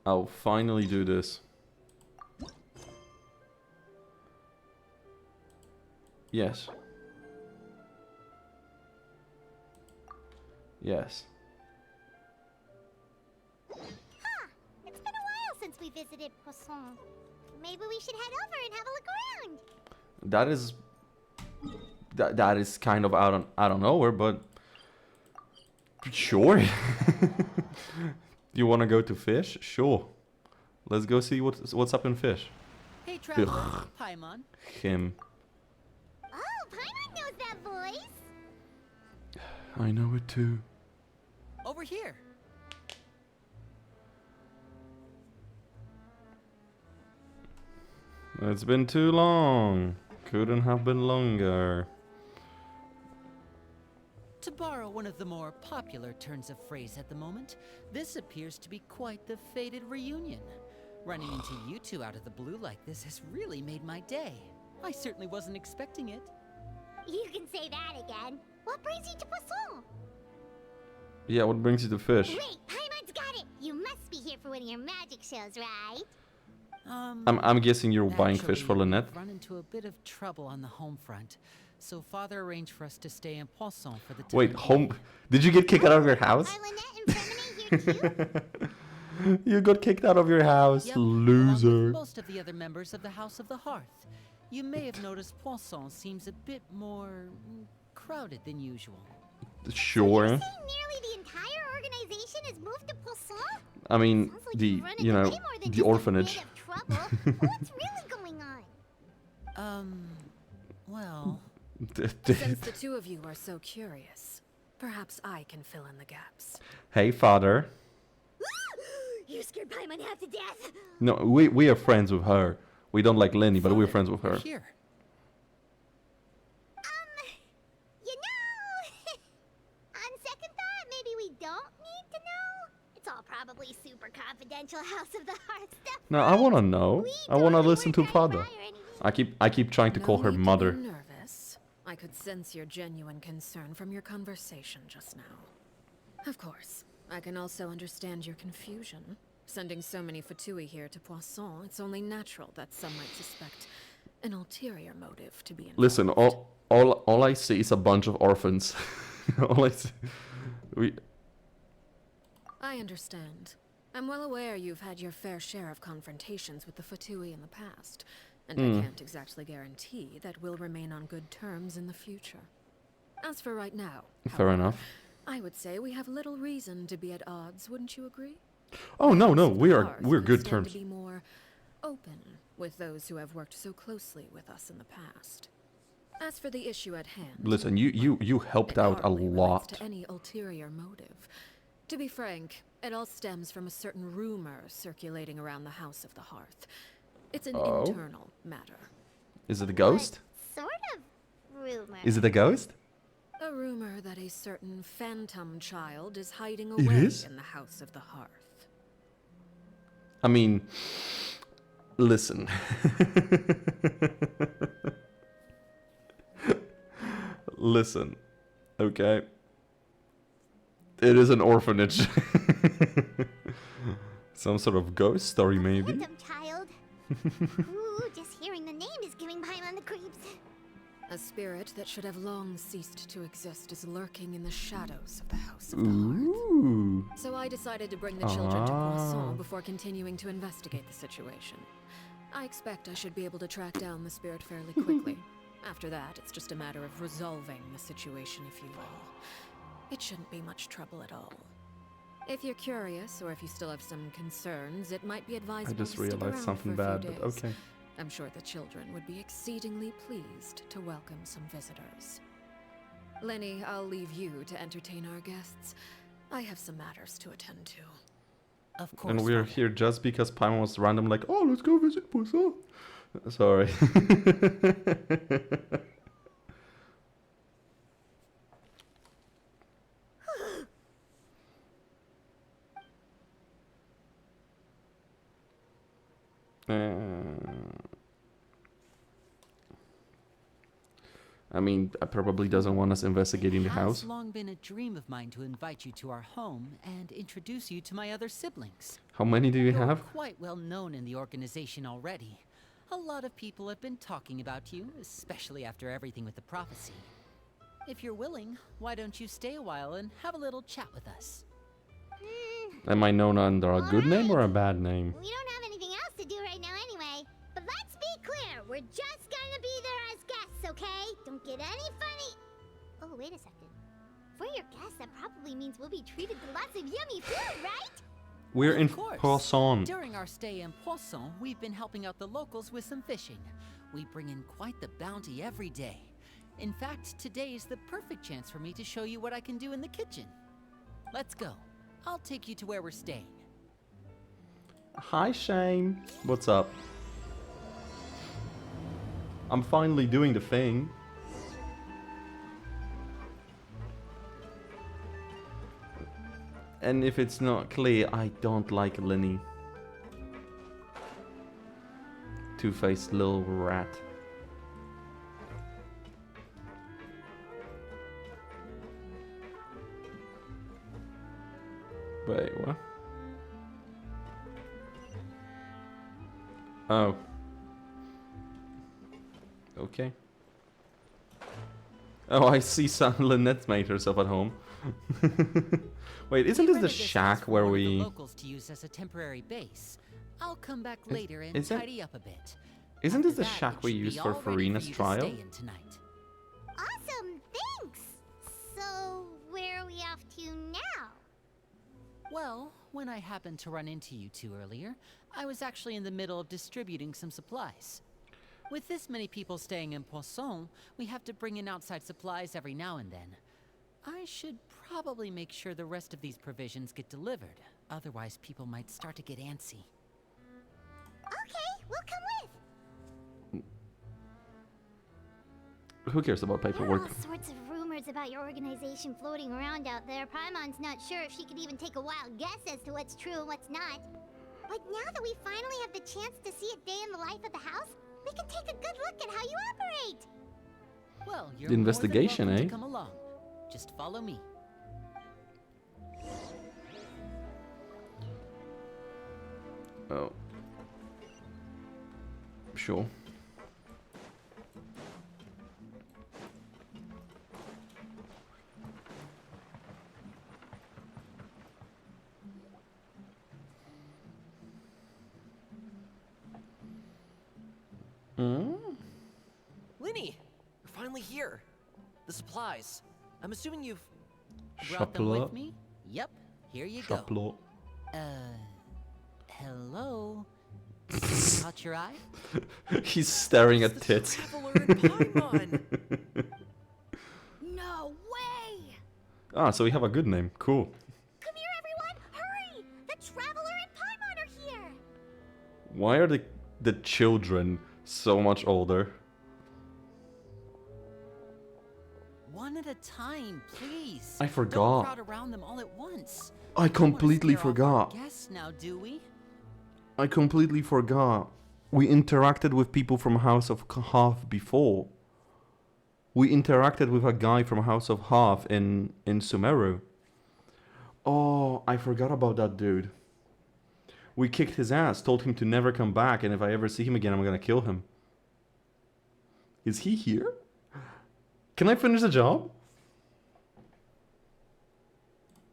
I'll finally do this. Yes. Yes. Huh. It's been a while since we visited Poisson. Maybe we should head over and have a look around. That is... That is kind of out of nowhere, but... Sure. You want to go to Fish? Sure. Let's go see what's up in Fish. Hey, traveler. Paimon. Him. Oh, Paimon knows that voice. I know it too. Over here. It's been too long. Couldn't have been longer. To borrow one of the more popular turns of phrase at the moment, this appears to be quite the fated reunion. Running into you two out of the blue like this has really made my day. I certainly wasn't expecting it. You can say that again. What brings you to Poisson? Yeah, what brings you to Fish? Wait, Paimon's got it. You must be here for one of your magic shows, right? I'm guessing you're buying fish for Lynette. We've run into a bit of trouble on the home front, so Father arranged for us to stay in Poisson for the time. Wait, home? Did you get kicked out of your house? Are Lynette and Femine here too? You got kicked out of your house, Yep, loser. along with most of the other members of the House of the Hearth. You may have noticed Poisson seems a bit more crowded than usual. Sure. You're saying nearly the entire organization has moved to Poisson? I mean, Sounds like you've run you into know, way more than the just a orphanage. bit of trouble. What's really going on? Well... Since the two of you are so curious, perhaps I can fill in the gaps. Hey, father. You scared Paimon half to death. No, we are friends with her. We don't like Lenny, but we're friends with her. Here. You know, on second thought, maybe we don't need to know. It's all probably super confidential House of the Hearth stuff. No, I want to know. I want to listen to father. Fire anything. I keep trying to call her No need to mother. be nervous. I could sense your genuine concern from your conversation just now. Of course, I can also understand your confusion. Sending so many Fatui here to Poisson, it's only natural that some might suspect an ulterior motive to be involved. Listen, all I see is a bunch of orphans. All I see, I understand. I'm well aware you've had your fair share of confrontations with the Fatui in the past, and I can't exactly guarantee that we'll remain on good terms in the future. As for right now, Fair however, enough. I would say we have little reason to be at odds, wouldn't you agree? Oh no, House of the we're Hearth could good stand terms. to be more open with those who have worked so closely with us in the past. As for the issue at hand, Listen, you helped it out a hardly relates lot. to any ulterior motive. To be frank, it all stems from a certain rumor circulating around the House of the Hearth. It's an Oh? internal matter. Is it a ghost? Sort of rumor. Is it a ghost? A rumor that a certain phantom child is hiding It away is? in the House of the Hearth. I mean, listen. Listen, okay? It is an orphanage. Some sort of ghost story, maybe? Phantom child. Ooh, just hearing the name is giving Paimon the creeps. A spirit that should have long ceased to exist is lurking in the shadows of the House of the Hearth. Ooh. So I decided to bring the children to Ah. Poisson before continuing to investigate the situation. I expect I should be able to track down the spirit fairly quickly. After that, it's just a matter of resolving the situation, if you will. It shouldn't be much trouble at all. If you're curious, or if you still have some concerns, it might be advisable I just to stick realized around something for a bad, few but days. okay. I'm sure the children would be exceedingly pleased to welcome some visitors. Lenny, I'll leave you to entertain our guests. I have some matters to attend to. Of course. And we're Father. here just because Paimon was random, like, oh, let's go visit Poisson. Sorry. I mean, probably doesn't want us investigating the house. It's long been a dream of mine to invite you to our home and introduce you to my other siblings. How many do you You're have? quite well known in the organization already. A lot of people have been talking about you, especially after everything with the prophecy. If you're willing, why don't you stay a while and have a little chat with us? Am I known under a good name or a bad name? We don't have anything else to do right now anyway. But let's be clear, we're just gonna be there as guests, okay? Don't get any funny. Oh, wait a second. For your guests, that probably means we'll be treated to lots of yummy food, right? We're in Of course. Poisson. During our stay in Poisson, we've been helping out the locals with some fishing. We bring in quite the bounty every day. In fact, today is the perfect chance for me to show you what I can do in the kitchen. Let's go. I'll take you to where we're staying. Hi, Shane. What's up? I'm finally doing the thing. And if it's not clear, I don't like Lenny. Two-faced little rat. Wait, what? Oh. Okay. Oh, I see some Lynette made herself at home. Wait, isn't this the shack where we... The locals to use as a temporary base. I'll come back later and isn't- tidy up a bit. Isn't this After the that, shack it we should be used for all ready Farina's you to trial? stay in tonight. Awesome, thanks. So, where are we off to now? Well, when I happened to run into you two earlier, I was actually in the middle of distributing some supplies. With this many people staying in Poisson, we have to bring in outside supplies every now and then. I should probably make sure the rest of these provisions get delivered. Otherwise, people might start to get antsy. Okay, we'll come with. Who cares about There are paperwork? all sorts of rumors about your organization floating around out there. Paimon's not sure if she could even take a wild guess as to what's true and what's not. But now that we finally have the chance to see a day in the life of the house, we can take a good look at how you operate. Well, you're The investigation, more than eh? welcome to come along. Just follow me. Oh. Sure. Linny, you're finally here. The supplies. I'm assuming you've... Brought them Chapeau. with me? Yep, here you Chapeau. go. Hello? Caught your eye? He's staring at the tits. Traveler in Paimon. No way! Ah, so we have a good name. Cool. Come here, everyone! Hurry! The Traveler and Paimon are here! Why are the children so much older? One at a time, please. I Don't forgot. crowd around them all at once. I completely Don't wanna scare off our forgot. guests now, do we? I completely forgot. We interacted with people from House of Half before. We interacted with a guy from House of Half in Sumeru. Oh, I forgot about that dude. We kicked his ass, told him to never come back, and if I ever see him again, I'm gonna kill him. Is he here? Can I finish the job?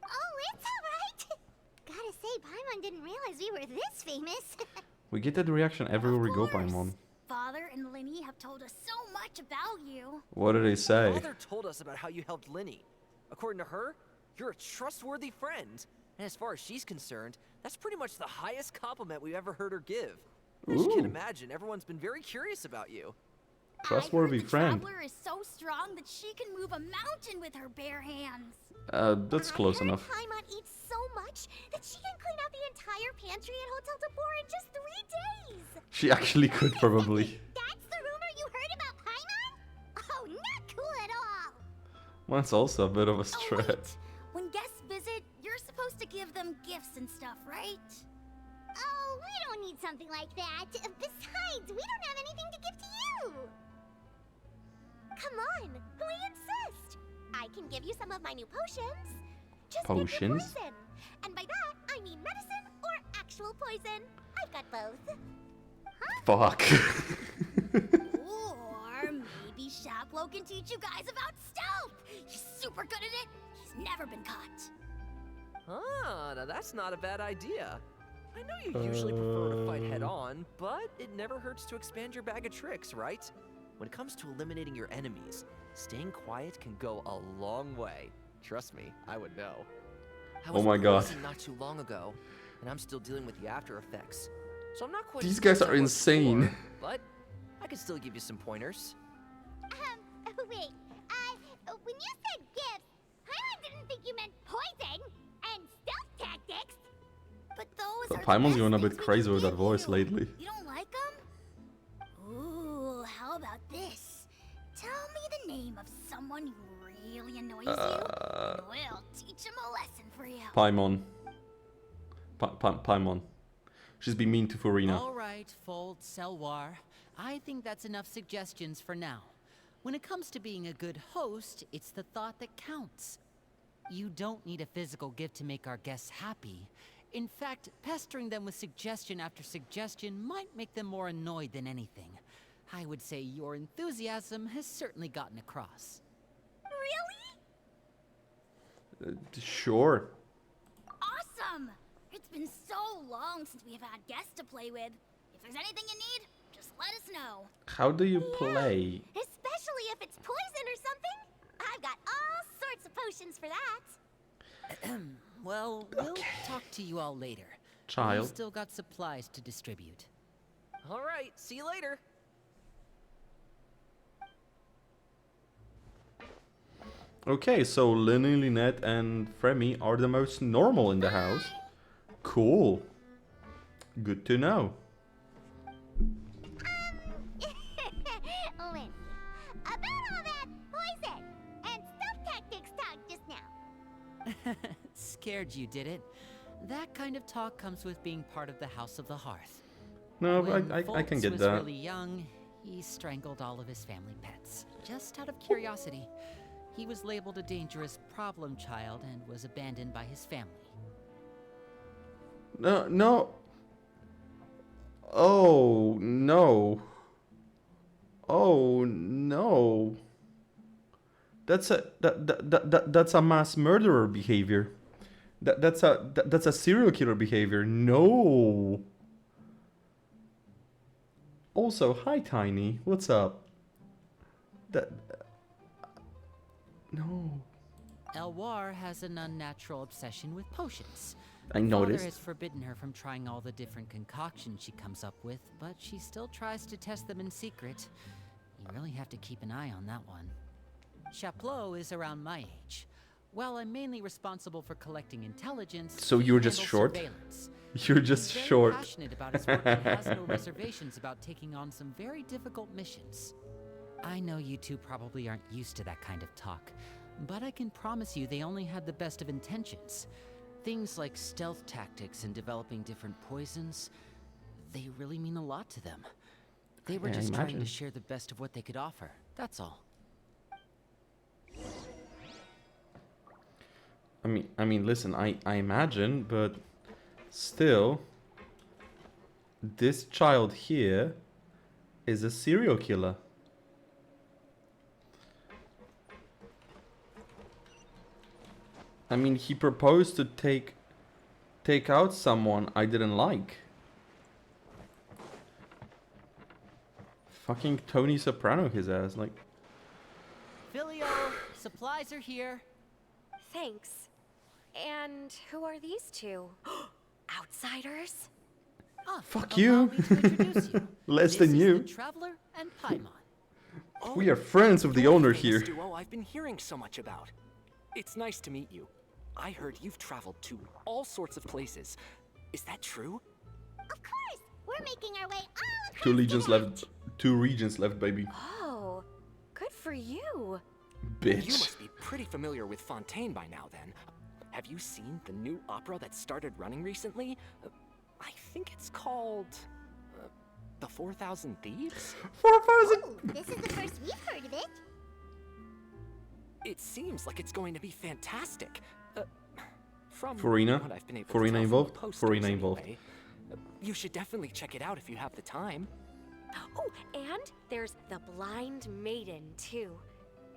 Oh, it's alright! Gotta say, Paimon didn't realize we were this famous. We get that reaction everywhere we go, Of course. Paimon. Father and Linny have told us so much about you. What did they say? Father told us about how you helped Linny. According to her, you're a trustworthy friend. And as far as she's concerned, that's pretty much the highest compliment we've ever heard her give. As you can Ooh. imagine, everyone's been very curious about you. Trustworthy I heard the friend. Traveler is so strong that she can move a mountain with her bare hands. That's close I heard enough. Paimon eats so much that she can clean out the entire pantry at Hotel Tabor in just 3 days. She actually could probably. That's the rumor you heard about Paimon? Oh, not cool at all. That's also a bit of a Oh, stretch. wait. When guests visit, you're supposed to give them gifts and stuff, right? Oh, we don't need something like that. Besides, we don't have anything to give to you. Come on, we insist. I can give you some of my new potions. Just Potions? pick your poison. And by that, I mean medicine or actual poison. I've got both. Fuck. Or maybe Shaplo can teach you guys about stealth. He's super good at it. He's never been caught. Ah, now that's not a bad idea. I know you usually prefer to fight head-on, but it never hurts to expand your bag of tricks, right? When it comes to eliminating your enemies, staying quiet can go a long way. Trust me, I would know. I was Oh my God. poisoned not too long ago, and I'm still dealing with the after effects. So I'm not quite These sure guys what are to look insane. for, but I can still give you some pointers. Wait, when you said gifts, I didn't think you meant poison and stealth tactics. But those The are Paimon's the going a best bit things we crazy can with that give voice you. lately. You don't like them? Ooh, how about this? Tell me the name of someone who really annoys you, and we'll teach him a lesson for you. Paimon. Paimon. She's been mean to Furina. All right, Fold, Selwar. I think that's enough suggestions for now. When it comes to being a good host, it's the thought that counts. You don't need a physical gift to make our guests happy. In fact, pestering them with suggestion after suggestion might make them more annoyed than anything. I would say your enthusiasm has certainly gotten across. Really? Sure. Awesome! It's been so long since we have had guests to play with. If there's anything you need, just let us know. How do you play? Especially if it's poison or something. I've got all sorts of potions for that. Well, we'll talk to you all later. Child. We've still got supplies to distribute. All right, see you later. Okay, so Lenny, Lynette, and Fremi are the most normal in the house. Cool. Good to know. Lynn, about all that poison and stealth tactics talk just now. Scared you, did it? That kind of talk comes with being part of the House of the Hearth. No, When I can Foltz get was that. really young, he strangled all of his family pets, just out of curiosity. He was labeled a dangerous problem child and was abandoned by his family. No. Oh, no. Oh, no. That's a mass murderer behavior. That's a serial killer behavior. No. Also, hi Tiny. What's up? No. Elwar has an unnatural obsession with potions. I Father noticed. has forbidden her from trying all the different concoctions she comes up with, but she still tries to test them in secret. You really have to keep an eye on that one. Chaplot is around my age. While I'm mainly responsible for collecting intelligence, So he you're just handles short? surveillance. You're just He's very short. passionate about his work and has no reservations about taking on some very difficult missions. I know you two probably aren't used to that kind of talk, but I can promise you they only had the best of intentions. Things like stealth tactics and developing different poisons, they really mean a lot to them. They were Yeah, I just trying imagine. to share the best of what they could offer, that's all. I mean, listen, I imagine, but still, this child here is a serial killer. I mean, he proposed to take out someone I didn't like. Fucking Tony Soprano his ass, like. Filio, supplies are here. Thanks. And who are these two? Outsiders? Ah, Fuck allow you. me to introduce you. Less This than is you. the Traveler and Paimon. We are friends with the you're owner famous here. duo I've been hearing so much about. It's nice to meet you. I heard you've traveled to all sorts of places. Is that true? Of course, we're making our way all across Two legions the left. 2 regions left, baby. Oh, good for you. You Bitch. must be pretty familiar with Fontaine by now, then. Have you seen the new opera that started running recently? I think it's called... The 4,000 Thieves? 4,000. Ooh, this is the first we've heard of it. It seems like it's going to be fantastic. From Farina? what I've been able to Farina tell from the involved? posters Farina involved. anyway. You should definitely check it out if you have the time. Oh, and there's the Blind Maiden, too.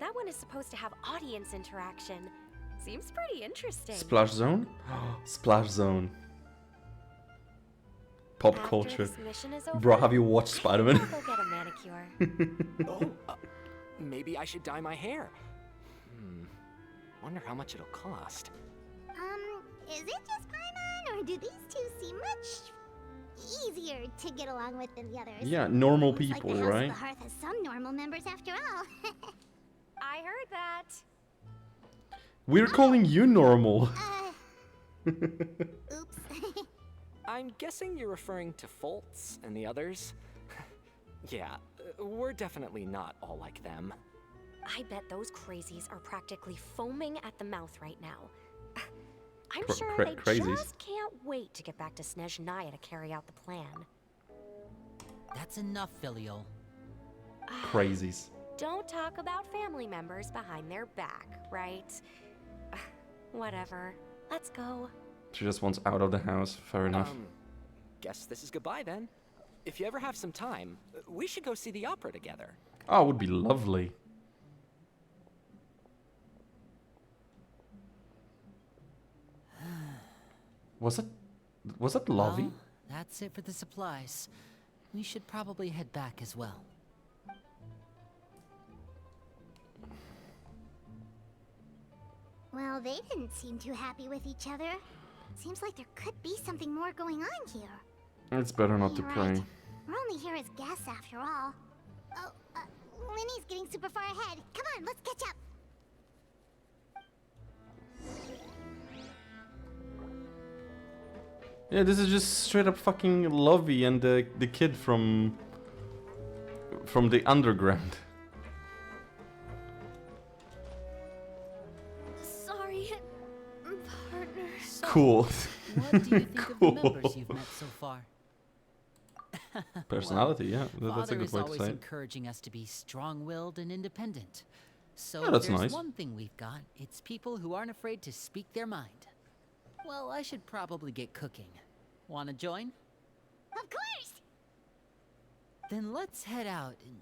That one is supposed to have audience interaction. Seems pretty interesting. Splash Zone? Splash Zone. Pop After culture. this mission is over, Bro, have you watched Spider-Man? I'll go get a manicure. Oh, maybe I should dye my hair. Wonder how much it'll cost. Is it just Paimon, or do these two seem much easier to get along with than the others? Yeah, normal Looks people, like the House right? of the Hearth has some normal members after all. I heard that. We're calling you normal. Oops. I'm guessing you're referring to Foltz and the others? Yeah, we're definitely not all like them. I bet those crazies are practically foaming at the mouth right now. I'm Cra- sure cra- they crazies? just can't wait to get back to Snezhnaya to carry out the plan. That's enough, Filial. Crazies. Don't talk about family members behind their back, right? Whatever. Let's go. She just wants out of the house. Fair enough. Guess this is goodbye then. If you ever have some time, we should go see the opera together. Oh, it would be lovely. Was it lovely? Well, that's it for the supplies. We should probably head back as well. Well, they didn't seem too happy with each other. Seems like there could be something more going on here. It's better not to You're pray. right. We're only here as guests after all. Oh, Linny's getting super far ahead. Come on, let's catch up. Yeah, this is just straight up fucking Lovey and the kid from the underground. Sorry, partner. So, Cool. what do you think of the members you've met so far? Personality, yeah. That's a Father good is way to always say it. encouraging us to be strong-willed and independent. So Yeah, if that's there's nice. one thing we've got, it's people who aren't afraid to speak their mind. Well, I should probably get cooking. Wanna join? Of course! Then let's head out and...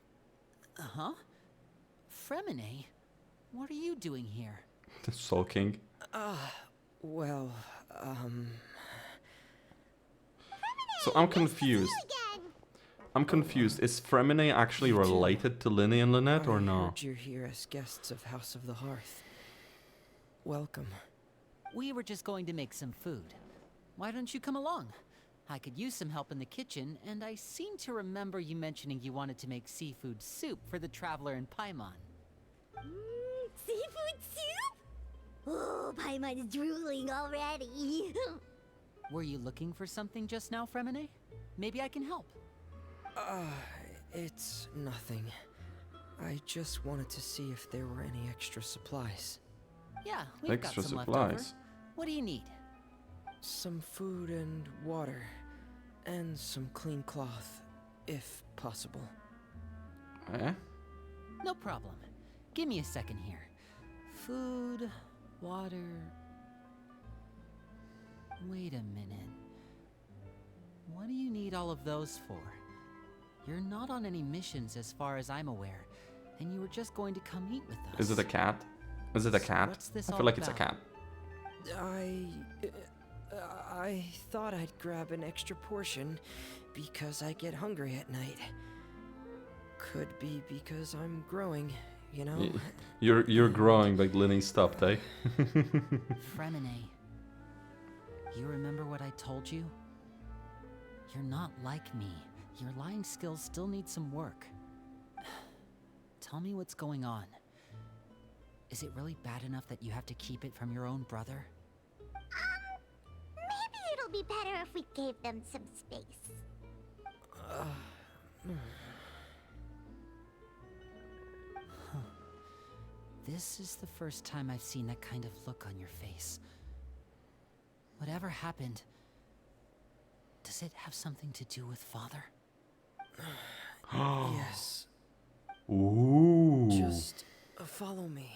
Uh-huh. Fremine, what are you doing here? Sulking. Well, So I'm confused. Again. I'm confused. Is Fremine actually related to Linny and Lynette or I no? heard you're here as guests of House of the Hearth. Welcome. We were just going to make some food. Why don't you come along? I could use some help in the kitchen, and I seem to remember you mentioning you wanted to make seafood soup for the traveler in Paimon. Seafood soup? Oh, Paimon's drooling already. Were you looking for something just now, Fremine? Maybe I can help. It's nothing. I just wanted to see if there were any extra supplies. Yeah, we've Extra got some left over. supplies. What do you need? Some food and water. And some clean cloth, if possible. Eh? No problem. Give me a second here. Food, water... Wait a minute. What do you need all of those for? You're not on any missions as far as I'm aware, and you were just going to come eat with us. Is it a cat? Is it a So cat? what's this I all feel like it's a about? cat. I thought I'd grab an extra portion because I get hungry at night. Could be because I'm growing, you know? You're growing, but Linny stopped, eh? Fremine, you remember what I told you? You're not like me. Your lying skills still need some work. Tell me what's going on. Is it really bad enough that you have to keep it from your own brother? Maybe it'll be better if we gave them some space. This is the first time I've seen that kind of look on your face. Whatever happened, does it have something to do with Father? Yes. Ooh. Just follow me.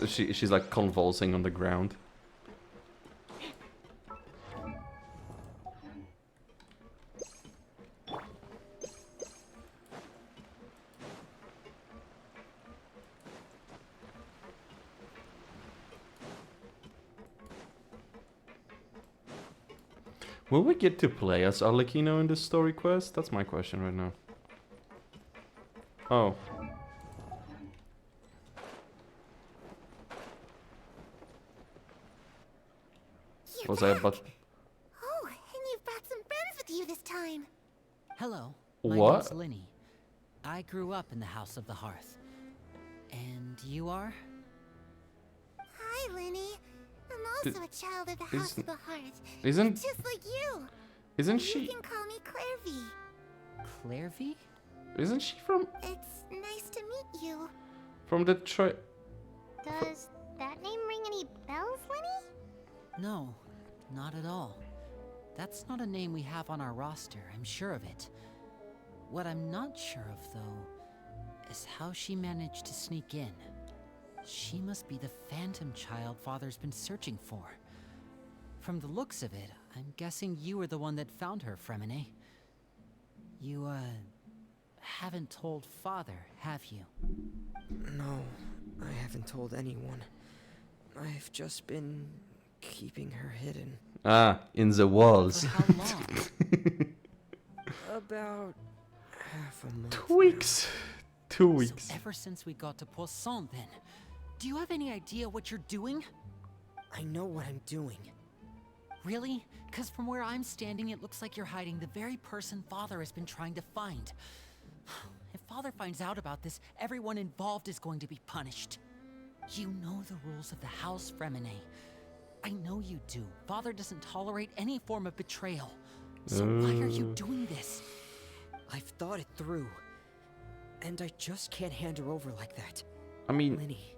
She's like convulsing on the ground. Will we get to play as Arrlechino in this story quest? That's my question right now. Oh. Was I about... Oh, and you've brought some friends with you this time. Hello, my What? name's Linny. I grew up in the House of the Hearth. And you are? Hi, Lenny. I'm also a child of the House of the Hearth. Isn't... Just like you. Isn't You she... can call me Clairvy. Clairvy? Isn't she from... It's nice to meet you. From the tri... Does that name ring any bells, Lenny? No, not at all. That's not a name we have on our roster, I'm sure of it. What I'm not sure of, though, is how she managed to sneak in. She must be the phantom child Father's been searching for. From the looks of it, I'm guessing you were the one that found her, Fremine. You, haven't told Father, have you? No, I haven't told anyone. I've just been keeping her hidden. Ah, in the walls. For how long? About half a month. 2 weeks. 2 weeks. So ever since we got to Poisson, then. Do you have any idea what you're doing? I know what I'm doing. Really? Because from where I'm standing, it looks like you're hiding the very person Father has been trying to find. If Father finds out about this, everyone involved is going to be punished. You know the rules of the house, Fremine. I know you do. Father doesn't tolerate any form of betrayal. So why are you doing this? I've thought it through. And I just can't hand her over like that. I mean, Linny,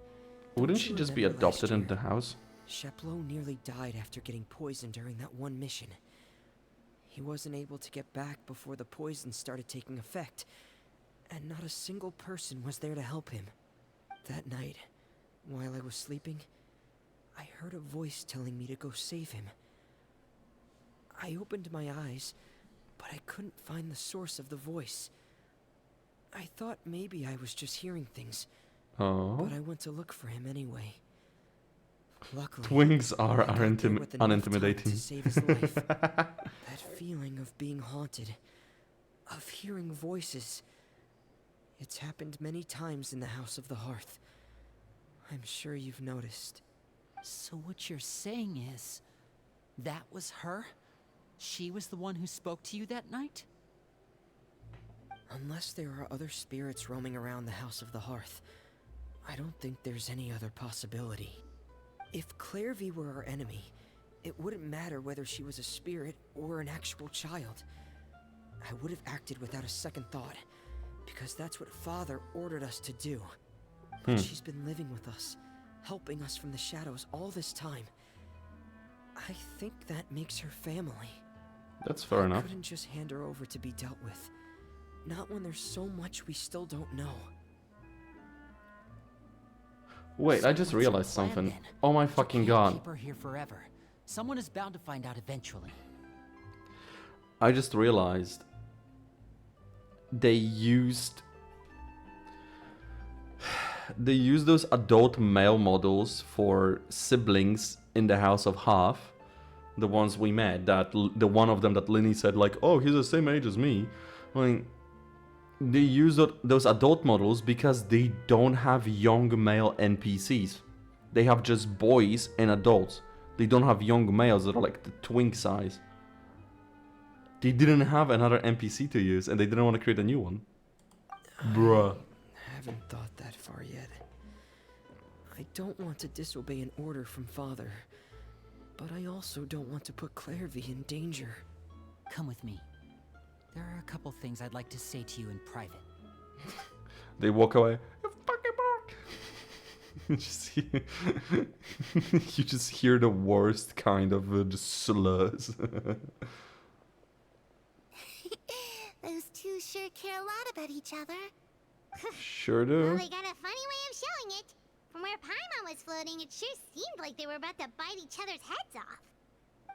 wouldn't don't she you just be remember last adopted into the year? house? Sheplo nearly died after getting poisoned during that one mission. He wasn't able to get back before the poison started taking effect, and not a single person was there to help him. That night, while I was sleeping, I heard a voice telling me to go save him. I opened my eyes, but I couldn't find the source of the voice. I thought maybe I was just hearing things, Oh. but I went to look for him anyway. Luckily, Twins are I got there with enough time unintimidating. to save his life. That feeling of being haunted, of hearing voices, it's happened many times in the House of the Hearth. I'm sure you've noticed. So what you're saying is, that was her? She was the one who spoke to you that night? Unless there are other spirits roaming around the House of the Hearth, I don't think there's any other possibility. If Clairvy were our enemy, it wouldn't matter whether she was a spirit or an actual child. I would have acted without a second thought, because that's what Father ordered us to do. But she's been living with us, helping us from the shadows all this time. I think that makes her family. That's fair I enough. couldn't just hand her over to be dealt with. Not when there's so much we still don't know. Wait, So I just what's your realized plan, something. then? Oh my You fucking can't god. keep her here forever. Someone is bound to find out eventually. I just realized they used those adult male models for siblings in the House of Half, the ones we met. The one of them that Linny said like, "Oh, he's the same age as me." I mean, they use those adult models because they don't have young male NPCs. They have just boys and adults. They don't have young males that are like the twink size. They didn't have another NPC to use, and they didn't want to create a new one. Bruh. I haven't thought that far yet. I don't want to disobey an order from Father, but I also don't want to put Clairvy in danger. Come with me. There are a couple things I'd like to say to you in private. They walk away. You fucking bark. You just hear, you just hear the worst kind of just slurs. Those two sure care a lot about each other. Sure Well, do. they got a funny way of showing it. From where Paimon was floating, it sure seemed like they were about to bite each other's heads off.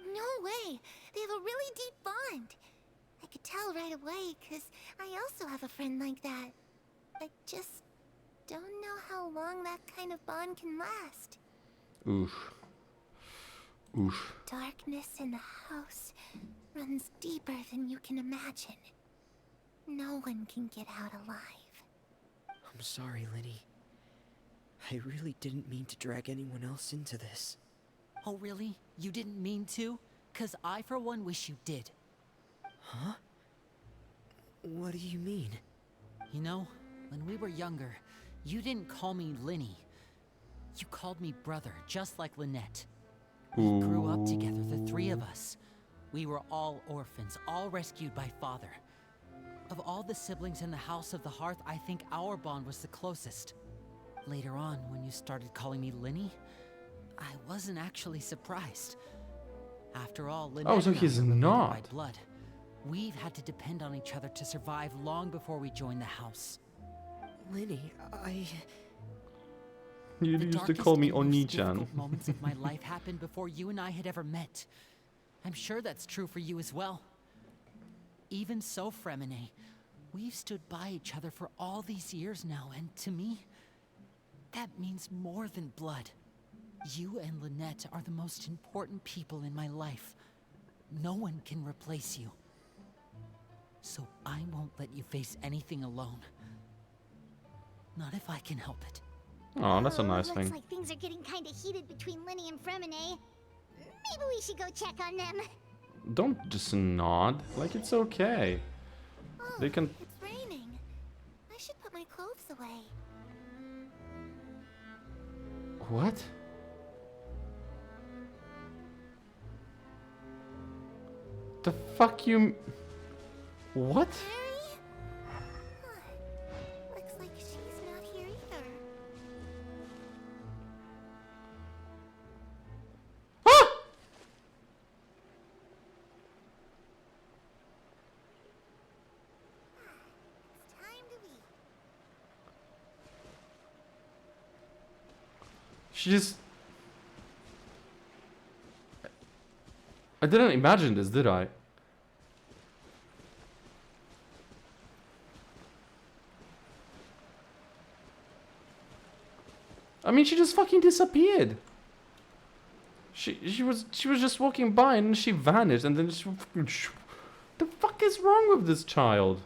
No way. They have a really deep bond. I could tell right away, 'cause I also have a friend like that. I just don't know how long that kind of bond can last. Oof. Oof. Darkness in the house runs deeper than you can imagine. No one can get out alive. I'm sorry, Linny. I really didn't mean to drag anyone else into this. Oh, really? You didn't mean to? 'Cause I, for one, wish you did. Huh? What do you mean? You know, when we were younger, you didn't call me Linny. You called me brother, just like Lynette. We grew up together, the three of us. We were all orphans, all rescued by father. Of all the siblings in the House of the Hearth, I think our bond was the closest. Later on, when you started calling me Linny, I wasn't actually surprised. After all, Lynette Oh, so and I he's are related not. by blood. We've had to depend on each other to survive long before we joined the house. Linny, You The used to darkest call me and most Oni-chan. difficult moments of my life happened before you and I had ever met. I'm sure that's true for you as well. Even so, Fremine, we've stood by each other for all these years now, and to me, that means more than blood. You and Lynette are the most important people in my life. No one can replace you. So I won't let you face anything alone. Not if I can help it. Oh, that's a nice looks thing. like things are getting kinda heated between Linny and Fremine. Maybe we should go check on them. Don't just nod. Like, it's okay. Oh, They can... it's raining. I should put my clothes away. What? The fuck you... What? Mary? Huh. Looks like she's not here either. Ah! It's time to eat. She just... I didn't imagine this, did I? I mean, she just fucking disappeared. She was just walking by and then she vanished and then she... The fuck is wrong with this child?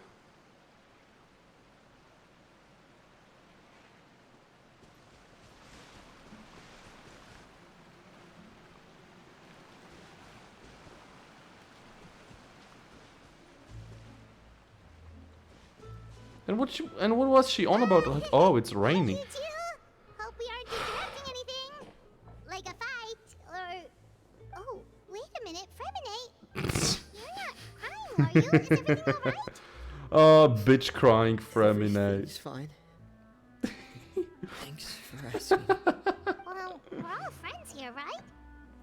And what was she on about? Like, oh, it's raining. You two? Hope we aren't interrupting anything. Like a fight, or... Oh, wait a minute, Fremine. You're not crying, are you? Is everything alright? Oh, bitch crying Fremine. It's fine. Thanks for asking. Well, we're all friends here, right?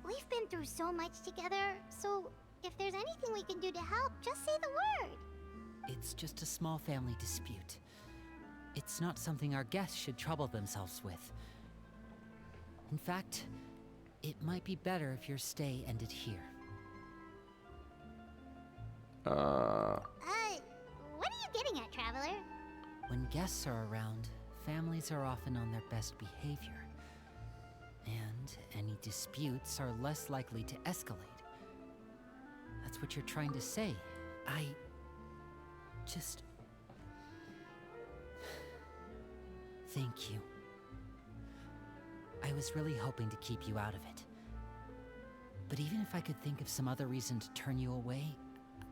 We've been through so much together, so if there's anything we can do to help, just say the word. It's just a small family dispute. It's not something our guests should trouble themselves with. In fact, it might be better if your stay ended here. What are you getting at, Traveler? When guests are around, families are often on their best behavior. And any disputes are less likely to escalate. That's what you're trying to say. I just... Thank you. I was really hoping to keep you out of it. But even if I could think of some other reason to turn you away,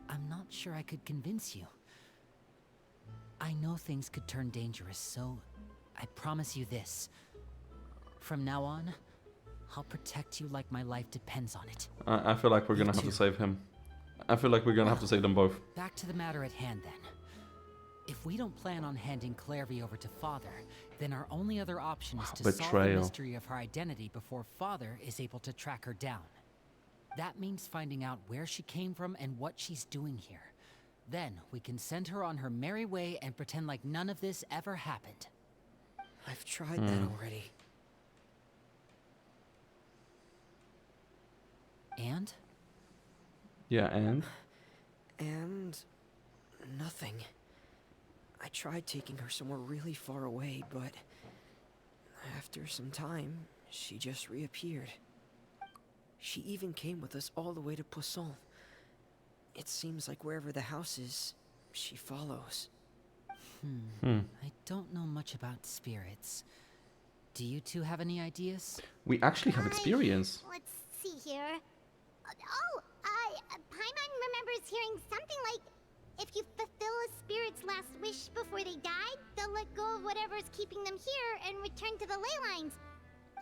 I'm not sure I could convince you. I know things could turn dangerous, so I promise you this. From now on, I'll protect you like my life depends on it. I feel like we're gonna have to save him. I feel like we're gonna have to save them both. Back to the matter at hand, then. If we don't plan on handing Clairvy over to Father, then our only other option is to solve the Betrayal. mystery of her identity before Father is able to track her down. That means finding out where she came from and what she's doing here. Then we can send her on her merry way and pretend like none of this ever happened. I've tried that already. And? Yeah, and? And nothing. I tried taking her somewhere really far away, but after some time, she just reappeared. She even came with us all the way to Poisson. It seems like wherever the house is, she follows. I don't know much about spirits. Do you two have any ideas? We actually have experience. Let's see here. Paimon remembers hearing something like, if you fulfill a spirit's last wish before they died, they'll let go of whatever's keeping them here and return to the ley lines.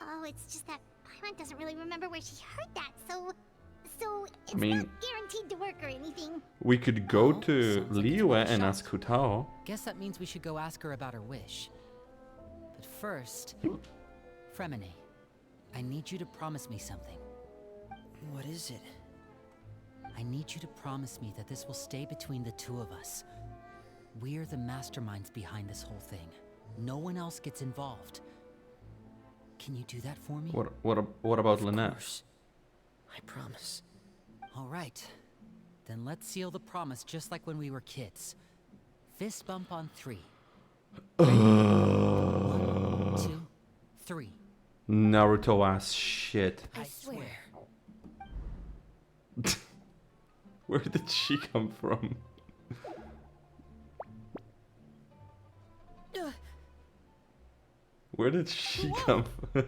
Oh, it's just that Paimon doesn't really remember where she heard that, so it's not guaranteed to work or anything. We could go Oh, to sounds like it's Liyue worth a and shot. ask Hutao. Guess that means we should go ask her about her wish. But first, Fremine, I need you to promise me something. What is it? I need you to promise me that this will stay between the two of us. We're the masterminds behind this whole thing. No one else gets involved. Can you do that for me? What about Of Lynette? course. I promise. All right. Then let's seal the promise just like when we were kids. Fist bump on 3. 1, 2, 3. Naruto ass shit. I swear. Where did she come from? Where did she come from?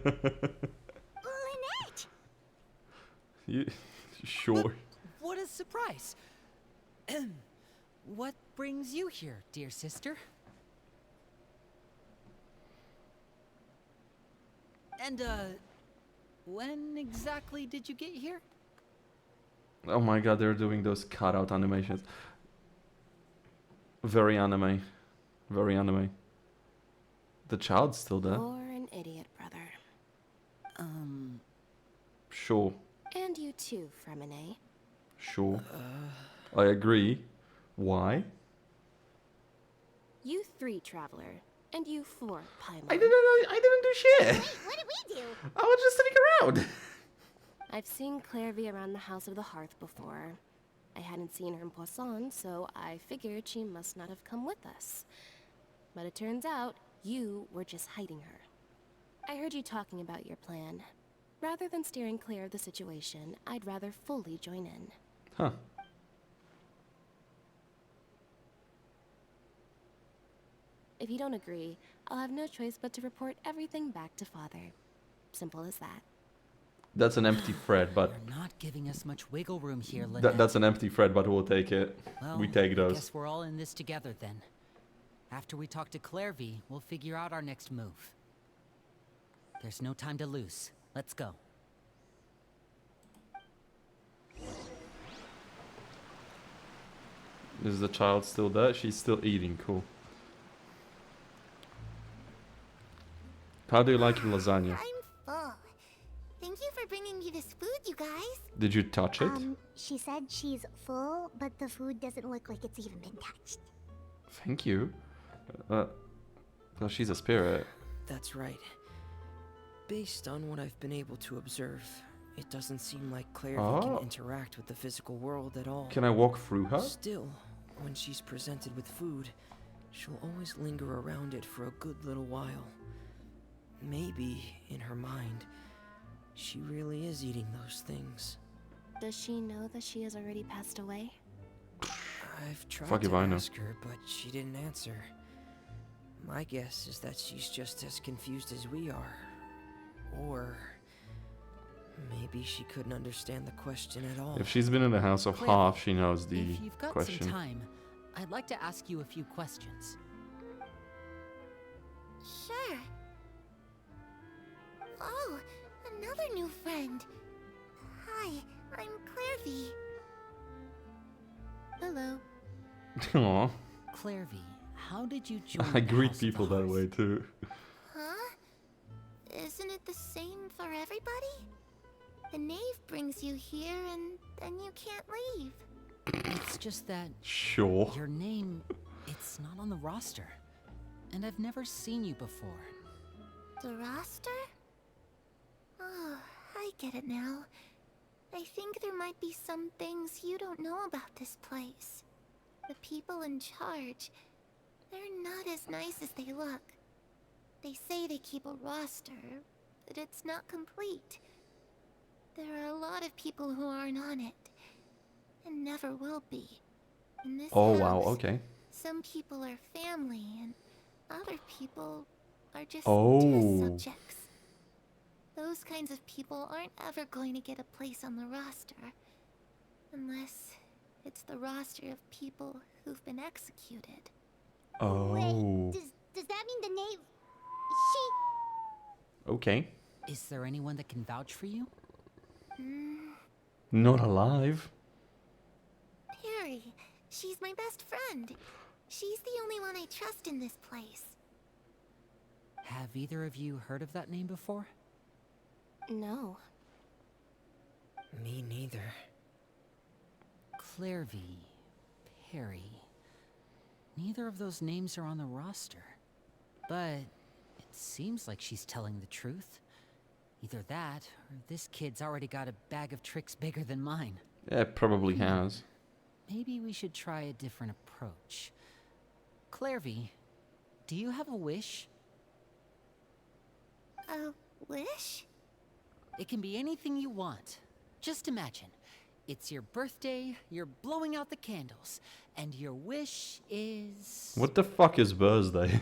Lynette! Sure. What a surprise. What brings you here, dear sister? And, when exactly did you get here? Oh my god, they're doing those cutout animations. Very anime. Very anime. The child's still there. You're an idiot, brother. Sure. And you too, Fremine. Sure. I agree. Why? You 3, Traveler. And you 4, Paimon. I didn't do shit. Wait, what did we do? I was just sitting around. I've seen Clairvy around the House of the Hearth before. I hadn't seen her in Poisson, so I figured she must not have come with us. But it turns out, you were just hiding her. I heard you talking about your plan. Rather than steering clear of the situation, I'd rather fully join in. Huh. If you don't agree, I'll have no choice but to report everything back to Father. Simple as that. That's an empty thread, but You're not giving us much wiggle room here, Lynette. that's an empty thread, but we'll take it. Well, We take I those. guess we're all in this together then. After we talk to Clairvy, we'll figure out our next move. There's no time to lose. Let's go. Is the child still there? She's still eating. Cool. How do you like your lasagna? I'm full. Thank you for bringing me this food, you guys. Did you touch it? She said she's full, but the food doesn't look like it's even been touched. Thank you. Well, she's a spirit. That's right. Based on what I've been able to observe, it doesn't seem like Clairvy Oh. can interact with the physical world at all. Can I walk through her? Still, when she's presented with food, she'll always linger around it for a good little while. Maybe, in her mind, she really is eating those things. Does she know that she has already passed away? I've tried Fuck if to I know. ask her, but she didn't answer. My guess is that she's just as confused as we are. Or maybe she couldn't understand the question at all. If she's been in the house of Claire, half, she knows the If you've got question. some time, I'd like to ask you a few questions. Sure. Oh, another new friend. Hi, I'm Clairvy. Hello. Aw, Clairvy, how did you join I the greet House of the people that Hearth? way too. Huh? Isn't it the same for everybody? The knave brings you here and then you can't leave. It's just that Sure. your name, it's not on the roster. And I've never seen you before. The roster? Oh, I get it now. I think there might be some things you don't know about this place. The people in charge, they're not as nice as they look. They say they keep a roster, but it's not complete. There are a lot of people who aren't on it, and never will be. In this Oh, house, wow, okay. some people are family, and other people are just test Oh. subjects. Those kinds of people aren't ever going to get a place on the roster. Unless it's the roster of people who've been executed. Oh. Wait, does that mean the name... Okay. Is there anyone that can vouch for you? Not alive. Perry, she's my best friend. She's the only one I trust in this place. Have either of you heard of that name before? No. Me neither. Clairvy, Perry. Neither of those names are on the roster. But it seems like she's telling the truth. Either that, or this kid's already got a bag of tricks bigger than mine. Yeah, it probably has. Maybe we should try a different approach. Clairvy, do you have a wish? A wish? It can be anything you want. Just imagine. It's your birthday, you're blowing out the candles, and your wish is... What the fuck is birthday?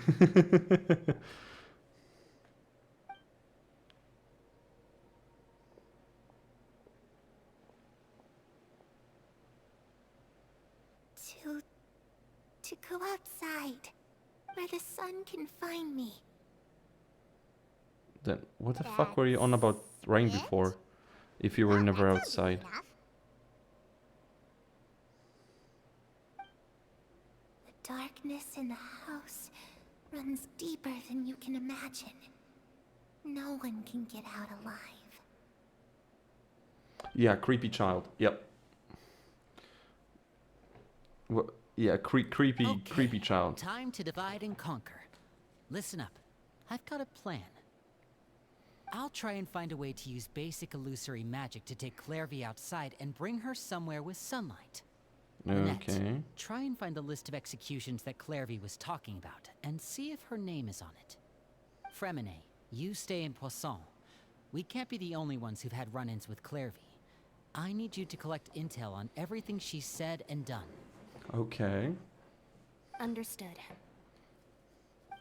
To go outside, where the sun can find me. Then what the fuck were you on about rain before? If you were never outside. The darkness in the house runs deeper than you can imagine. No one can get out alive. Yeah, creepy child. Yep. What? Yeah, creepy, Okay, creepy child. Time to divide and conquer. Listen up. I've got a plan. I'll try and find a way to use basic illusory magic to take Clairvy outside and bring her somewhere with sunlight. Annette, Okay. try and find the list of executions that Clairvy was talking about, and see if her name is on it. Fremine, you stay in Poisson. We can't be the only ones who've had run-ins with Clairvy. I need you to collect intel on everything she's said and done. Okay. Understood.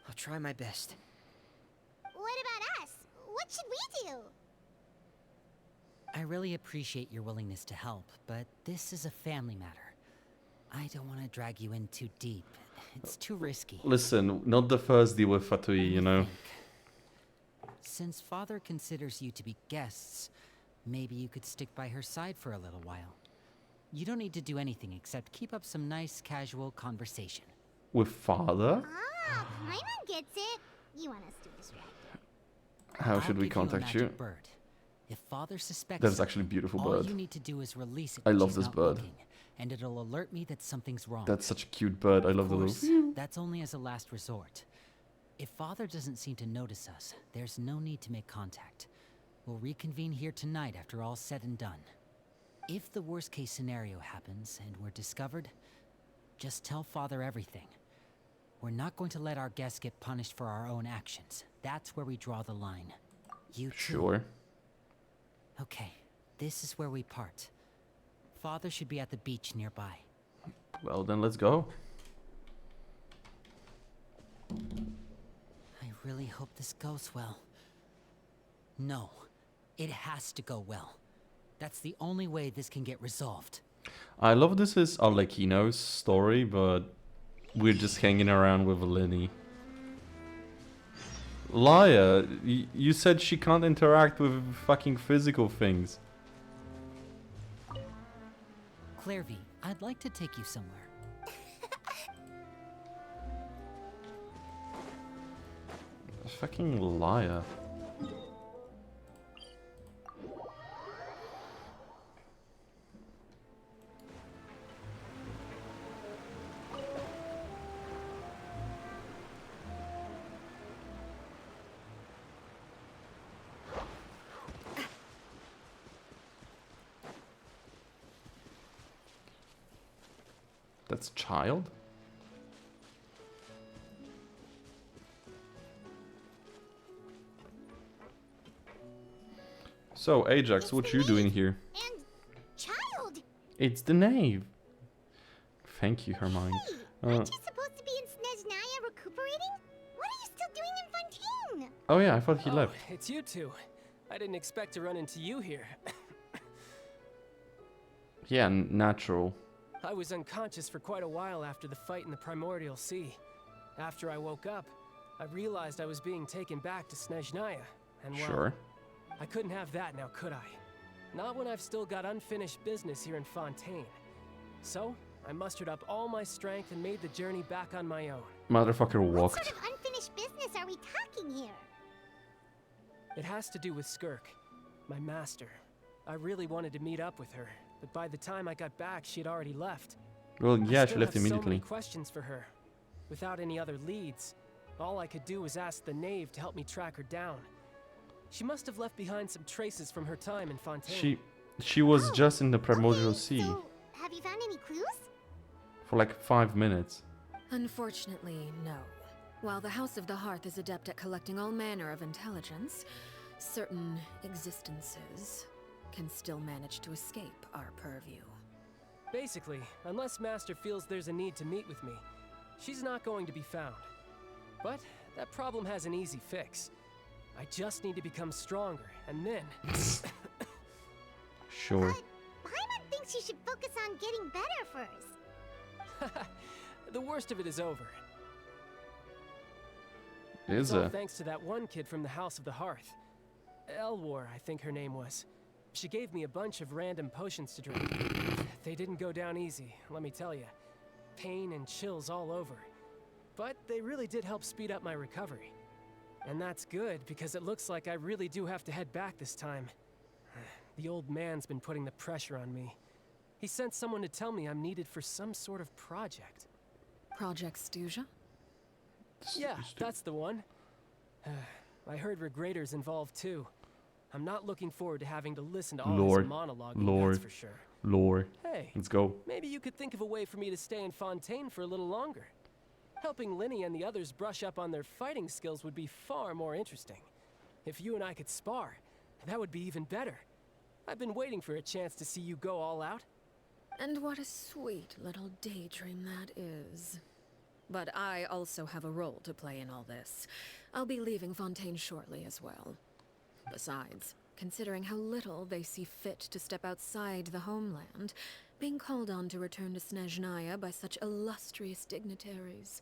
I'll try my best. What about us? What should we do? I really appreciate your willingness to help, but this is a family matter. I don't want to drag you in too deep. It's too risky. Listen, not the first deal with Fatui, you know. Since Father considers you to be guests, maybe you could stick by her side for a little while. You don't need to do anything except keep up some nice, casual conversation. With father? Ah, Paimon gets it. You want us to distract him. How should I'll we give you a contact you? magic bird. If Father suspects That is something, actually a beautiful all bird. you need to do is release it I when love she's this not bird. looking, and it'll alert me that something's wrong. That's such a cute bird. I love the Of little. course, that's only as a last resort. If Father doesn't seem to notice us, there's no need to make contact. We'll reconvene here tonight after all's said and done. If the worst case scenario happens and we're discovered, just tell Father everything. We're not going to let our guests get punished for our own actions. That's where we draw the line. You too. Sure. Okay, this is where we part. Father should be at the beach nearby. Well, then let's go. I really hope this goes well. No, it has to go well. That's the only way this can get resolved. I love this is Arrlechino's story, but we're just hanging around with Lenny. Liar, you said she can't interact with fucking physical things. Clairvy, I'd like to take you somewhere. Fucking liar. That's child? So, Ajax, It's what the you doing knave. here? And child. It's the knave. Thank you, Hermione. Hey, aren't you supposed to be in Snezhnaya recuperating? What are you still doing in Fontaine? Oh yeah, I thought he left. It's you two. I didn't expect to run into you here. Yeah, natural. I was unconscious for quite a while after the fight in the Primordial Sea. After I woke up, I realized I was being taken back to Snezhnaya, and well, Sure. I couldn't have that now, could I? Not when I've still got unfinished business here in Fontaine. So, I mustered up all my strength and made the journey back on my own. Motherfucker What walked. sort of unfinished business are we talking here? It has to do with Skirk, my master. I really wanted to meet up with her, but by the time I got back, she'd already left. Well, yeah, I she still left have so immediately. many questions for her. Without any other leads, all I could do was ask the knave to help me track her down. She must have left behind some traces from her time in Fontaine. She was Oh, just in the Primordial Okay, Sea so, have you found any clues? for like 5 minutes. Unfortunately, no. While the House of the Hearth is adept at collecting all manner of intelligence, certain existences can still manage to escape our purview. Basically, unless Master feels there's a need to meet with me, she's not going to be found. But that problem has an easy fix. I just need to become stronger, and then... Sure. But Paimon thinks you should focus on getting better first. the worst of it is over. Is It's all it? thanks to that one kid from the House of the Hearth. Elwar, I think her name was. She gave me a bunch of random potions to drink. They didn't go down easy, let me tell you. Pain and chills all over. But they really did help speed up my recovery. And that's good, because it looks like I really do have to head back this time. The old man's been putting the pressure on me. He sent someone to tell me I'm needed for some sort of project. Project Stuja? Yeah, that's the one. I heard Regrador's involved too. I'm not looking forward to having to listen to all Lord, his monologue, Lord. that's for sure. Lore. Hey, Let's go. maybe you could think of a way for me to stay in Fontaine for a little longer. Helping Linny and the others brush up on their fighting skills would be far more interesting. If you and I could spar, that would be even better. I've been waiting for a chance to see you go all out. And what a sweet little daydream that is. But I also have a role to play in all this. I'll be leaving Fontaine shortly as well. Besides, considering how little they see fit to step outside the homeland, being called on to return to Snezhnaya by such illustrious dignitaries,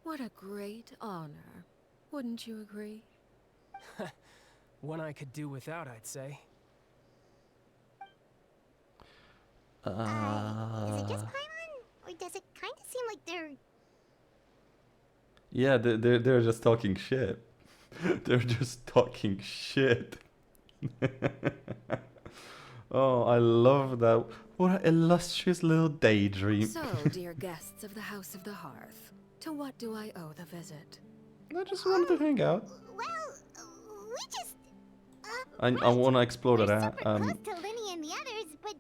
what a great honor. Wouldn't you agree? One I could do without, I'd say. Is it just Paimon? Or does it kind of seem like they're... Yeah, they're just talking shit. They're just talking shit. Oh, I love that. What an illustrious little daydream. So, dear guests of the House of the Hearth, to what do I owe the visit? I just wanted to hang out. Well, we just... I want to explore We're that. super close to Linny and the others, but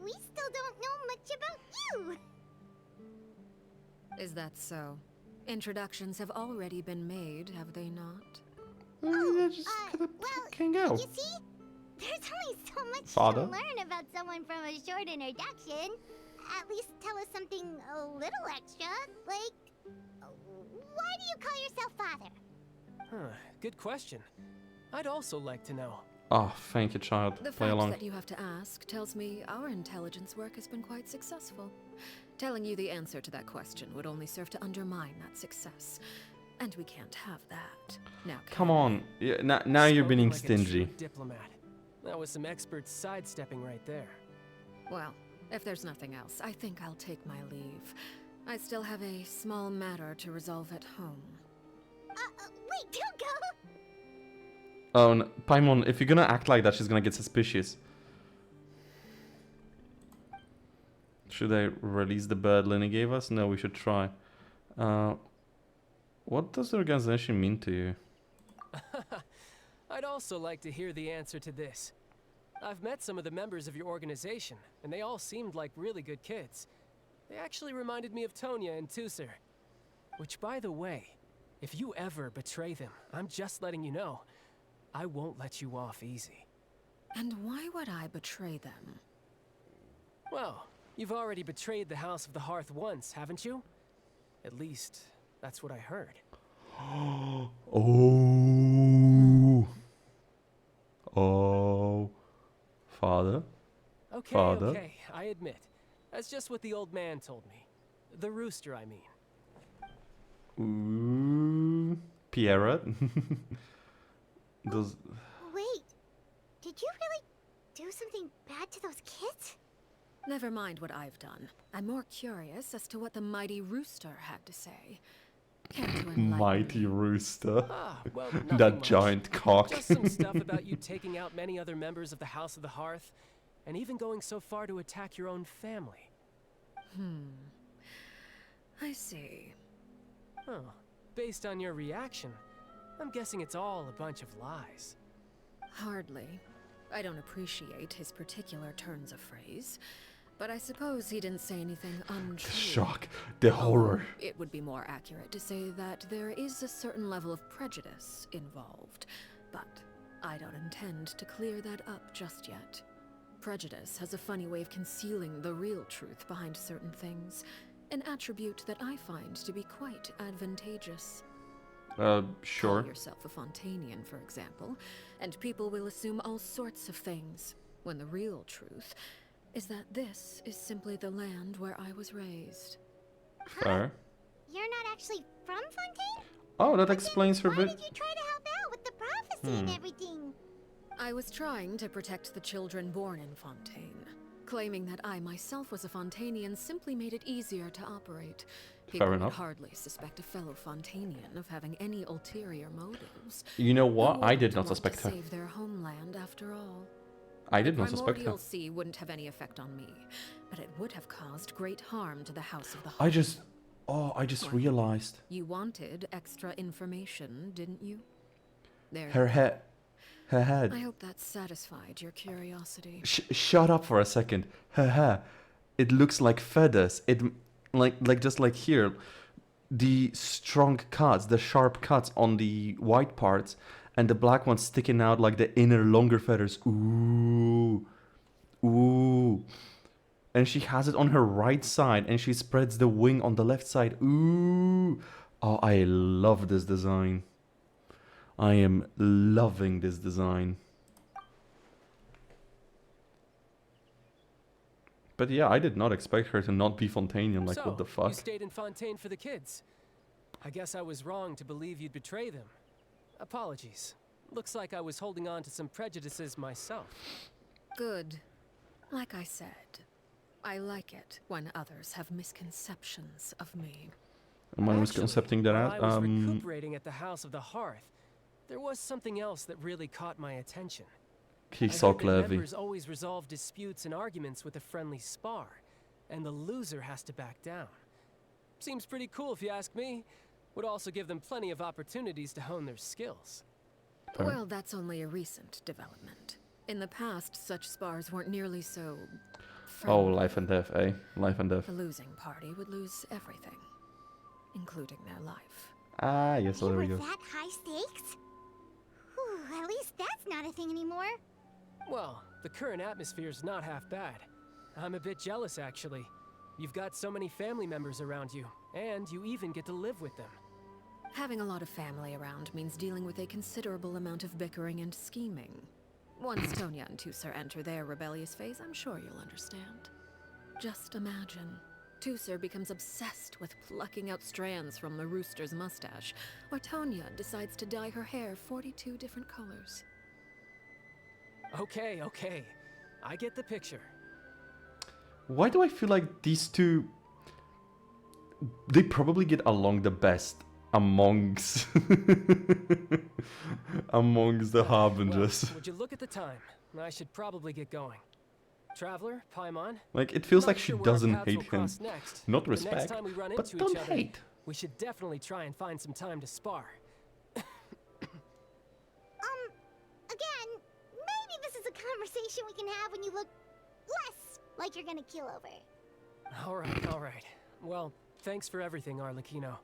we still don't know much about you. Is that so? Introductions have already been made, have they not? Just gonna well, hang out. You see, there's only so much Father? to learn about someone from a short introduction. At least tell us something a little extra, like, why do you call yourself father? Huh, good question. I'd also like to know. Oh, thank you, child. The Play fact along. that you have to ask tells me our intelligence work has been quite successful. Telling you the answer to that question would only serve to undermine that success. And we can't have that. Now, Come on. Yeah, now you're Spoken being like a stingy. true diplomat. That was some expert sidestepping right there. Well, if there's nothing else, I think I'll take my leave. I still have a small matter to resolve at home. Wait, don't go! Oh, no. Paimon, if you're gonna act like that, she's gonna get suspicious. Should I release the bird Lenny gave us? No, we should try. What does the organization mean to you? I'd also like to hear the answer to this. I've met some of the members of your organization, and they all seemed like really good kids. They actually reminded me of Tonya and Tusser. Which, by the way, if you ever betray them, I'm just letting you know, I won't let you off easy. And why would I betray them? Well, you've already betrayed the House of the Hearth once, haven't you? At least, that's what I heard. Oh. Oh. Father? Okay, Father? okay, I admit. That's just what the old man told me. The rooster, I mean. Ooh. Pierre? Does... Wait, did you really do something bad to those kids? Never mind what I've done. I'm more curious as to what the mighty rooster had to say. Care to enlighten Mighty me? rooster. Ah, well, nothing That much. giant cock. Just some stuff about you taking out many other members of the House of the Hearth, and even going so far to attack your own family. I see. Huh. Based on your reaction, I'm guessing it's all a bunch of lies. Hardly. I don't appreciate his particular turns of phrase, but I suppose he didn't say anything untrue. The shock. The horror. It would be more accurate to say that there is a certain level of prejudice involved, but I don't intend to clear that up just yet. Prejudice has a funny way of concealing the real truth behind certain things, an attribute that I find to be quite advantageous. Sure. Call yourself a Fontanian, for example, and people will assume all sorts of things, when the real truth is that this is simply the land where I was raised. Fair. You're not actually from Fontaine? Oh, that explains her Why bit. did you try to help out with the prophecy and everything? I was trying to protect the children born in Fontaine. Claiming that I myself was a Fontanian simply made it easier to operate. People Fair would enough. hardly suspect a fellow Fontanian of having any ulterior motives. You know what? Who I did wouldn't not want suspect to her. save their homeland after all. I did not suspect Primordial her. Sea wouldn't have any effect on me, but it would have caused great harm to the House of the Hearth. I just realized. You wanted extra information, didn't you? There. Her head. Her I head. hope that satisfied your curiosity. Shut up for a second. Her hair. It looks like feathers. It like just like here, the strong cuts, the sharp cuts on the white parts, and the black ones sticking out like the inner longer feathers. Ooh, ooh. And she has it on her right side, and she spreads the wing on the left side. Ooh. Oh, I love this design. I am loving this design. But yeah, I did not expect her to not be Fontanian. Like, So, what the you fuck? stayed in Fontaine for the kids. I guess I was wrong to believe you'd betray them. Apologies. Looks like I was holding on to some prejudices myself. Good. Like I said, I like it when others have misconceptions of me. Am I Actually, misconcepting that while out? I was recuperating at the House of the Hearth, there was something else that really caught my attention. He I saw heard that Clevy. members always resolve disputes and arguments with a friendly spar, and the loser has to back down. Seems pretty cool if you ask me. Would also give them plenty of opportunities to hone their skills. Fair. Well, that's only a recent development. In the past, such spars weren't nearly so Oh, friendly. life and death, eh? Life and death. The losing party would lose everything, including their life. Ah, yes, They there were we go. that high stakes? Whew, at least that's not a thing anymore. Well, the current atmosphere's not half bad. I'm a bit jealous, actually. You've got so many family members around you, and you even get to live with them. Having a lot of family around means dealing with a considerable amount of bickering and scheming. Once Tonya and Tusser enter their rebellious phase, I'm sure you'll understand. Just imagine. Tusser becomes obsessed with plucking out strands from the rooster's mustache, or Tonya decides to dye her hair 42 different colors. Okay, okay. I get the picture. Why do I feel like these two... They probably get along the best amongst... amongst the Harbingers. Well, would you look at the time? I should probably get going. Traveler, Paimon. Like, it feels Not like she sure where our doesn't paths hate will him. cross next, Not but next respect, time we run but into don't each other, hate. we should definitely try and find some time to spar. Again, maybe this is a conversation we can have when you look less like you're gonna kill over. Alright, alright. Well, thanks for everything, Arrlechino.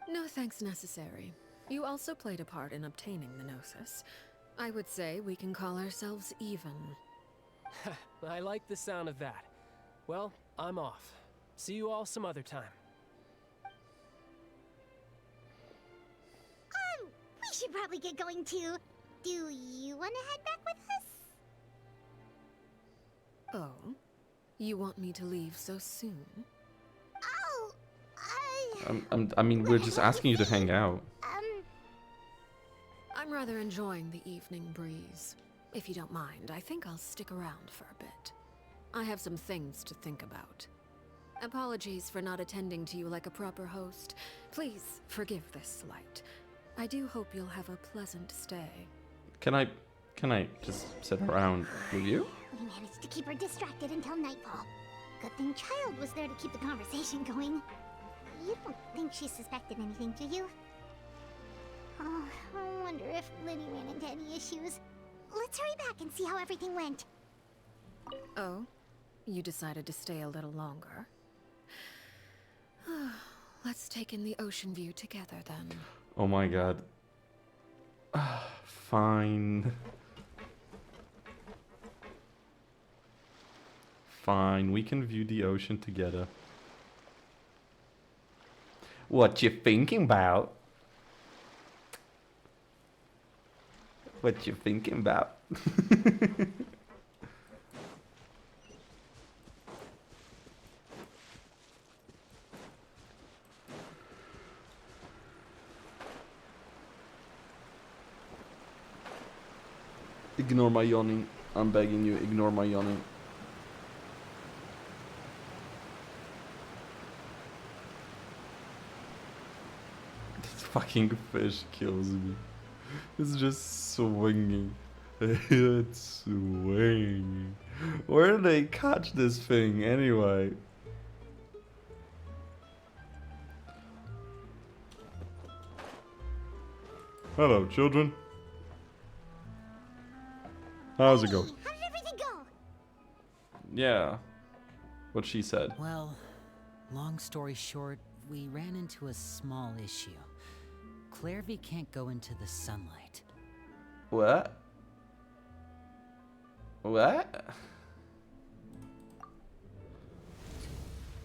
No thanks necessary. You also played a part in obtaining the Gnosis. I would say we can call ourselves even. I like the sound of that. Well, I'm off. See you all some other time. We should probably get going too. Do you want to head back with us? Oh? You want me to leave so soon? Oh, I mean, we're just asking you to hang out. I'm rather enjoying the evening breeze. If you don't mind, I think I'll stick around for a bit. I have some things to think about. Apologies for not attending to you like a proper host. Please forgive this slight. I do hope you'll have a pleasant stay. Can I just sit around with you? We managed to keep her distracted until nightfall. Good thing Child was there to keep the conversation going. You don't think she suspected anything, do you? Oh, I wonder if Linny ran into any issues. Let's hurry back and see how everything went. Oh? You decided to stay a little longer? Let's take in the ocean view together then. Oh my god. Fine. Fine, we can view the ocean together. What you thinking about? What you thinking about? Ignore my yawning. I'm begging you, ignore my yawning. This fucking fish kills me. It's just swinging. It's swinging. Where did they catch this thing anyway? Hello, children. How's it going? How did everything go? Yeah. What she said. Well, long story short, we ran into a small issue. Clairvy can't go into the sunlight. What? What?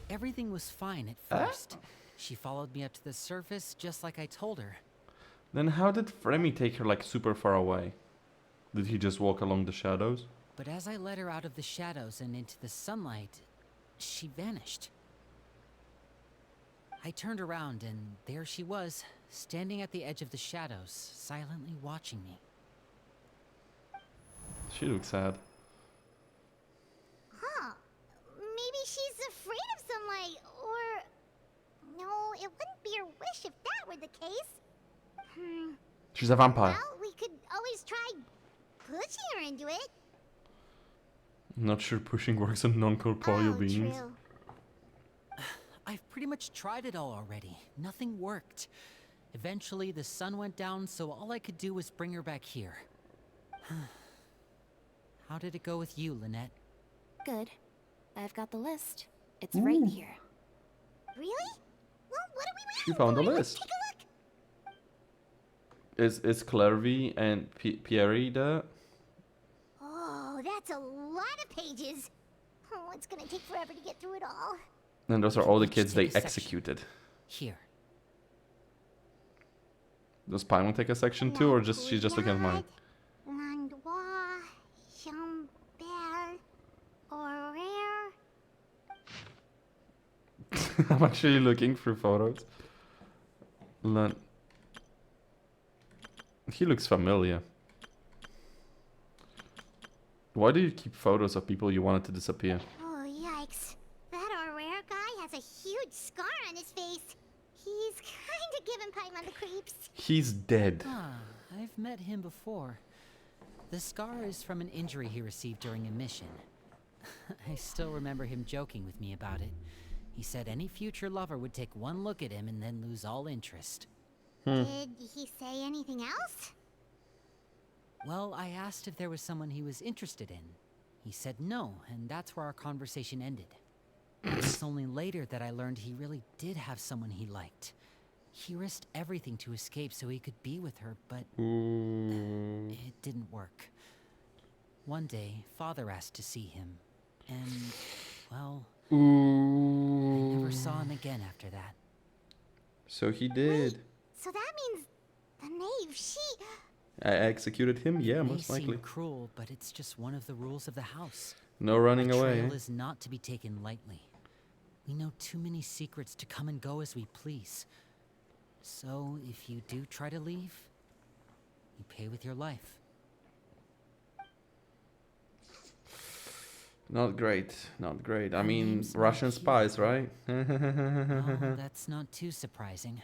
Everything was fine at first. She followed me up to the surface just like I told her. Then how did Fremy take her like super far away? Did he just walk along the shadows? But as I led her out of the shadows and into the sunlight, she vanished. I turned around and there she was, standing at the edge of the shadows, silently watching me. She looks sad. Huh. Maybe she's afraid of sunlight, or... No, it wouldn't be her wish if that were the case. She's a vampire. Well, we could always try pushing her into it. Not sure pushing works on non-corporeal beings. True. I've pretty much tried it all already. Nothing worked. Eventually, the sun went down, so all I could do was bring her back here. How did it go with you, Lynette? Good. I've got the list. It's right here. Really? Well, what are we waiting She found for? the Let's list. take a look. Is Clairvy and Pierre there? Oh, that's a lot of pages. Oh, it's gonna take forever to get through it all. And those are all the Each kids they take a section. executed. Here. Does Paimon take a section too, or just she's just looking at mine? Landois, Chambert, Aurere. I'm actually looking through photos. He looks familiar. Why do you keep photos of people you wanted to disappear? Oh, yikes. That Aurere guy has a huge scar on his face. He's kinda giving Paimon the creeps. He's dead. Ah, I've met him before. The scar is from an injury he received during a mission. I still remember him joking with me about it. He said any future lover would take one look at him and then lose all interest. Did he say anything else? Well, I asked if there was someone he was interested in. He said no, and that's where our conversation ended. It was only later that I learned he really did have someone he liked. He risked everything to escape so he could be with her, but Ooh. it didn't work. One day, Father asked to see him, and, well, I never saw him again after that. So he did. Wait, so that means the knave, she... I executed him? Yeah, It may most likely. seem cruel, but it's just one of the rules of the house. No running away. Betrayal is not to be taken lightly. We know too many secrets to come and go as we please. So, if you do try to leave, you pay with your life. Not great. Not great. I Her mean, name's not Russian here. spies, right? Oh, that's not too surprising.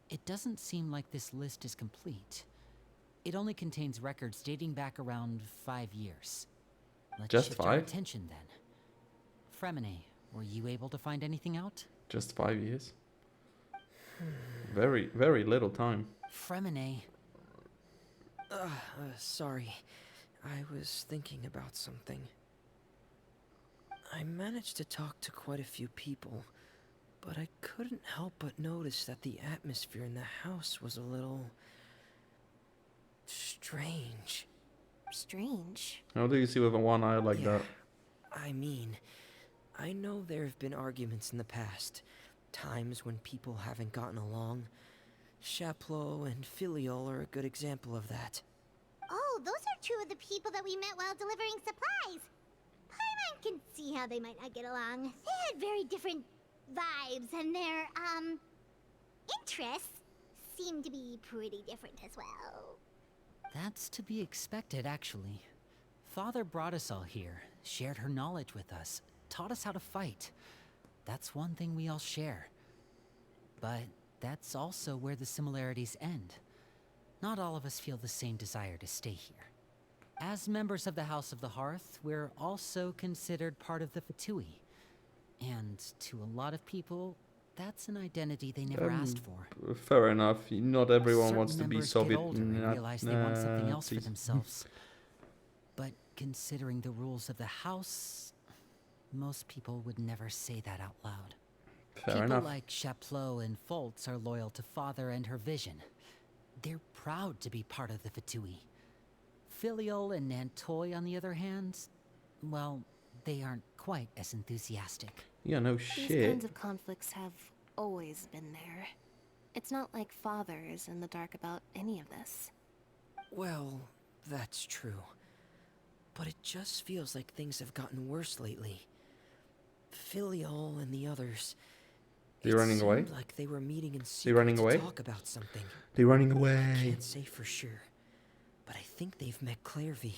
It doesn't seem like this list is complete. It only contains records dating back around 5 years. Let's Just shift our 5? attention then. Fremine, were you able to find anything out? Just 5 years. Very, very little time. Fremine, Sorry. I was thinking about something. I managed to talk to quite a few people, but I couldn't help but notice that the atmosphere in the house was a little... strange. Strange. How do you see with one eye like that? I mean, I know there have been arguments in the past, times when people haven't gotten along. Chaplot and Filiol are a good example of that. Oh, those are two of the people that we met while delivering supplies. Paimon can see how they might not get along. They had very different vibes, and their, interests seem to be pretty different as well. that's to be expected, actually. Father brought us all here, shared her knowledge with us, taught us how to fight. That's one thing we all share. But that's also where the similarities end. Not all of us feel the same desire to stay here. As members of the House of the Hearth, we're also considered part of the Fatui. And to a lot of people, that's an identity they never asked for. Fair enough. Not everyone Certain wants to be members Soviet. get older and realize they want something else for Nazis. themselves. But considering the rules of the house, most people would never say that out loud. Fair People enough. like Chaplot and Foltz are loyal to Father and her vision. They're proud to be part of the Fatui. Filiol and Nantoy, on the other hand, well, they aren't quite as enthusiastic. Yeah, no These shit. kinds of conflicts have always been there. It's not like Father is in the dark about any of this. Well, that's true. But it just feels like things have gotten worse lately. Filiol and the others... They're running away? It seemed like they were meeting in secret running to away? talk about something. They're running I away. can't say for sure, but I think they've met Clairvy.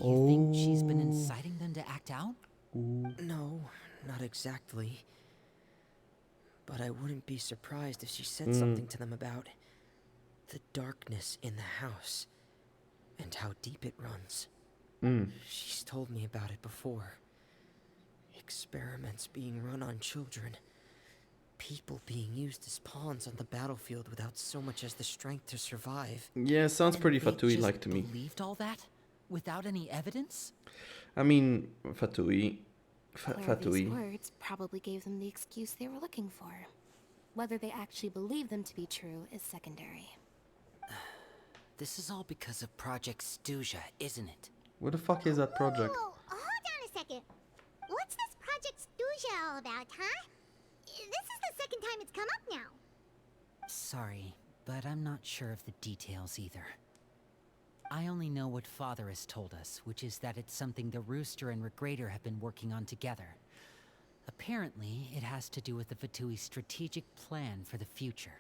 You think she's been inciting them to act out? No, not exactly. But I wouldn't be surprised if she said something to them about the darkness in the house and how deep it runs. She's told me about it before. Experiments being run on children. People being used as pawns on the battlefield without so much as the strength to survive. Yeah, sounds pretty And they Fatui-like just to me. Believed all that without any evidence? I mean, Fatui. Clairvy's Fatui. words probably gave them the excuse they were looking for. Whether they actually believe them to be true is secondary. This is all because of Project Stuja, isn't it? What the fuck is that project? Whoa, hold on a second. What's this Project Stuja all about, huh? This is the second time it's come up now. Sorry, but I'm not sure of the details either. I only know what Father has told us, which is that it's something the Rooster and Regrader have been working on together. Apparently, it has to do with the Fatui's strategic plan for the future.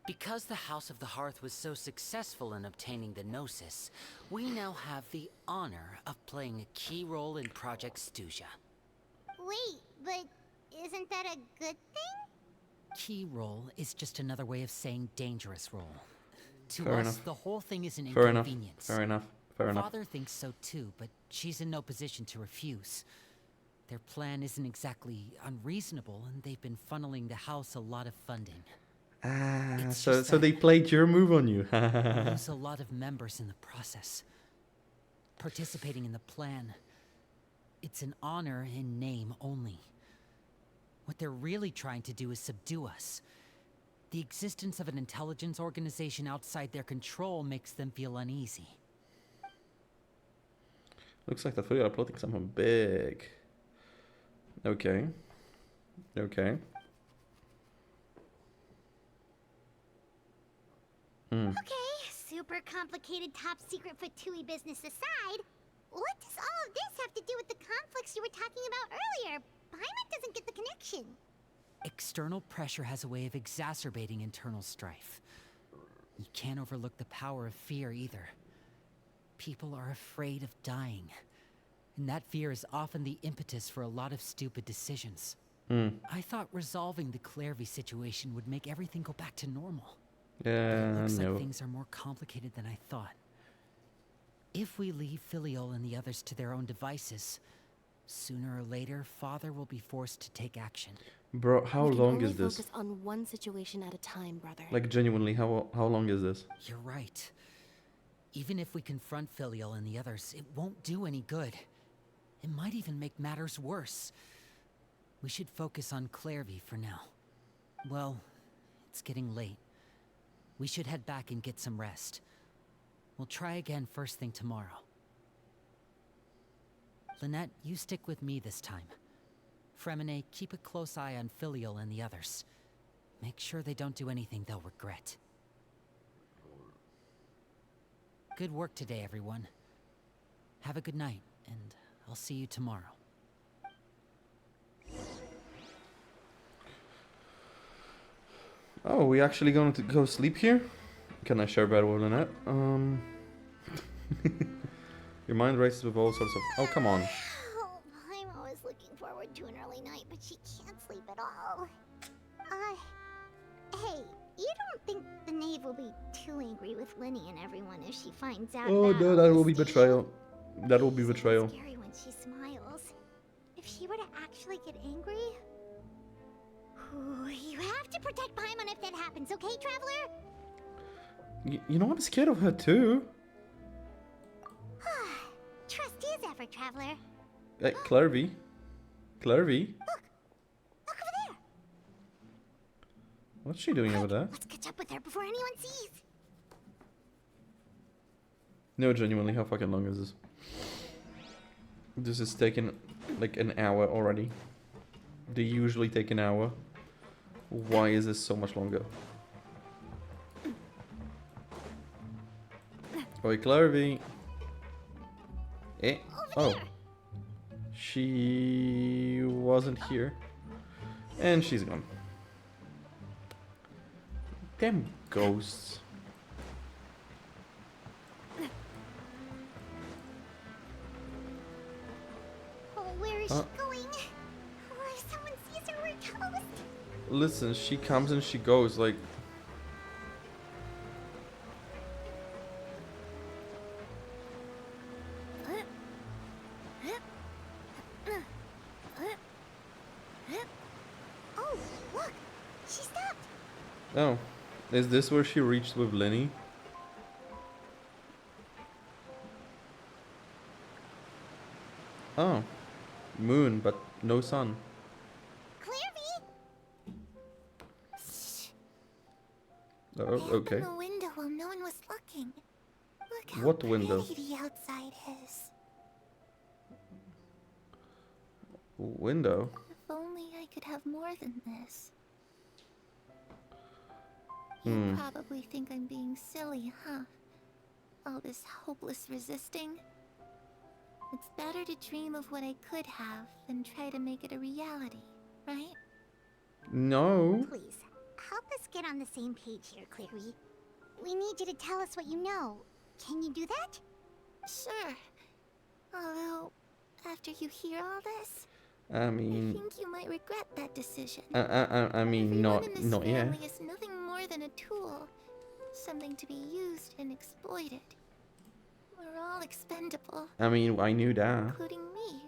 Because the House of the Hearth was so successful in obtaining the Gnosis, we now have the honor of playing a key role in Project Stuja. Wait, but isn't that a good thing? Key role is just another way of saying dangerous role. To Fair us, enough. the whole thing is an Fair enough. inconvenience. Fair enough. Fair enough. Father thinks so too, but she's in no position to refuse. Their plan isn't exactly unreasonable, and they've been funneling the house a lot of funding. Ah, It's so just so that they played your move on you. we lose a lot of members in the process. Participating in the plan, it's an honor in name only. What they're really trying to do is subdue us. The existence of an intelligence organization outside their control makes them feel uneasy. Looks like that we are plotting something big. Okay. Okay. Okay, super complicated top secret Fatui business aside, what does all of this have to do with the conflicts you were talking about earlier? Paimon doesn't get the connection. External pressure has a way of exacerbating internal strife. You can't overlook the power of fear either. People are afraid of dying. And that fear is often the impetus for a lot of stupid decisions. I thought resolving the Clairvy situation would make everything go back to normal. Yeah, It looks no. like things are more complicated than I thought. If we leave Filiol and the others to their own devices, sooner or later, Father will be forced to take action. Bro, how We can long only is this? focus on one situation at a time, brother. Like, genuinely, how long is this? You're right. Even if we confront Filial and the others, it won't do any good. It might even make matters worse. We should focus on Clairvy for now. Well, it's getting late. We should head back and get some rest. We'll try again first thing tomorrow. Lynette, you stick with me this time. Fremine, keep a close eye on Filial and the others. Make sure they don't do anything they'll regret. Good work today, everyone. Have a good night, and I'll see you tomorrow. Oh, we actually going to go sleep here? Can I share better with Lynette? Your mind races with all sorts of... Oh, come on. Oh, I'm always looking forward to an early night, but she can't sleep at all. Hey, you don't think the knave will be too angry with Linny and everyone if she finds out Oh about no, all that will this, be do you? betrayal. That will be It's betrayal. scary when she smiles. If she were to actually get angry... Ooh, you have to protect Paimon if that happens, okay, Traveler? You know, I'm scared of her too. Trust is effort, Traveler. Hey, Clairvy. Clairvy? Look over there. What's she doing over there? Let's catch up with her before anyone sees. No, genuinely, how fucking long is this? This is taking like an hour already. They usually take an hour. Why is this so much longer? Oi, Clairvy. Eh? Oh. She wasn't here. And she's gone. Damn ghosts. Oh, where is she going? Oh, if someone sees her, we're toast. Listen, she comes and she goes, like... Oh, look! She stopped! Oh. Is this where she reached with Lenny? Oh. Moon, but no sun. Clairvy! Oh, I opened okay. the window while no one was looking. Look how What window? pretty the outside is. Window? If only I could have more than this. You probably think I'm being silly, huh? All this hopeless resisting. It's better to dream of what I could have than try to make it a reality, right? No. Please, help us get on the same page here, Clary. We need you to tell us what you know. Can you do that? Sure. Although, after you hear all this, I I mean... think you might regret that decision. I mean, Everyone in this not yet. family is nothing more than a tool. Something to be used and exploited. We're all expendable, I mean, I knew that. including me.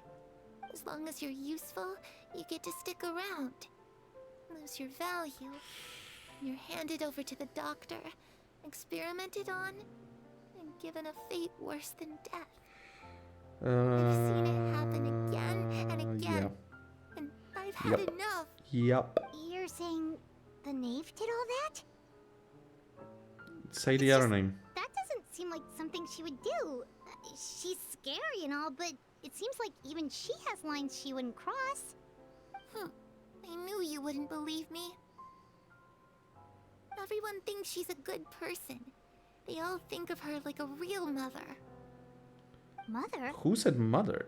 As long as you're useful, you get to stick around. Lose your value. You're handed over to the doctor, experimented on, and given a fate worse than death. I've seen it happen again and again, and I've had enough. Yep. You're saying the knave did all that? Say the It's other just- name. That doesn't seem like something she would do. She's scary and all, but it seems like even she has lines she wouldn't cross. I knew you wouldn't believe me. Everyone thinks she's a good person. They all think of her like a real mother. Mother? Who said mother?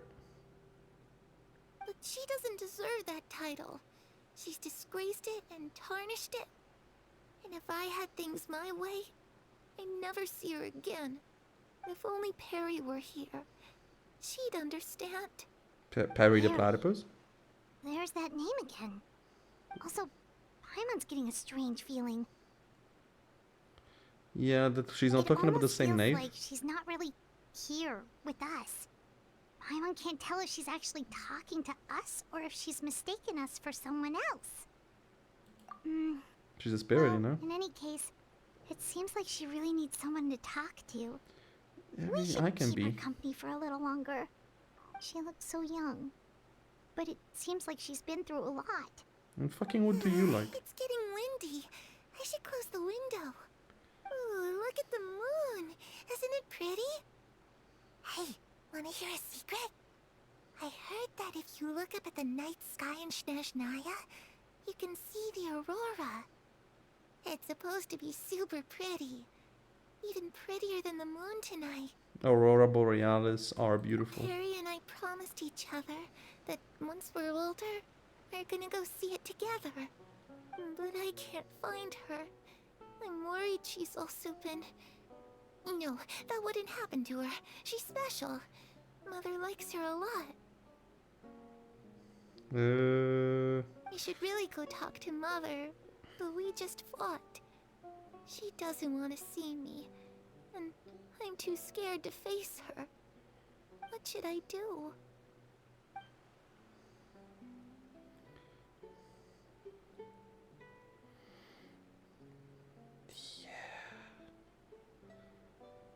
But she doesn't deserve that title. She's disgraced it and tarnished it. And if I had things my way, I'd never see her again. If only Perry were here, she'd understand. Perry the Platypus? There's that name again. Also, Paimon's getting a strange feeling. Yeah, that she's not It talking about the almost same feels name. like she's not really here with us. Paimon can't tell if she's actually talking to us or if she's mistaken us for someone else. She's a spirit, Well, you know? in any case, it seems like she really needs someone to talk to. Yeah, We should I can keep her be. company for a little longer. She looks so young. But it seems like she's been through a lot. And fucking what do you like? It's getting windy. I should close the window. Ooh, look at the moon. Isn't it pretty? Hey, wanna hear a secret? I heard that if you look up at the night sky in Snezhnaya, you can see the aurora. It's supposed to be super pretty. Even prettier than the moon tonight. Aurora Borealis are beautiful. Perry and I promised each other that once we're older, we're gonna go see it together. But I can't find her. I'm worried she's also been... No, that wouldn't happen to her. She's special. Mother likes her a lot. I should really go talk to Mother, but we just fought. She doesn't want to see me, and I'm too scared to face her. What should I do?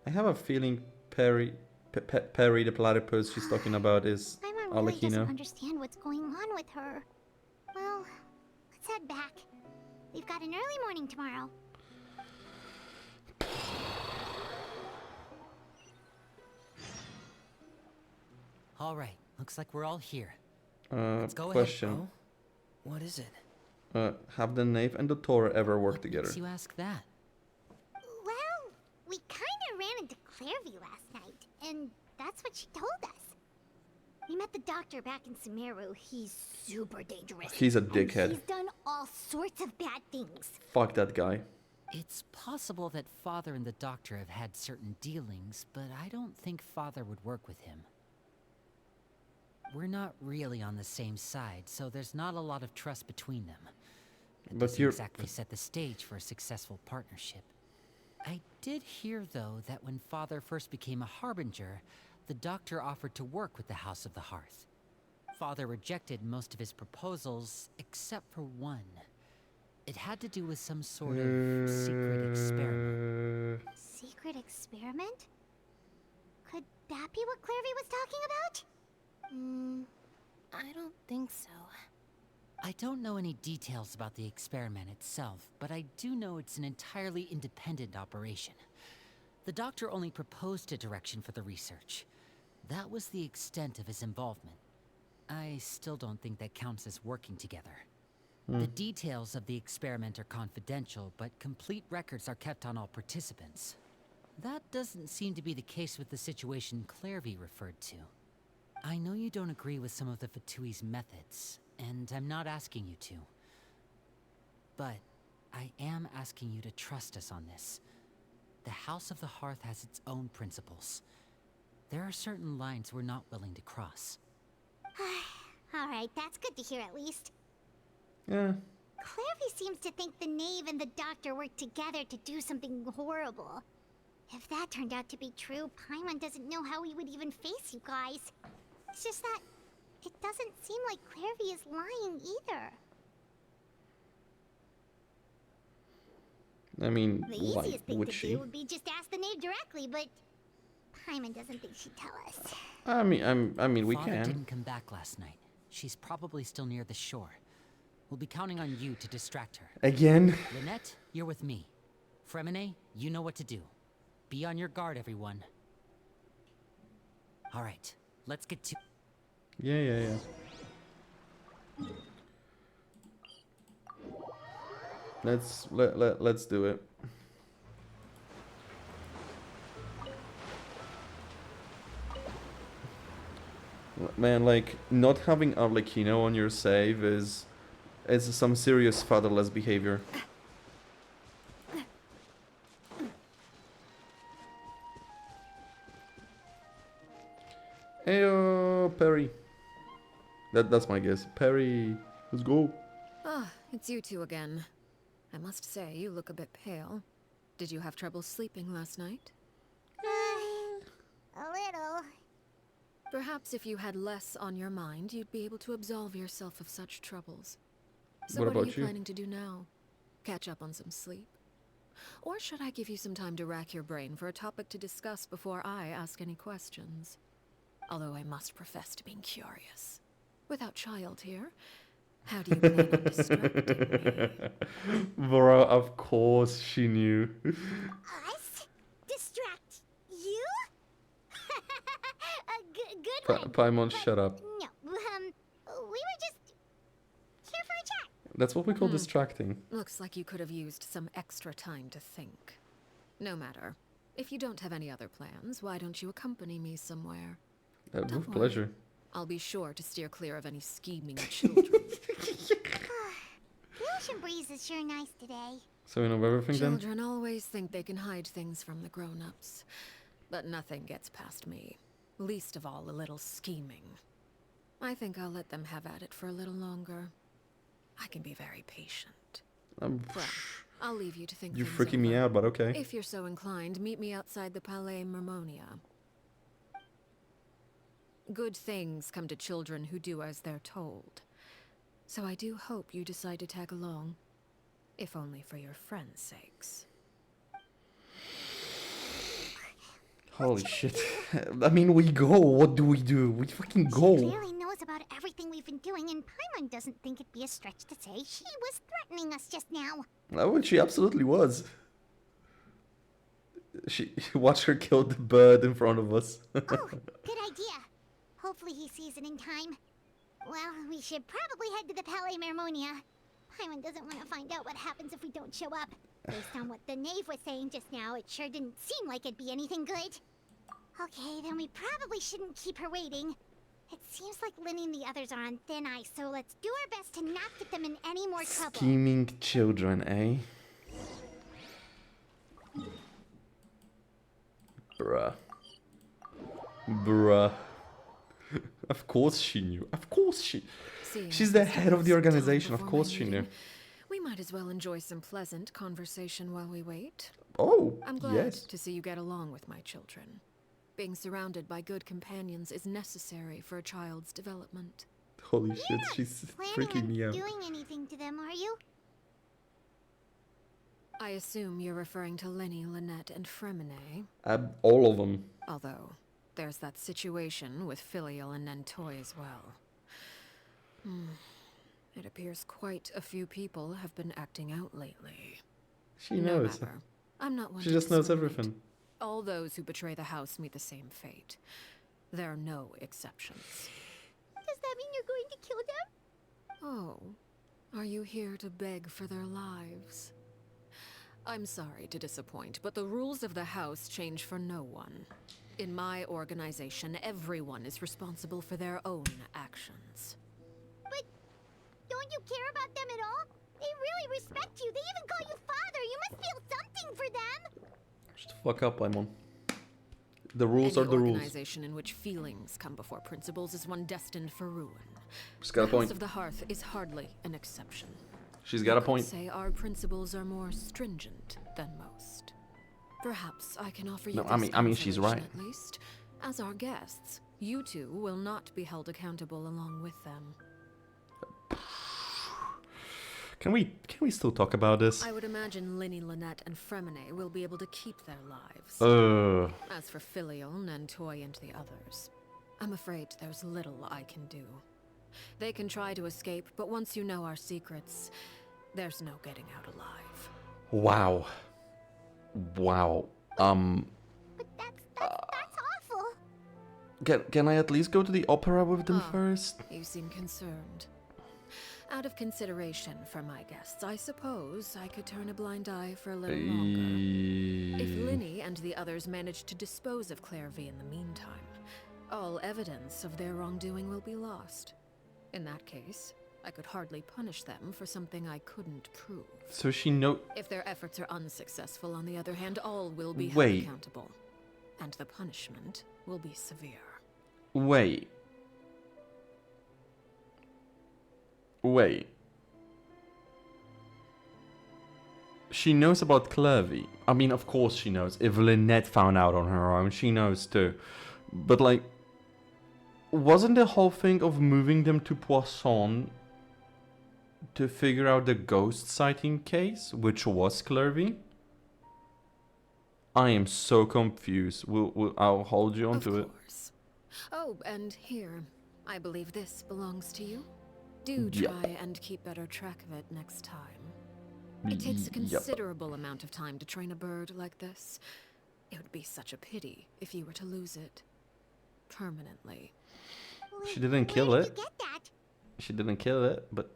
I have a feeling Perry the Platypus she's talking about is Paimon really doesn't Arrlechino. understand what's going on with her. Well, let's head back. We've got an early morning tomorrow. All right, looks like we're all here. Let's go Question. ahead. What is it? Have the Knave and the Tor ever worked What together? makes you ask that? Well, we kinda ran into Clairvy last night, and that's what she told us. We met the doctor back in Sumeru. He's super dangerous. He's a and dickhead. He's done all sorts of bad things. Fuck that guy. It's possible that Father and the Doctor have had certain dealings, but I don't think Father would work with him. We're not really on the same side, so there's not a lot of trust between them. That But doesn't you're- exactly set the stage for a successful partnership. I did hear, though, that when Father first became a Harbinger, the Doctor offered to work with the House of the Hearth. Father rejected most of his proposals, except for one. It had to do with some sort of secret experiment. Secret experiment? Could that be what Clairvy was talking about? I don't think so. I don't know any details about the experiment itself, but I do know it's an entirely independent operation. The Doctor only proposed a direction for the research. That was the extent of his involvement. I still don't think that counts as working together. The details of the experiment are confidential, but complete records are kept on all participants. That doesn't seem to be the case with the situation Clairvy referred to. I know you don't agree with some of the Fatui's methods, and I'm not asking you to. But I am asking you to trust us on this. The House of the Hearth has its own principles. There are certain lines we're not willing to cross. Alright, that's good to hear at least. Yeah. Clairvy seems to think the Knave and the Doctor worked together to do something horrible. If that turned out to be true, Paimon doesn't know how he would even face you guys. It's just that it doesn't seem like Clairvy is lying either. I mean, The why easiest thing would to she? do would be just ask the knave directly, but Paimon doesn't think she'd tell us. I mean, we Father can. didn't come back last night. She's probably still near the shore. We'll be counting on you to distract her. Again? Lynette, you're with me. Fremine, you know what to do. Be on your guard, everyone. All right, let's get to... Yeah. Let's do it. Man, like, not having Arrlechino on your save is some serious fatherless behavior. Heyo, Perry. That's my guess. Perry, let's go. Ah, it's you two again. I must say, you look a bit pale. Did you have trouble sleeping last night? A little. Perhaps if you had less on your mind, you'd be able to absolve yourself of such troubles. So What what are about you you? planning to do now? Catch up on some sleep? Or should I give you some time to rack your brain for a topic to discuss before I ask any questions? Although I must profess to being curious. Without child here, how do you plan on distracting me? Bro, of course she knew. Us? Distract you? Good one. Paimon, But shut up. No, we were just here for a chat. That's what we call distracting. Looks like you could have used some extra time to think. No matter. If you don't have any other plans, why don't you accompany me somewhere? With Don't worry. pleasure. I'll be sure to steer clear of any scheming children. The ocean breeze is sure nice today. So we know everything then? Children always think they can hide things from the grown-ups. But nothing gets past me. Least of all a little scheming. I think I'll let them have at it for a little longer. I can be very patient. Well, I'll leave you to think You're things freaking me over. out, but okay. If you're so inclined, meet me outside the Palais Mermonia. Good things come to children who do as they're told. So I do hope you decide to tag along. If only for your friends' sakes. Holy shit. I mean, we go. What do? We fucking She go. clearly knows about everything we've been doing, and Paimon doesn't think it'd be a stretch to say she was threatening us just now. Oh, she absolutely was. She watched her kill the bird in front of us. Oh, good idea. Hopefully he sees it in time. Well, we should probably head to the Palais Mermonia. Paimon doesn't want to find out what happens if we don't show up. Based on what the knave was saying just now, it sure didn't seem like it'd be anything good. Okay, then we probably shouldn't keep her waiting. It seems like Linny and the others are on thin ice, so let's do our best to not get them in any more trouble. Scheming children, eh? Bruh. Of course she knew. Of course she... Seeing She's as the it's head of the almost time organization. Of before course my she knew. meeting, we might as well enjoy some pleasant conversation while we wait. Oh, I'm glad yes. to see you get along with my children. Being surrounded by good companions is necessary for a child's development. Holy shit, she's freaking Planning me on out. doing anything to them, are you? I assume you're referring to Lenny, Lynette, and Fremine. All of them. Although, there's that situation with Filial and Nentoy as well. It appears quite a few people have been acting out lately. She No knows. matter. I'm not one She to just knows discriminate. everything. All those who betray the house meet the same fate. There are no exceptions. Does that mean you're going to kill them? Oh, are you here to beg for their lives? I'm sorry to disappoint, but the rules of the house change for no one. In my organization, everyone is responsible for their own actions. But don't you care about them at all? They really respect you. They even call you father. You must feel something for them. Just fuck up, Lemon. The rules Any are the rules. organization in which feelings come before principles is one destined for ruin. She's got a The point. House of the Hearth is hardly an exception. She's got a You could point. say our principles are more stringent than most. Perhaps I can offer you No, this I mean, she's consolation right. at least. As our guests, you two will not be held accountable along with them. Can we still talk about this? I would imagine Linny, Lynette, and Fremine will be able to keep their lives. As for Filion, Nantoy, and the others, I'm afraid there's little I can do. They can try to escape, but once you know our secrets, there's no getting out alive. Wow. Wow. But that's awful. Can I at least go to the opera with them first? You seem concerned. Out of consideration for my guests, I suppose I could turn a blind eye for a little longer. If Linny and the others manage to dispose of Clairvy in the meantime, all evidence of their wrongdoing will be lost. In that case, I could hardly punish them for something I couldn't prove. So she know. If their efforts are unsuccessful, on the other hand, all will be held Wait. accountable. And the punishment will be severe. Wait. She knows about Clervy. I mean, of course she knows. If Lynette found out on her own, she knows too. But like, wasn't the whole thing of moving them to Poisson to figure out the ghost sighting case, which was Clervy? I am so confused. I'll hold you onto it. Of course. Oh, and here, I believe this belongs to you. Do try and keep better track of it next time. It takes a considerable amount of time to train a bird like this. It would be such a pity if you were to lose it. Permanently. She didn't kill Where it. did you get that? She didn't kill it, but...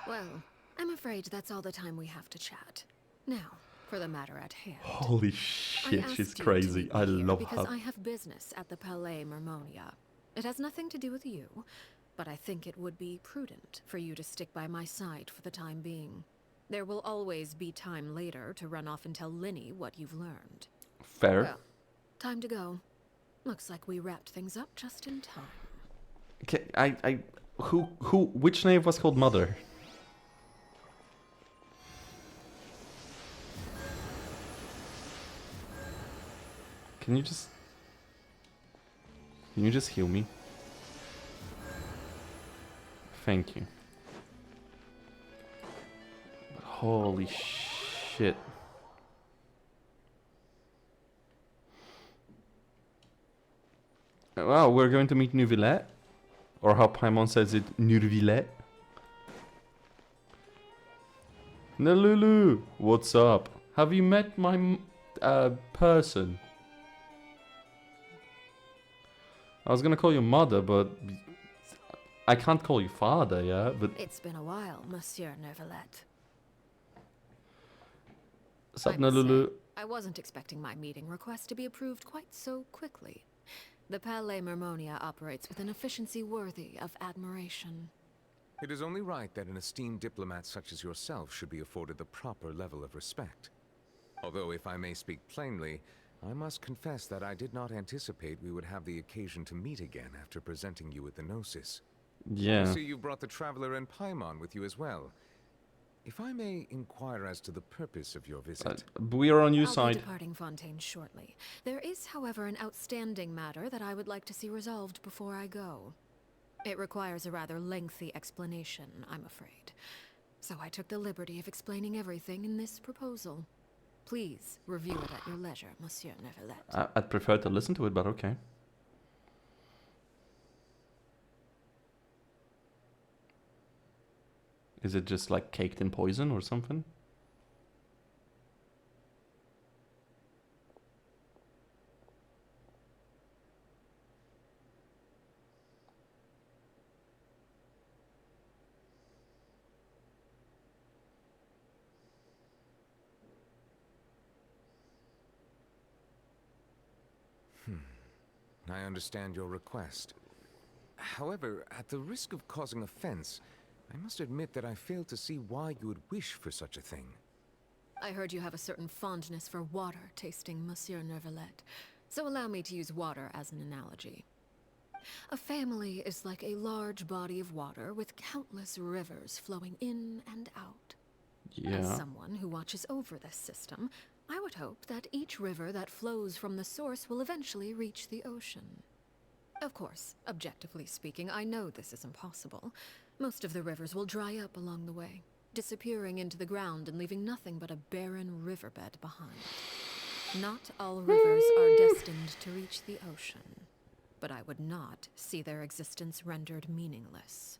Well, I'm afraid that's all the time we have to chat. Now, for the matter at hand. Holy I shit, asked she's you to crazy. meet I me here love because her. I have business at the Palais Mermonia. It has nothing to do with you, but I think it would be prudent for you to stick by my side for the time being. There will always be time later to run off and tell Linny what you've learned. Fair. Well, time to go. Looks like we wrapped things up just in time. Okay, which knave was called Mother? Can you just heal me? Thank you. But holy shit. Wow, we're going to meet Neuvillette? Or how Paimon says it, Neuvillette? Nalulu, what's up? Have you met my person? I was gonna call you mother, but I can't call you father, yeah? But It's been a while, Monsieur Neuvillette. sup, I must Nalulu? say, I wasn't expecting my meeting request to be approved quite so quickly. The Palais Mermonia operates with an efficiency worthy of admiration. It is only right that an esteemed diplomat such as yourself should be afforded the proper level of respect. Although, if I may speak plainly, I must confess that I did not anticipate we would have the occasion to meet again after presenting you with the Gnosis. I Yeah. see you brought the Traveler and Paimon with you as well. If I may inquire as to the purpose of your visit. We are on your I'll be side. departing Fontaine shortly. There is, however, an outstanding matter that I would like to see resolved before I go. It requires a rather lengthy explanation, I'm afraid. So I took the liberty of explaining everything in this proposal. Please review it at your leisure, Monsieur Neuvillette. I'd prefer to listen to it, but okay. Is it just like caked in poison or something? I understand your request. However, at the risk of causing offense, I must admit that I fail to see why you would wish for such a thing. I heard you have a certain fondness for water tasting, Monsieur Neuvillette, so allow me to use water as an analogy. A family is like a large body of water with countless rivers flowing in and out. Yeah. As someone who watches over this system, I would hope that each river that flows from the source will eventually reach the ocean. Of course, objectively speaking, I know this is impossible, Most of the rivers will dry up along the way, disappearing into the ground and leaving nothing but a barren riverbed behind. Not all rivers are destined to reach the ocean, but I would not see their existence rendered meaningless.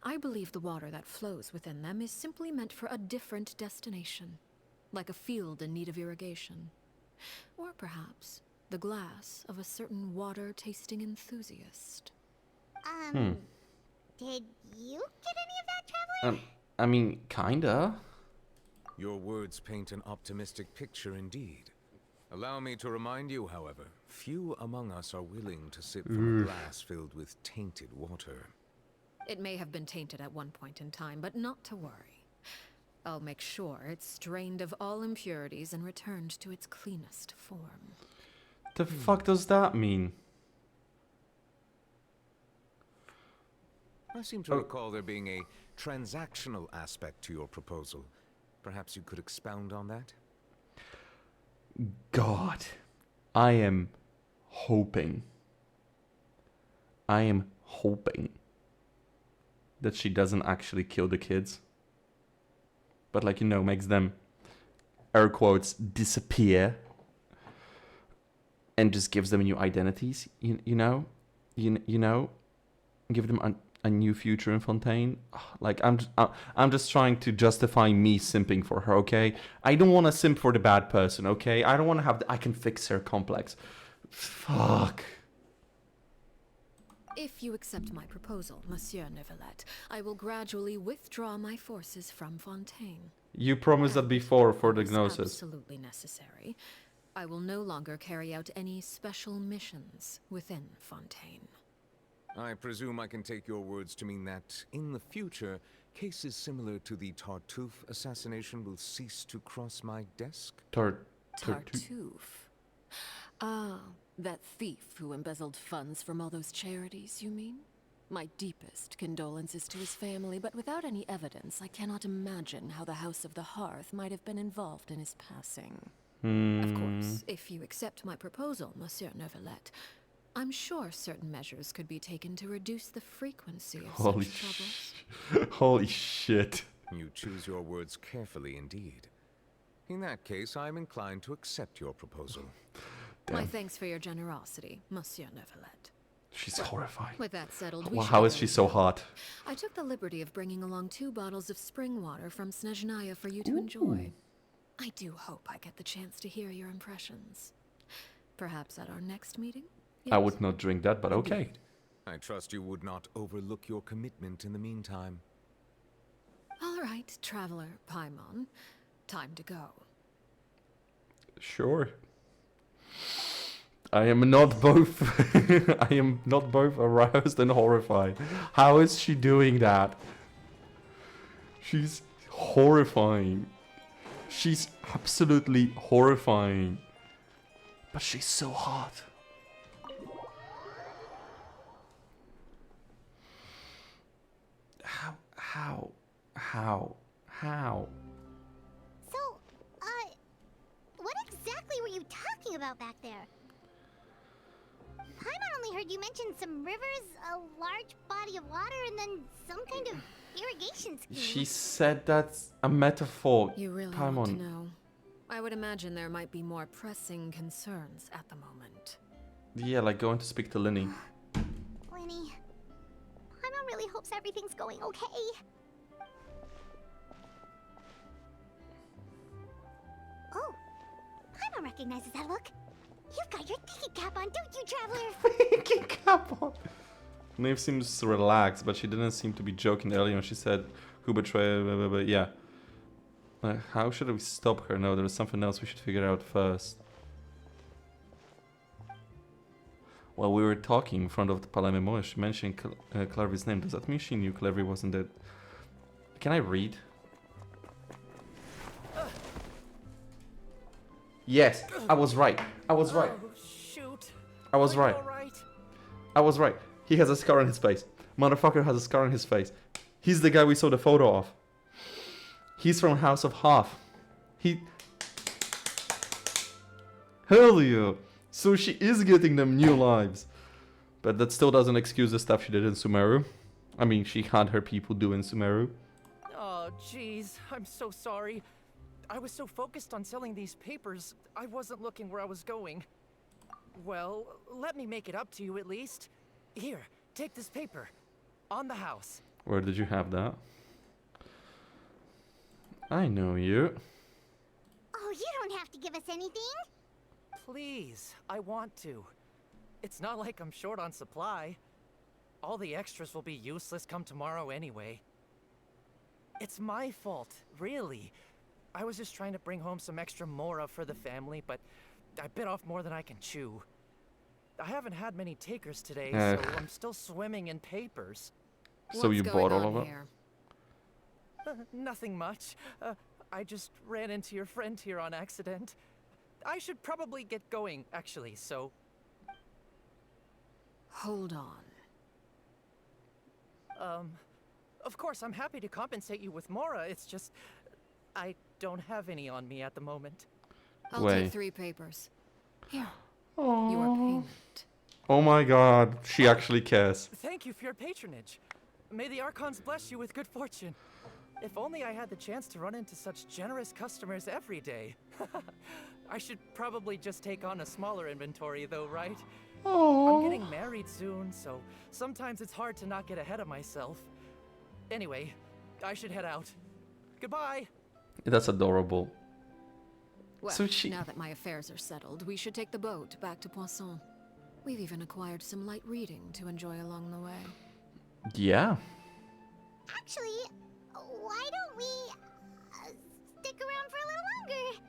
I believe the water that flows within them is simply meant for a different destination, like a field in need of irrigation. Or perhaps the glass of a certain water-tasting enthusiast. Did you get any of that, Traveler? I mean, kinda. Your words paint an optimistic picture indeed. Allow me to remind you, however, few among us are willing to sip from a glass filled with tainted water. It may have been tainted at one point in time, but not to worry. I'll make sure it's strained of all impurities and returned to its cleanest form. The fuck does that mean? I seem to recall there being a transactional aspect to your proposal. Perhaps you could expound on that? God, I am hoping that she doesn't actually kill the kids. But like, you know, makes them, air quotes, disappear. And just gives them new identities, you know? Give them a new future in Fontaine. Like, I'm just trying to justify me simping for her, okay? I don't want to simp for the bad person, okay? I don't want to have the I can fix her complex. Fuck. If you accept my proposal, Monsieur Neuvillette, I will gradually withdraw my forces from Fontaine. You promised that before for the It's Gnosis. absolutely necessary. I will no longer carry out any special missions within Fontaine. I presume I can take your words to mean that, in the future, cases similar to the Tartuffe assassination will cease to cross my desk? Tartuffe. Ah, that thief who embezzled funds from all those charities, you mean? My deepest condolences to his family, but without any evidence, I cannot imagine how the House of the Hearth might have been involved in his passing. Of course, if you accept my proposal, Monsieur Neuvillette, I'm sure certain measures could be taken to reduce the frequency of such troubles. Holy shit. You choose your words carefully indeed. In that case, I'm inclined to accept your proposal. Damn. My thanks for your generosity, Monsieur Neuvillette. She's horrified. With that settled, Well, how is she so hot? I took the liberty of bringing along 2 bottles of spring water from Snezhnaya for you to enjoy. I do hope I get the chance to hear your impressions. Perhaps at our next meeting? I would not drink that, but okay. I trust you would not overlook your commitment in the meantime. All right, Traveler Paimon. Time to go. Sure. I am not both aroused and horrified. How is she doing that? She's horrifying. She's absolutely horrifying. But she's so hot. How? So, what exactly were you talking about back there? Paimon only heard you mention some rivers, a large body of water, and then some kind of irrigation scheme. She said that's a metaphor. You really Paimon. want to know. I would imagine there might be more pressing concerns at the moment. Yeah, like going to speak to Linny. Lenny, Paimon really hopes everything's going okay. Oh, Paimon recognizes that look. You've got your thinking cap on, don't you, Traveler? Thinking cap on. Nave seems relaxed, but she didn't seem to be joking earlier when she said, "Who betrayed?" Blah, blah, blah. Yeah. How should we stop her? No, there was something else we should figure out first. While we were talking in front of the Palais Memorial, she mentioned Clarvy's name. Does that mean she knew Clarvy wasn't dead? Can I read? Yes, I was right. I was right. Oh, shoot. I was right. All right. I was right. He has a scar on his face. Motherfucker has a scar on his face. He's the guy we saw the photo of. He's from House of Half. Hell yeah. So she is getting them new lives. But that still doesn't excuse the stuff she did in Sumeru. I mean, she had her people do in Sumeru. Oh, jeez, I'm so sorry. I was so focused on selling these papers, I wasn't looking where I was going. Well, let me make it up to you at least. Here, take this paper. On the house. Where did you have that? I know you. Oh, you don't have to give us anything. Please, I want to. It's not like I'm short on supply. All the extras will be useless come tomorrow anyway. It's my fault, really. I was just trying to bring home some extra mora for the family, but I bit off more than I can chew. I haven't had many takers today, so I'm still swimming in papers. So you bought all of it? Nothing much. I just ran into your friend here on accident. I should probably get going, actually, so... Hold on. Of course, I'm happy to compensate you with mora, it's just... I don't have any on me at the moment. I'll take 3 papers. Here. Aww. Your payment. Oh my god, she actually cares. Thank you for your patronage. May the Archons bless you with good fortune. If only I had the chance to run into such generous customers every day. I should probably just take on a smaller inventory though, right? Aww. I'm getting married soon, so sometimes it's hard to not get ahead of myself. Anyway, I should head out. Goodbye! That's adorable. Well, So she- now that my affairs are settled, we should take the boat back to Poisson. We've even acquired some light reading to enjoy along the way. Yeah. Actually, why don't we stick around for a little longer?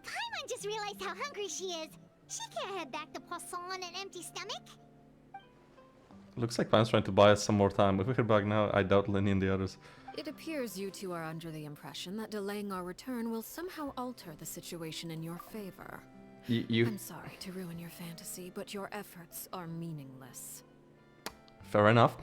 Paimon just realized how hungry she is. She can't head back to Poisson on an empty stomach. Looks like Pan's trying to buy us some more time. If we head back now, I doubt Lenny and the others. It appears you two are under the impression that delaying our return will somehow alter the situation in your favor. You I'm sorry to ruin your fantasy, but your efforts are meaningless. fair enough.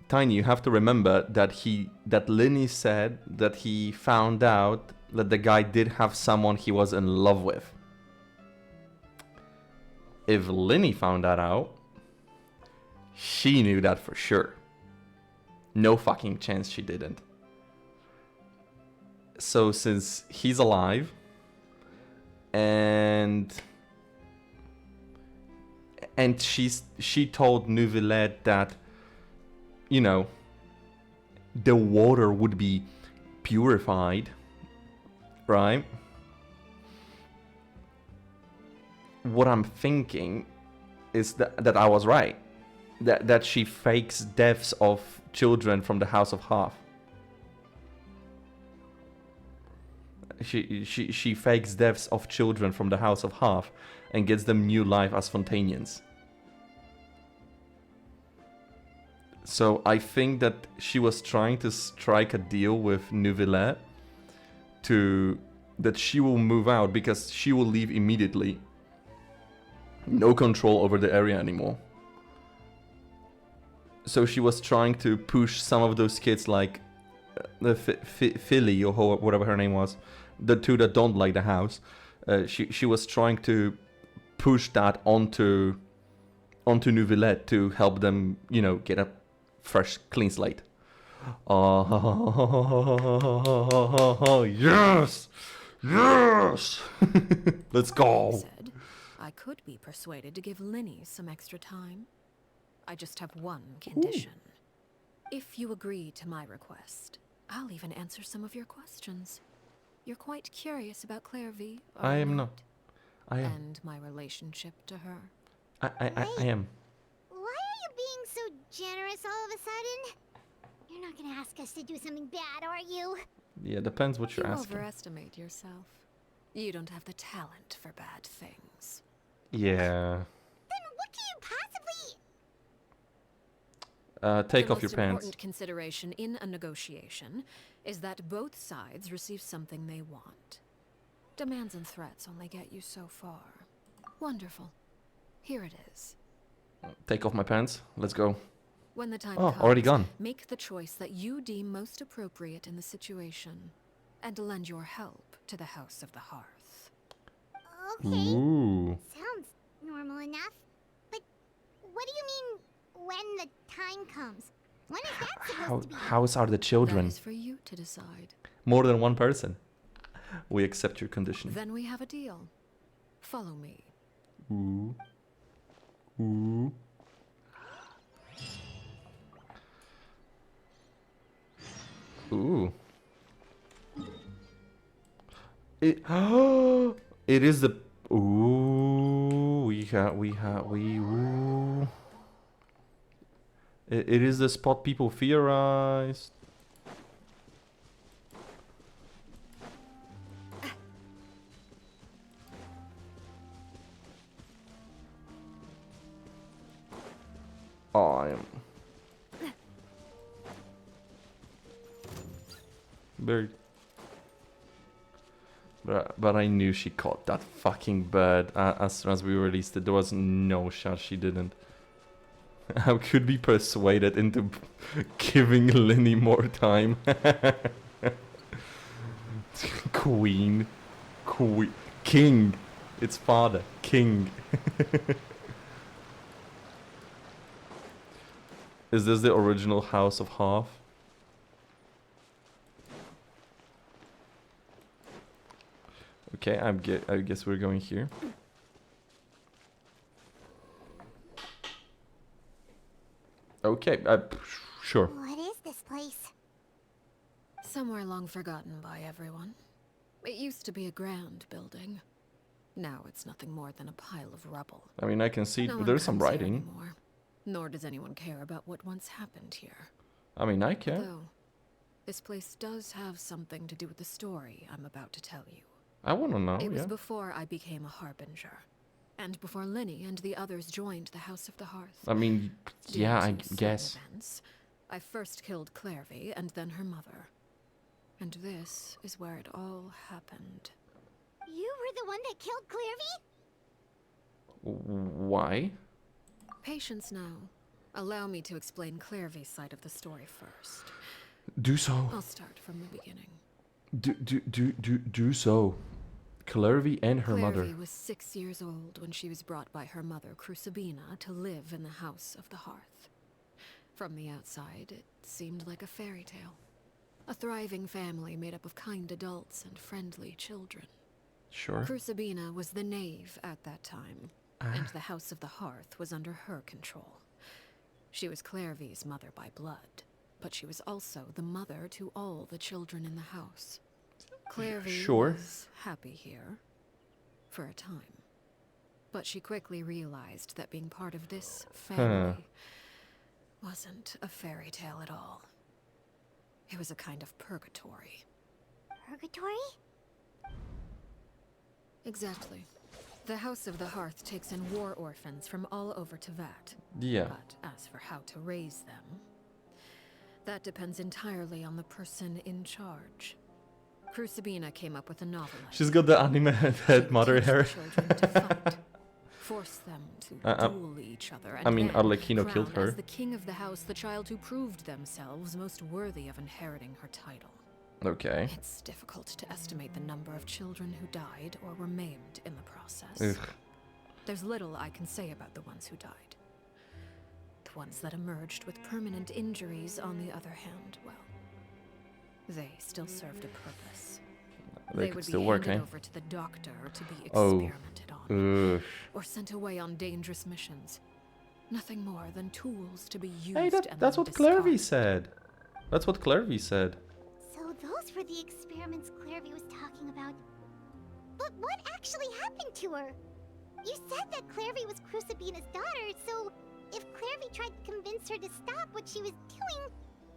Tiny, you have to remember that Lenny said that he found out that the guy did have someone he was in love with. If Lenny found that out, she knew that for sure. No fucking chance she didn't. So since he's alive, and she told Neuvillette that, you know, the water would be purified, right? What I'm thinking is that I was right. That she fakes deaths of children from the House of Half. She fakes deaths of children from the House of Half and gets them new life as Fontanians. So I think that she was trying to strike a deal with Neuvillette that she will move out because she will leave immediately. No control over the area anymore. So she was trying to push some of those kids, like the Philly or whatever her name was, the two that don't like the house. She was trying to push that onto Neuvillette to help them, you know, get a fresh, clean slate. Oh yes, yes. Let's go. Said, I could be persuaded to give Linny some extra time. I just have one condition. If you agree to my request, I'll even answer some of your questions. You're quite curious about Claire V. I am not. I am. And my relationship to her. I am. Why are you being so generous all of a sudden? You're not gonna ask us to do something bad, are you? Yeah, depends what you're You asking. overestimate yourself. You don't have the talent for bad things. Yeah. Then what can you possibly... Take the off your most pants. important consideration in a negotiation is that both sides receive something they want. Demands and threats only get you so far. Wonderful. Here it is. Take off my pants. Let's go. When the time Oh, comes, already gone. make the choice that you deem most appropriate in the situation, and lend your help to the House of the Hearth. Okay, Ooh. sounds normal enough. But what do you mean, when the time comes. When is that supposed How to be? house are the That children? is for you to decide. More than one person. We accept your condition. Then we have a deal. Follow me. Ooh. Ooh. Ooh. It it is the ooh ooh. It is the spot people theorized. Oh, I am very. But I knew she caught that fucking bird as soon as we released it. There was no shot she didn't. How could be persuaded into giving Linny more time? Queen. King. It's father. King. Is this the original House of Half? Okay, I guess we're going here. Okay, sure. What is this place? Somewhere long forgotten by everyone. It used to be a grand building. Now it's nothing more than a pile of rubble. I mean, I can see No one there's some comes here writing. anymore, nor does anyone care about what once happened here. I mean, I care. Though, this place does have something to do with the story I'm about to tell you. I want to know, It was yeah. before I became a harbinger, and before Linny and the others joined the House of the Hearth. I mean, Due yeah, I to certain guess. events, I first killed Clairvy and then her mother. And this is where it all happened. You were the one that killed Clairvy? Why? Patience now. Allow me to explain Clairvy's side of the story first. Do so. I'll start from the beginning. Do so. Clairvy and her mother. Clairvy was 6 years old when she was brought by her mother, Crucibina, to live in the House of the Hearth. From the outside, it seemed like a fairy tale. A thriving family made up of kind adults and friendly children. Sure. Crucibina was the knave at that time, and the House of the Hearth was under her control. She was Clairvy's mother by blood, but she was also the mother to all the children in the house. Clairvy was happy here, for a time. But she quickly realized that being part of this family wasn't a fairy tale at all. It was a kind of purgatory. Purgatory? Exactly. The House of the Hearth takes in war orphans from all over Tevat. Yeah. But as for how to raise them, that depends entirely on the person in charge. Crucibina came up with a novel idea. She's got the anime head mother Teach the hair. children to fight, force them to duel each other, and I mean, then Arrlechino crown killed her. as the king of the house the child who proved themselves most worthy of inheriting her title. Okay. It's difficult to estimate the number of children who died or were maimed in the process. Ugh. There's little I can say about the ones who died. The ones that emerged with permanent injuries, on the other hand, well, they still served a purpose. They would could still be work, handed eh? over to the doctor to be Oh. experimented on, Ugh. or sent away on dangerous missions. Nothing more than tools to be used Hey, and that's then what Clairvy discarded. said. That's what Clairvy said. So those were the experiments Clairvy was talking about. But what actually happened to her? You said that Clairvy was Crucibina's daughter, so if Clairvy tried to convince her to stop what she was doing,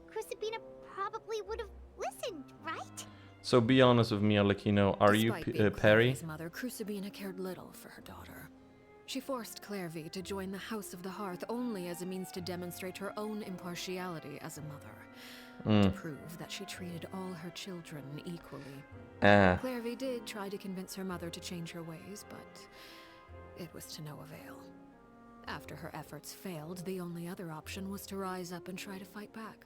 Crucibina probably would have listened, right? So be honest with me, Arrlechino. Are you Despite being Perry? Clairvy's mother, Crucibina cared little for her daughter. She forced Clairvy to join the House of the Hearth only as a means to demonstrate her own impartiality as a mother. To prove that she treated all her children equally. Clairvy did try to convince her mother to change her ways, but it was to no avail. After her efforts failed, the only other option was to rise up and try to fight back.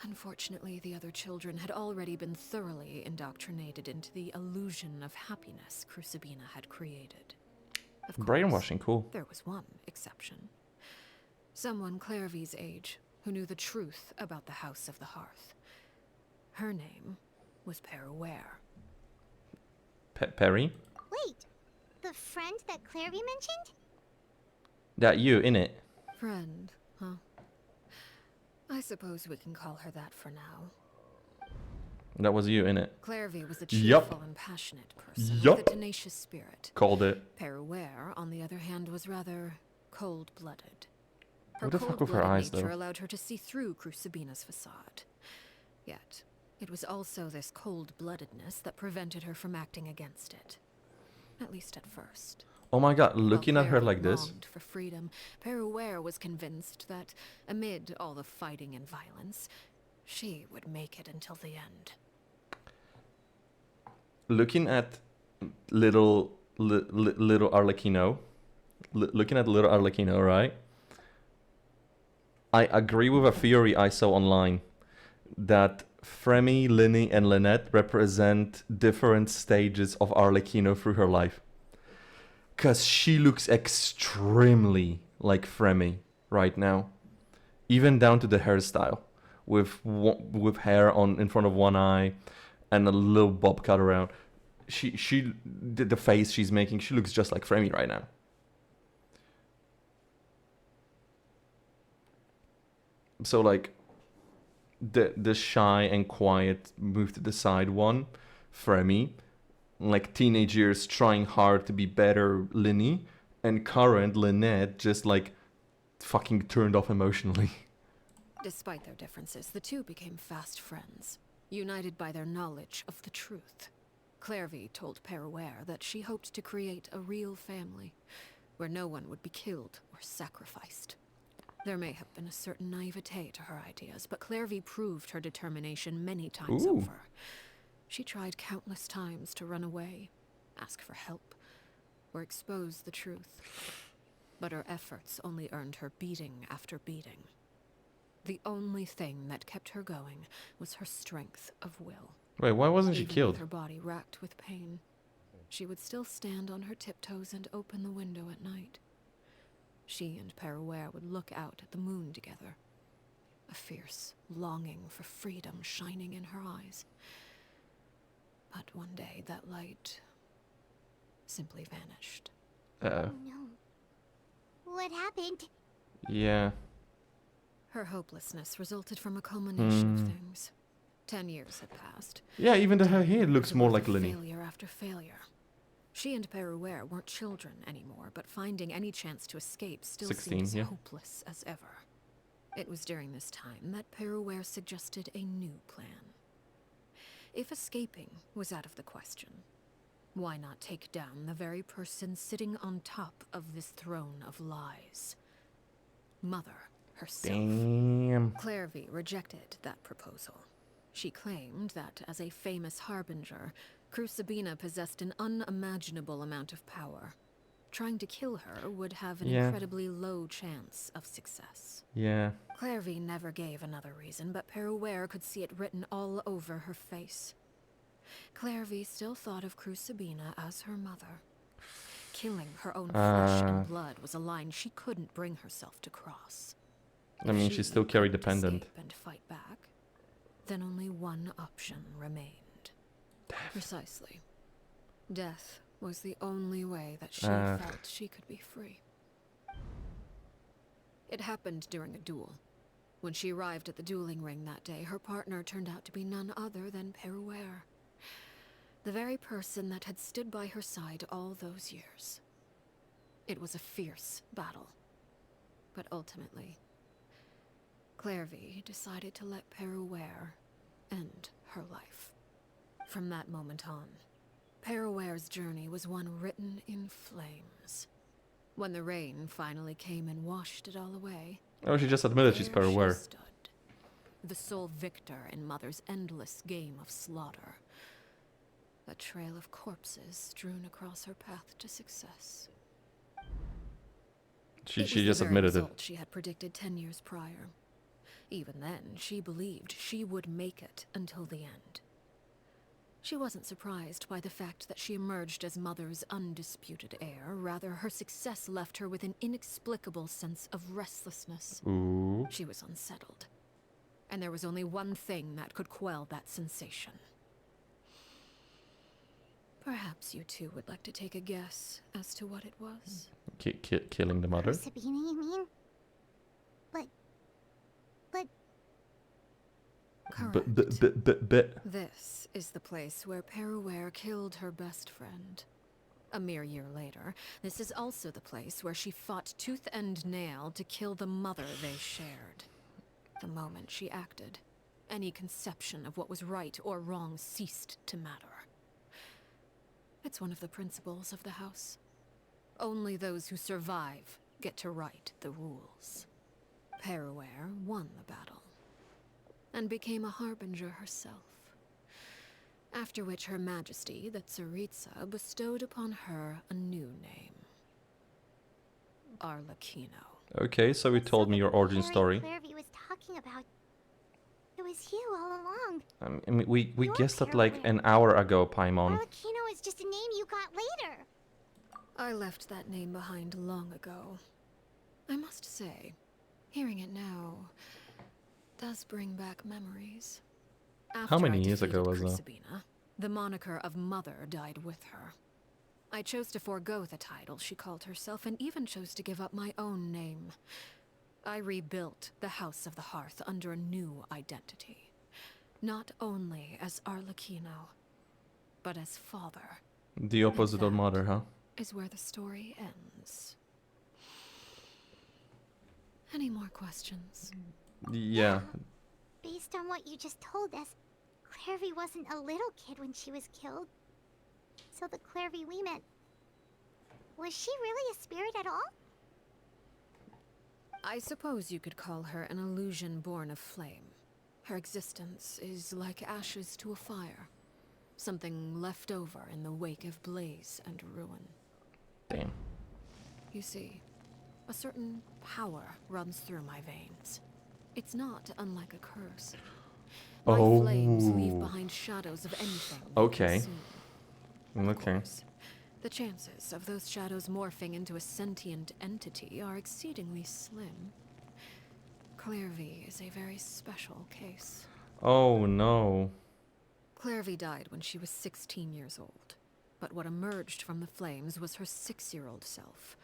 Unfortunately, the other children had already been thoroughly indoctrinated into the illusion of happiness Crucibina had created. Of course, Brainwashing, cool. there was one exception. Someone Clairvy's age who knew the truth about the House of the Hearth. Her name was Peruware. Perry? Wait, the friend that Clarevy mentioned? That you, innit? Friend, huh? I suppose we can call her that for now. That was you, innit? Clarevy was a Yup. cheerful and passionate person Yup. with a tenacious spirit. Called it. Peruware, on the other hand, was rather cold-blooded. Her What the fuck with her cold-blooded eyes, nature though? allowed her to see through Crucibina's facade. Yet, it was also this cold-bloodedness that prevented her from acting against it. At least at first. Oh my god, While looking at her Clarevy like this. longed for freedom, Peruware was convinced that, amid all the fighting and violence, she would make it until the end. Looking at little Arrlechino. Looking at little Arrlechino, right? I agree with a theory I saw online that Fremi, Linny, and Lynette represent different stages of Arrlechino through her life. Because she looks extremely like Fremi right now. Even down to the hairstyle. With hair on in front of one eye and a little bob cut around. The face she's making, she looks just like Fremi right now. So like the shy and quiet move to the side one, Fremi, like teenage years trying hard to be better Linny, and current Lynette just like fucking turned off emotionally. Despite their differences, the two became fast friends, united by their knowledge of the truth. Clarevy told Peruware that she hoped to create a real family, where no one would be killed or sacrificed. There may have been a certain naivete to her ideas, but Clarevy proved her determination many times over. She tried countless times to run away, ask for help, or expose the truth. But her efforts only earned her beating after beating. The only thing that kept her going was her strength of will. Wait, why wasn't she Even killed? with her body racked with pain, she would still stand on her tiptoes and open the window at night. She and Peruware would look out at the moon together, a fierce longing for freedom shining in her eyes. But one day that light simply vanished. Uh-oh. Oh no. What happened? Yeah. Her hopelessness resulted from a culmination of things. 10 years had passed. Yeah, even her hair looks more like Linny. Failure after failure. She and Peruware weren't children anymore, but finding any chance to escape still 16, seemed as yeah. hopeless as ever. It was during this time that Peruware suggested a new plan. If escaping was out of the question, why not take down the very person sitting on top of this throne of lies? Mother herself. Damn. Clarevy rejected that proposal. She claimed that, as a famous harbinger, Crucibina possessed an unimaginable amount of power. Trying to kill her would have an incredibly low chance of success. Yeah. Clarevy never gave another reason, but Peruware could see it written all over her face. Clarevy still thought of Crucibina as her mother. Killing her own flesh and blood was a line she couldn't bring herself to cross. I mean, If she's she still carry couldn't dependent. escape and fight back, then only one option remained. Precisely. Death was the only way that she felt she could be free. It happened during a duel. When she arrived at the dueling ring that day, her partner turned out to be none other than Peruware. The very person that had stood by her side all those years. It was a fierce battle. But ultimately, Clarevy decided to let Peruware end her life. From that moment on, Peruware's journey was one written in flames. When the rain finally came and washed it all away, Oh, she just admitted she's there she Peruware. stood, the sole victor in Mother's endless game of slaughter. A trail of corpses strewn across her path to success. She It was just the very admitted it. result she had predicted 10 years prior. Even then, she believed she would make it until the end. She wasn't surprised by the fact that she emerged as Mother's undisputed heir. Rather, her success left her with an inexplicable sense of restlessness. Ooh. She was unsettled. And there was only one thing that could quell that sensation. Perhaps you two would like to take a guess as to what it was. Killing the mother? Sabina, you mean? But... Correct. This is the place where Peruere killed her best friend. A mere year later, this is also the place where she fought tooth and nail to kill the mother they shared. The moment she acted, any conception of what was right or wrong ceased to matter. It's one of the principles of the house. Only those who survive get to write the rules. Peruere won the battle and became a harbinger herself. After which Her Majesty, the Tsaritsa, bestowed upon her a new name. Arrlechino. Okay, so you told me your origin story. Clairvy was talking about. It was you all along. I mean, we You're guessed that like Peruere. an hour ago, Paimon. Arrlechino is just a name you got later. I left that name behind long ago. I must say, hearing it now does bring back memories. How many years ago was that? Sabina, the moniker of Mother died with her. I chose to forego the title she called herself and even chose to give up my own name. I rebuilt the House of the Hearth under a new identity. Not only as Arrlechino, but as father. The opposite of mother, huh? Is where the story ends. Any more questions? Yeah. Based on what you just told us, Clairvy wasn't a little kid when she was killed. So the Clairvy we met... Was she really a spirit at all? I suppose you could call her an illusion born of flame. Her existence is like ashes to a fire. Something left over in the wake of blaze and ruin. Damn. You see, a certain power runs through my veins. It's not unlike a curse. My flames leave behind shadows of anything they Okay. consume. Of Okay. course, the chances of those shadows morphing into a sentient entity are exceedingly slim. Clairvy is a very special case. Oh no. Clairvy died when she was 16 years old. But what emerged from the flames was her 6-year-old self.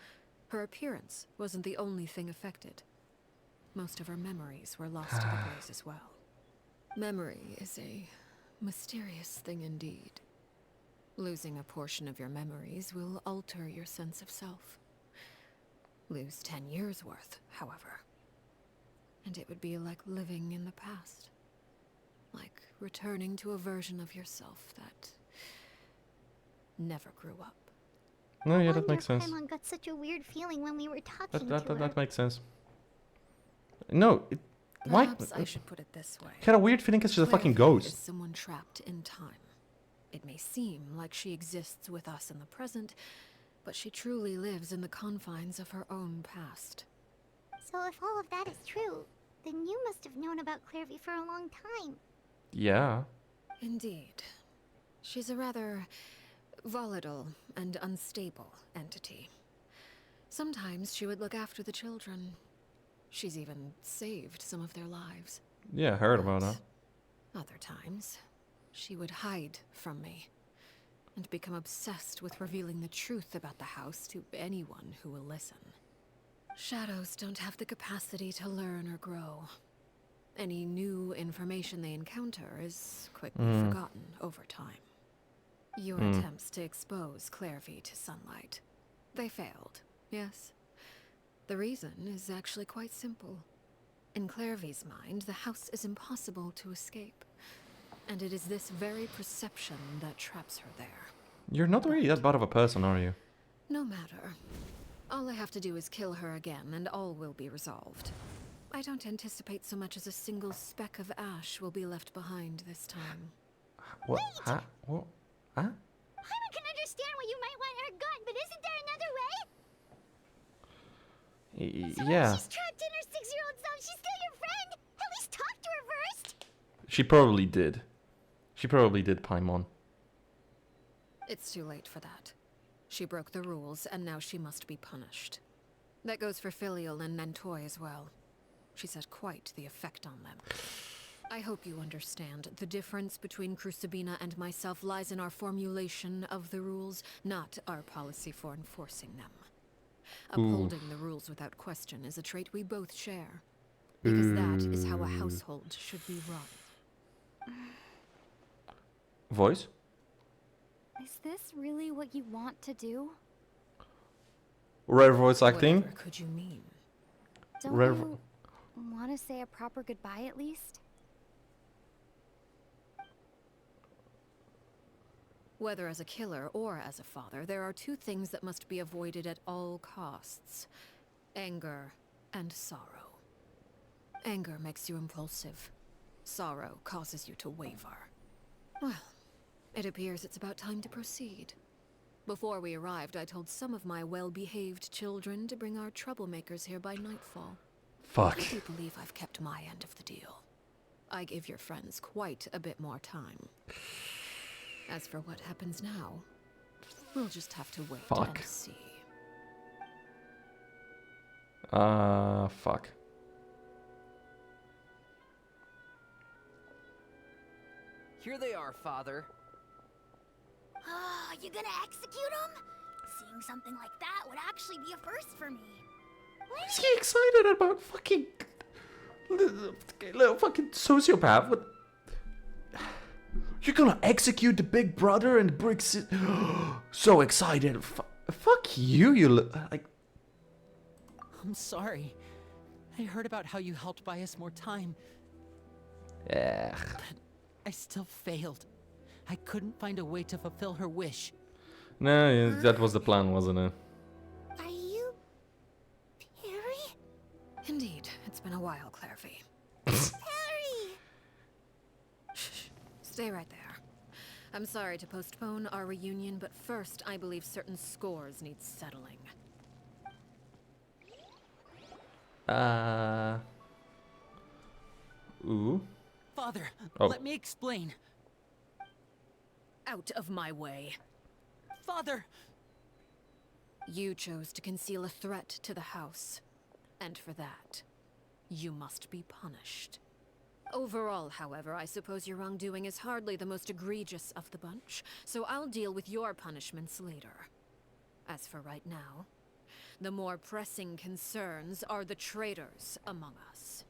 Her appearance wasn't the only thing affected. Most of her memories were lost to the blaze as well. Memory is a mysterious thing indeed. Losing a portion of your memories will alter your sense of self. Lose 10 years' worth, however, and it would be like living in the past. Like returning to a version of yourself that never grew up. No, yeah, that makes sense. Paimon got such a weird feeling when we were talking to her. That makes sense. No, why? Perhaps I should put it this way. Had a weird feeling it's just a fucking Clairvy is ghost. someone trapped in time. It may seem like she exists with us in the present, but she truly lives in the confines of her own past. So if all of that is true, then you must have known about Clairvy for a long time. Yeah. Indeed. She's a rather volatile and unstable entity. Sometimes she would look after the children. She's even saved some of their lives. Yeah, I heard about that. Other times, she would hide from me and become obsessed with revealing the truth about the house to anyone who will listen. Shadows don't have the capacity to learn or grow. Any new information they encounter is quickly forgotten over time. Your attempts to expose Clairvy to sunlight, they failed, yes? The reason is actually quite simple. In Clairvy's mind, the house is impossible to escape. And it is this very perception that traps her there. You're not really that bad of a person, are you? No matter. All I have to do is kill her again, and all will be resolved. I don't anticipate so much as a single speck of ash will be left behind this time. What? Huh? What? Huh? Paimon can understand why you might want her gone, but isn't there another way? So Yeah. if she's trapped in her 6-year-old self, she's still your friend. At least talk to her first. She probably did. She probably did, Paimon. It's too late for that. She broke the rules, and now she must be punished. That goes for Filial and Nantoy as well. She's had quite the effect on them. I hope you understand. The difference between Crucibina and myself lies in our formulation of the rules, not our policy for enforcing them. Upholding the rules without question is a trait we both share. Because that is how a household should be run. Voice? Is this really what you want to do? Rare voice acting? Whatever could you mean? Don't Rare you want to say a proper goodbye at least? Whether as a killer or as a father, there are two things that must be avoided at all costs. Anger and sorrow. Anger makes you impulsive. Sorrow causes you to waver. Well, it appears it's about time to proceed. Before we arrived, I told some of my well-behaved children to bring our troublemakers here by nightfall. Fuck. I do believe I've kept my end of the deal. I give your friends quite a bit more time. As for what happens now, we'll just have to wait Fuck. and see. Fuck. Here they are, Father. Ah, you gonna execute him? Seeing something like that would actually be a first for me. Is he excited about fucking little fucking sociopath? What? You're gonna execute the big brother and bring so excited. Fuck you, you like. I'm sorry. I heard about how you helped buy us more time. Yeah. But I still failed. I couldn't find a way to fulfill her wish. No, yeah, that was the plan, wasn't it? Are you... Perry? Indeed, it's been a while, Clairvy. Perry! Shh, stay right there. I'm sorry to postpone our reunion, but first I believe certain scores need settling. Ooh. Father, Oh. let me explain. Out of my way. Father! You chose to conceal a threat to the house. And for that, you must be punished. Overall, however, I suppose your wrongdoing is hardly the most egregious of the bunch, so I'll deal with your punishments later. As for right now, the more pressing concerns are the traitors among us.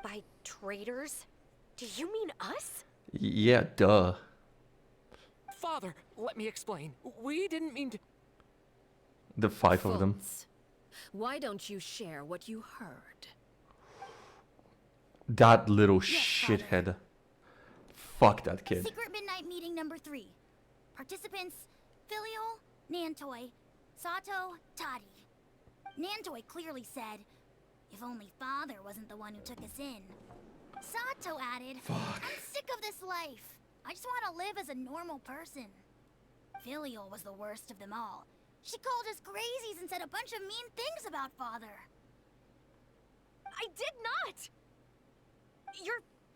By traitors? Do you mean us? Yeah, duh. Father, let me explain. We didn't mean to... The 5 of them. Fultz, why don't you share what you heard? That little Yes, shithead. Fuck that kid. Secret midnight meeting number 3. Participants, Filial, Nantoy, Sato, Tadi. Nantoy clearly said, if only Father wasn't the one who took us in. Sato added, I'm sick of this life. I just want to live as a normal person. Filial was the worst of them all. She called us crazies and said a bunch of mean things about Father. I did not!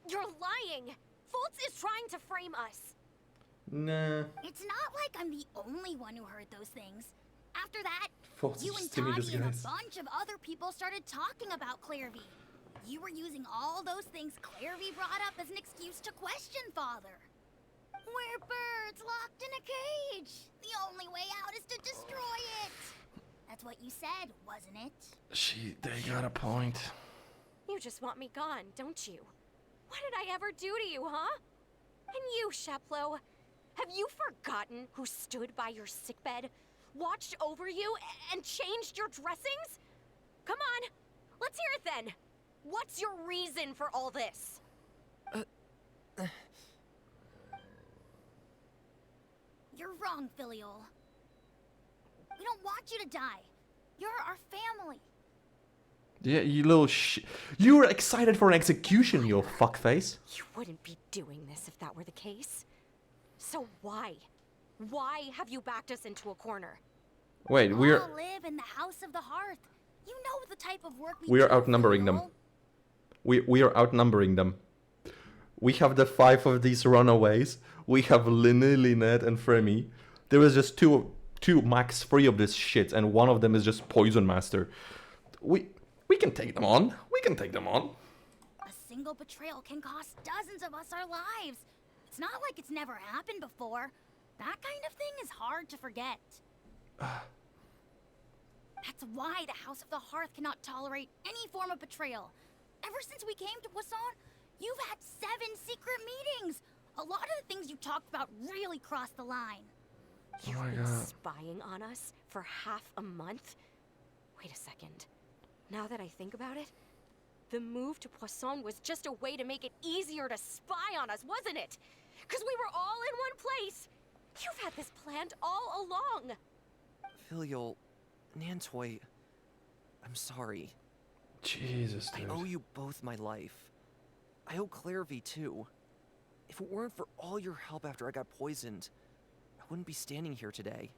You're lying! Fultz is trying to frame us. Nah. It's not like I'm the only one who heard those things. After that, Fultz you is and Timmy Toddy and a disguise. bunch of other people started talking about Clairvy. You were using all those things Clairvy brought up as an excuse to question Father. We're birds locked in a cage. The only way out is to destroy it. That's what you said, wasn't it? They got a point. You just want me gone, don't you? What did I ever do to you, huh? And you, Sheplo, have you forgotten who stood by your sickbed, watched over you, and changed your dressings? Come on, let's hear it then. What's your reason for all this? You're wrong, Filial. We don't want you to die. You're our family. Yeah, you little You were excited for an execution, you fuckface. You wouldn't be doing this if that were the case. So why? Why have you backed us into a corner? Wait, We we're all live in the House of the Hearth. You know the type of work we are do, outnumbering them. Filial. We are outnumbering them. We have the 5 of these runaways. We have Linne, Lynette, and Fremy. There is just two max 3 of this shit, and one of them is just Poison Master. We can take them on. We can take them on. A single betrayal can cost dozens of us our lives. It's not like it's never happened before. That kind of thing is hard to forget. That's why the House of the Hearth cannot tolerate any form of betrayal. Ever since we came to Poisson, you've had 7 secret meetings. A lot of the things you talked about really crossed the line. You've been spying on us for half a month? Wait a second. Now that I think about it, the move to Poisson was just a way to make it easier to spy on us, wasn't it? Because we were all in one place. You've had this planned all along. Filial, Nantoy, I'm sorry. Jesus, dude. I owe you both my life. I owe Clairvy too. If it weren't for all your help after I got poisoned, I wouldn't be standing here today.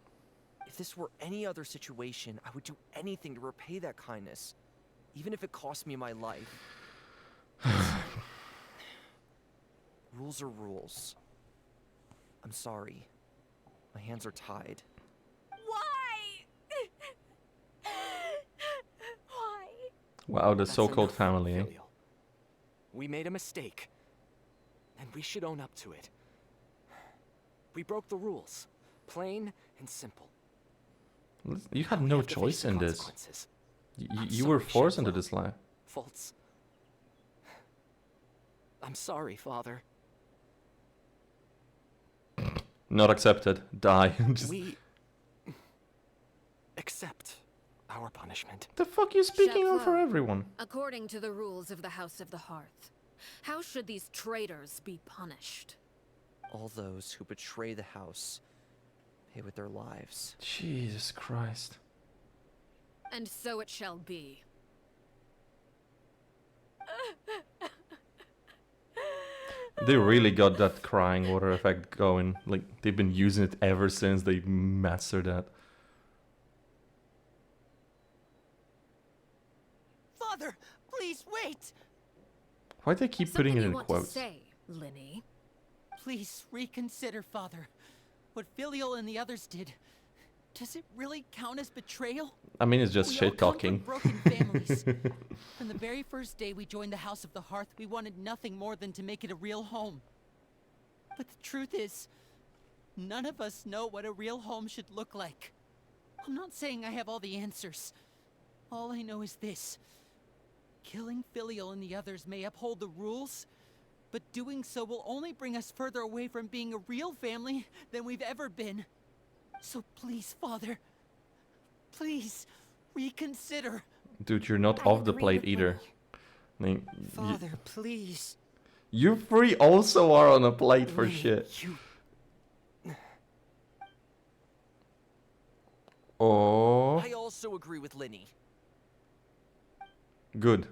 If this were any other situation, I would do anything to repay that kindness, even if it cost me my life. Rules are rules. I'm sorry. My hands are tied. Why? Why? Wow, the That's so-called enough, family, eh? Filial. We made a mistake, and we should own up to it. We broke the rules, plain and simple. You had Now we no have to face choice the in this. consequences. You I'm were sorry, forced into Shepwell. this life. Faults. I'm sorry, Father. Not accepted. Die. Just, We accept our punishment. the fuck you speaking on for Shepwell, everyone? According to the rules of the House of the Hearth, how should these traitors be punished? All those who betray the house pay with their lives. Jesus Christ. And so it shall be. They really got that crying water effect going. Like, they've been using it ever since they mastered that. Father, please wait. Why'd they keep putting it Something in you want quotes? to say, Linny? Please reconsider, Father. What Filial and the others did. Does it really count as betrayal? I mean, it's just We all shit come talking. from broken families. From the very first day we joined the House of the Hearth, we wanted nothing more than to make it a real home. But the truth is, none of us know what a real home should look like. I'm not saying I have all the answers. All I know is this. Killing Filial and the others may uphold the rules, but doing so will only bring us further away from being a real family than we've ever been. So please, Father, please reconsider. Dude, you're not I off the agree plate with either. I mean, Father, please. you three also are on a plate for Linny, shit. You... Oh, I also agree with Linny. good.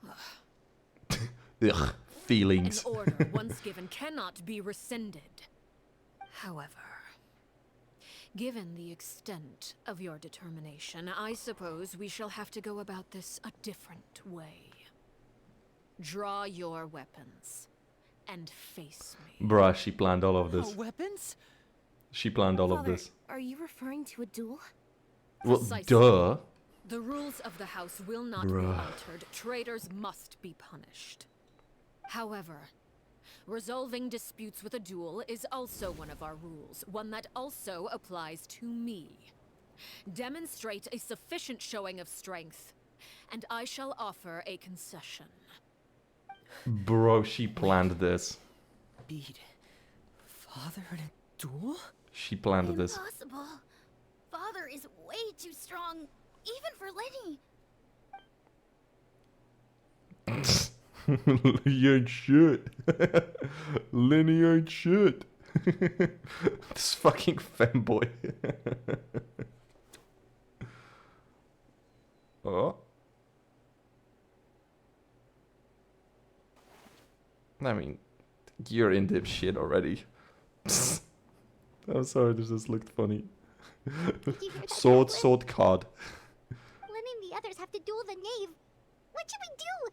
Ugh, An feelings. order once given cannot be rescinded. However, given the extent of your determination, I suppose we shall have to go about this a different way. Draw your weapons and face me. Bruh, she planned all of Oh, this. weapons? She planned all of Father, this. are you referring to a duel? Well, Precisely. duh. The rules of the house will not be Bruh. altered. Traitors must be punished. However, resolving disputes with a duel is also one of our rules, one that also applies to me. Demonstrate a sufficient showing of strength, and I shall offer a concession. Bro, she planned this. Beat Father in a duel? She planned this. Impossible. Father is way too strong, even for Linny. You ain't shit. Linny ain't shit. This fucking fanboy. Oh. I mean, you're in this shit already. I'm sorry, this just looked funny. Did you hear that, Sword, Jacqueline? sword card. Lenny and the others have to duel the knave. What should we do?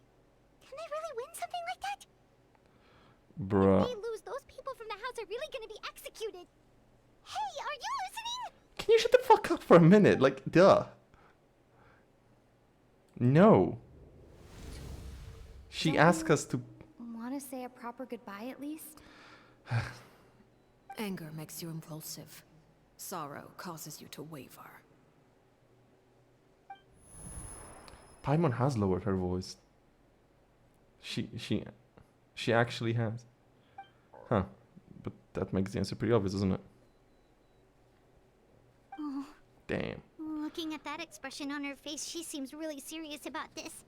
Can they really win something like that? If Bruh. they lose, those people from the house are really gonna be executed. Hey, are you listening? Can you shut the fuck up for a minute? Like, duh. No. She asked us to... Want to say a proper goodbye at least? Anger makes you impulsive. Sorrow causes you to waver. Paimon has lowered her voice. She actually has. Huh. But that makes the answer pretty obvious, doesn't it? Oh, Damn. looking at that expression on her face, she seems really serious about this.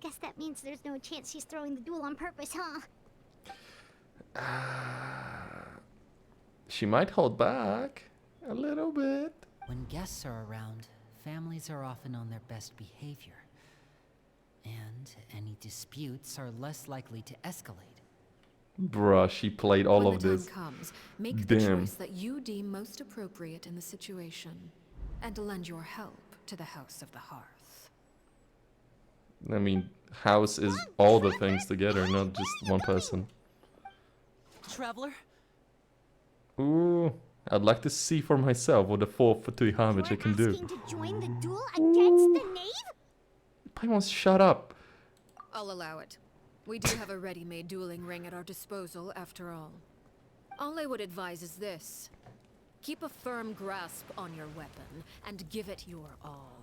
Guess that means there's no chance she's throwing the duel on purpose, huh? She might hold back a little bit. When guests are around, families are often on their best behavior. And any disputes are less likely to escalate. Bruh, she played all when of the this. time comes, make the choice that you deem most appropriate in the situation, and lend your help to the House of the Hearth. I mean, house is all the things together, not just one person. Traveler? Ooh, I'd like to see for myself what the 4-for-2 homage I can do. Asking to join the duel against the knave? Paimon, shut up. I'll allow it. We do have a ready-made dueling ring at our disposal, after all. All I would advise is this. Keep a firm grasp on your weapon, and give it your all.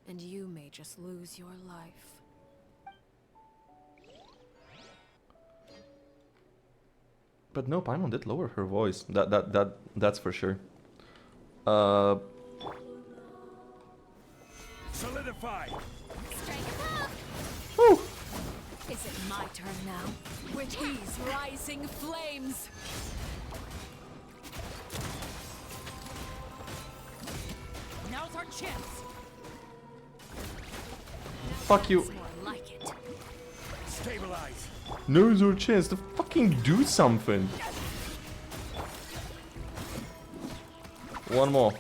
And you may just lose your life. But no, Paimon did lower her voice. That's for sure. Solidify. Woo! Is it my turn now? With these rising flames! Now's our chance. Fuck you. More like it. Stabilize. Now's your chance to fucking do something. One more.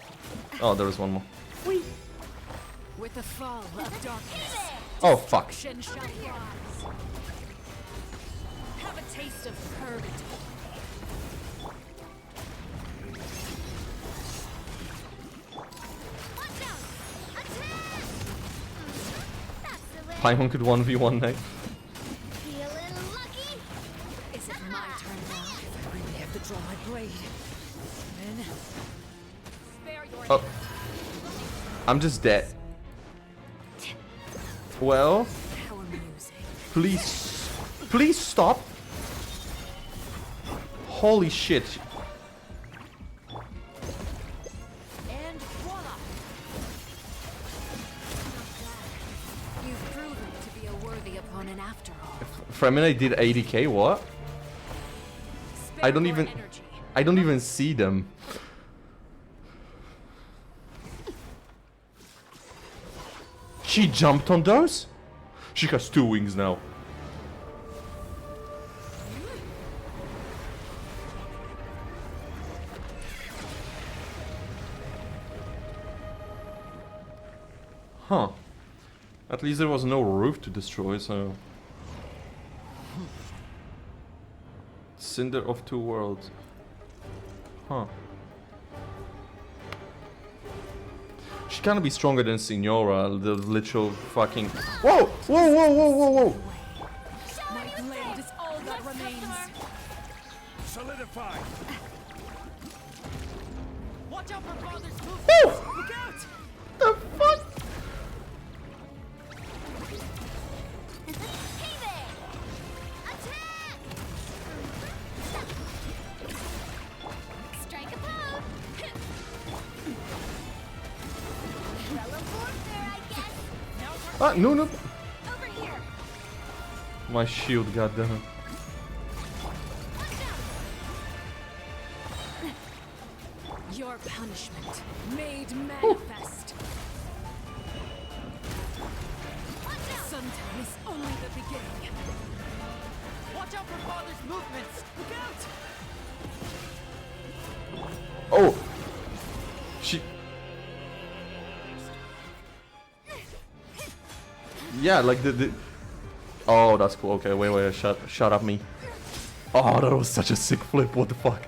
Oh, there was one more. With the fall of darkness, Oh, fuck. destruction shall rise. Have a taste of purgatory. Watch out! Attack! That's the way. Paimon could 1v1 next. Feeling lucky? Is it my turn now? I really have to draw my blade. Then spare your Oh. I'm just dead. Well, how amusing. please stop. Holy shit. And voila! You've proven to be a worthy opponent after all. Fremine did 80k, what? I don't even see them. She jumped on those? She has 2 wings now. Huh. At least there was no roof to destroy, so... Cinder of 2 worlds. Huh. She can't be stronger than Signora, the literal fucking... Whoa! Whoa, whoa, whoa, whoa, whoa! My blade is all that remains. Solidify. Watch out for father's movement! Woo! Look out! The fuck? Hey there! Attack! Strike a pose! Relevant there, I guess. Ah, no, no. Over here. My shield, goddammit. Your punishment made manifest. Sometimes only the beginning. Watch out for father's movements! Look out! Oh! She... Yeah, like the... Oh, that's cool. Okay, wait, shut up me. Oh, that was such a sick flip. What the fuck?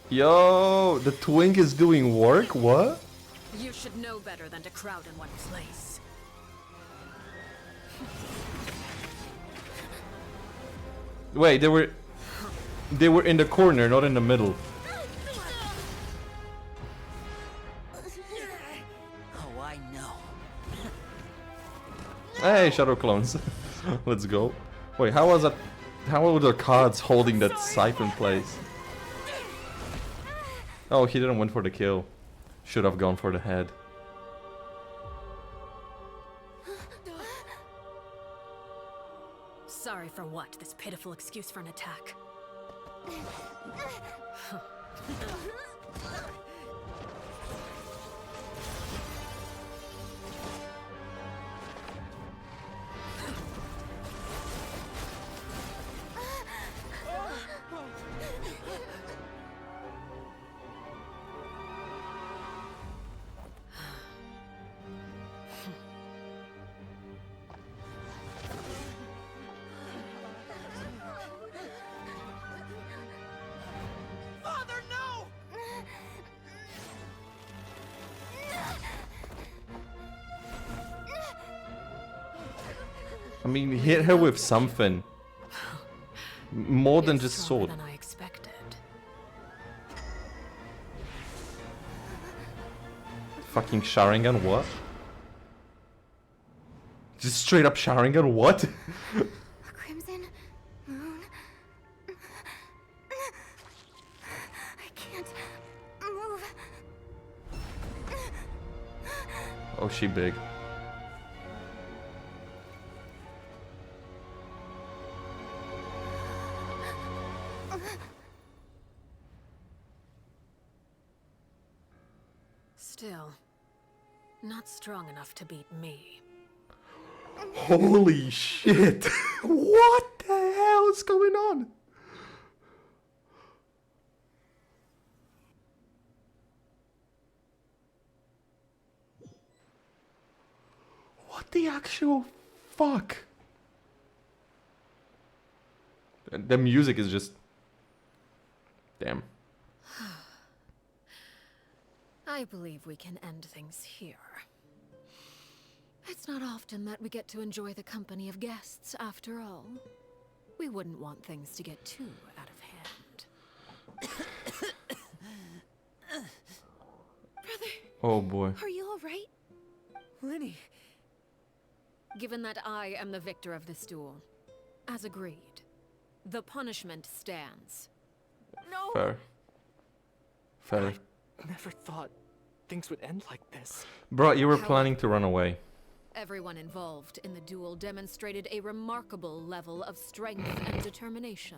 Yo, the twink is doing work? What? You should know better than to crowd in one place. Wait, they were in the corner, not in the middle. Oh, I know. Hey, shadow clones. Let's go. Wait, how was that? How were the cards holding that siphon place? Oh, he didn't went for the kill. Should have gone for the head. Sorry for what? This pitiful excuse for an attack. Father, no! I mean, hit her with something. More than just sword. Than I expected. Fucking Sharingan, what? Just straight up Sharingan, what? Crimson Moon. I can't move. Oh, she big. Still, not strong enough to beat me. Holy shit! What the hell is going on? What the actual fuck? The music is just... Damn. I believe we can end things here. It's not often that we get to enjoy the company of guests, after all. We wouldn't want things to get too out of hand. Brother! Oh boy. Are you alright? Lenny! Given that I am the victor of this duel, as agreed, the punishment stands. No! Fair. Fair. I never thought things would end like this. Bro, you were planning to run away. Everyone involved in the duel demonstrated a remarkable level of strength and determination.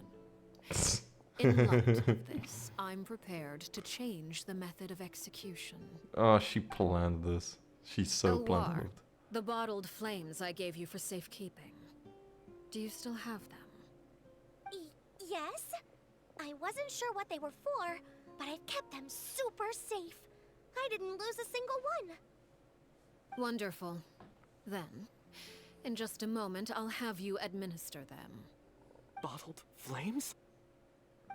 In light of this, I'm prepared to change the method of execution. Oh, she planned this. She's so planned Elwar, it. the bottled flames I gave you for safekeeping. Do you still have them? Yes? I wasn't sure what they were for, but I've kept them super safe. I didn't lose a single one. Wonderful. Then, in just a moment, I'll have you administer them. Bottled flames?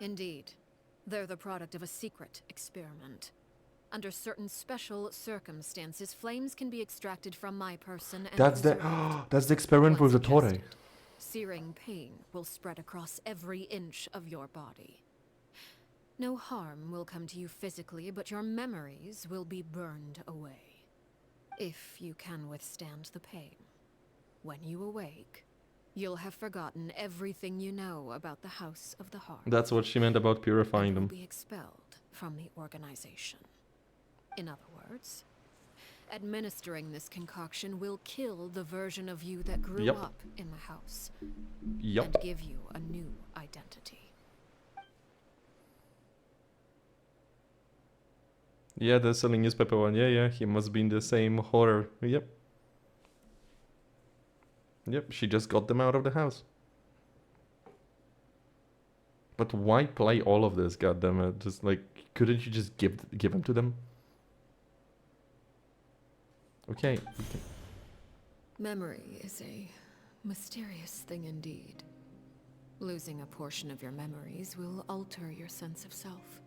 Indeed. They're the product of a secret experiment. Under certain special circumstances, flames can be extracted from my person and That's the that's the experiment with the Tore. Searing pain will spread across every inch of your body. No harm will come to you physically, but your memories will be burned away. If you can withstand the pain. When you awake, you'll have forgotten everything you know about the House of the Heart. That's what she meant about purifying and them. will be expelled from the organization. In other words, administering this concoction will kill the version of you that grew up in the house. And give you a new identity. Yeah, the selling newspaper one. Yeah, he must be in the same horror. Yep. Yep, she just got them out of the house. But why play all of this, goddammit? Just like, couldn't you just give them to them? Okay. Memory is a mysterious thing indeed. Losing a portion of your memories will alter your sense of self.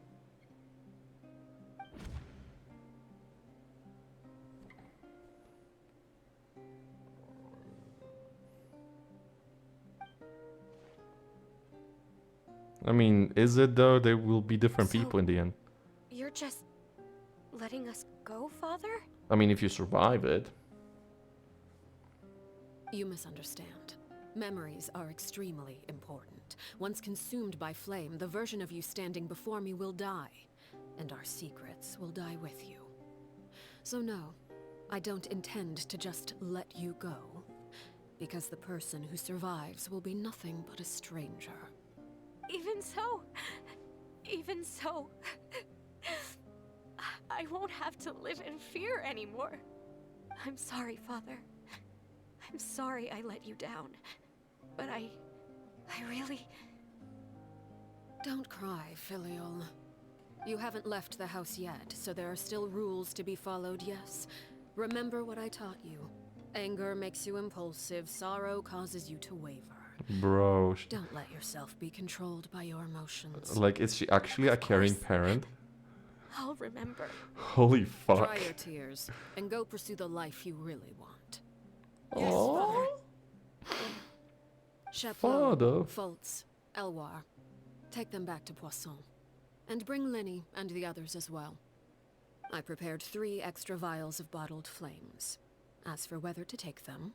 I mean, is it though? There will be different people in the end. You're just letting us go, Father? I mean, if you survive it. You misunderstand. Memories are extremely important. Once consumed by flame, the version of you standing before me will die, and our secrets will die with you. So no, I don't intend to just let you go, because the person who survives will be nothing but a stranger. Even so, I won't have to live in fear anymore. I'm sorry, Father. I'm sorry I let you down. But I really... Don't cry, Filial. You haven't left the house yet, so there are still rules to be followed, yes? Remember what I taught you. Anger makes you impulsive, sorrow causes you to waver. Bro. Don't let yourself be controlled by your emotions. Like, is she actually a caring parent? I'll remember. Holy fuck. Dry your tears, and go pursue the life you really want. Yes, Father. Father. Fultz, Elwar. Take them back to Poisson. And bring Linny and the others as well. I prepared 3 extra vials of bottled flames. As for whether to take them,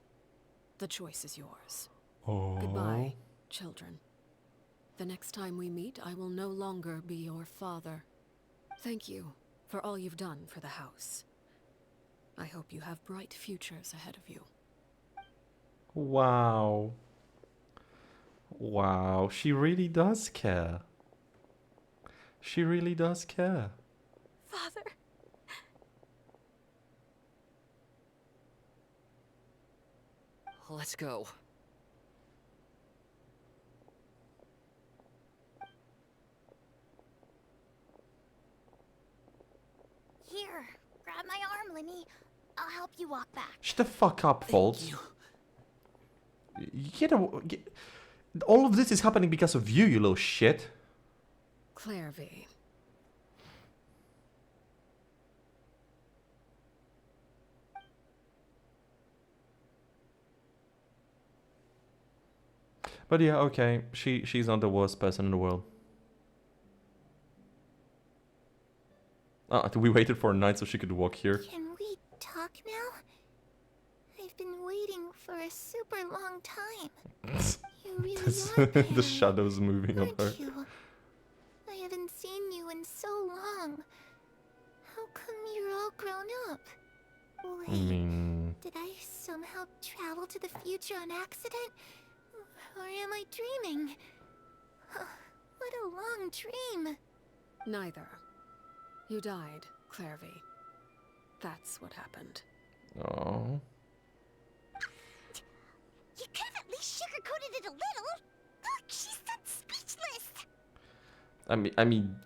the choice is yours. Oh. Goodbye, children. The next time we meet, I will no longer be your father. Thank you for all you've done for the house. I hope you have bright futures ahead of you. Wow. Wow, she really does care. She really does care. Father. Let's go. Here, grab my arm, Linny. I'll help you walk back. Shut the fuck up, Fultz. All of this is happening because of you, you little shit. Clairvy. But yeah, okay. She's not the worst person in the world. We waited for a night so she could walk here. Can we talk now? I've been waiting for a super long time. You really are Perry, The shadows moving of her. aren't you? I haven't seen you in so long. How come you're all grown up? Wait, I mean... did I somehow travel to the future on accident? Or am I dreaming? What a long dream. Neither. You died, Clairvy. That's what happened. Oh. You could have at least sugarcoated it a little. Look, she's done speechless. I mean,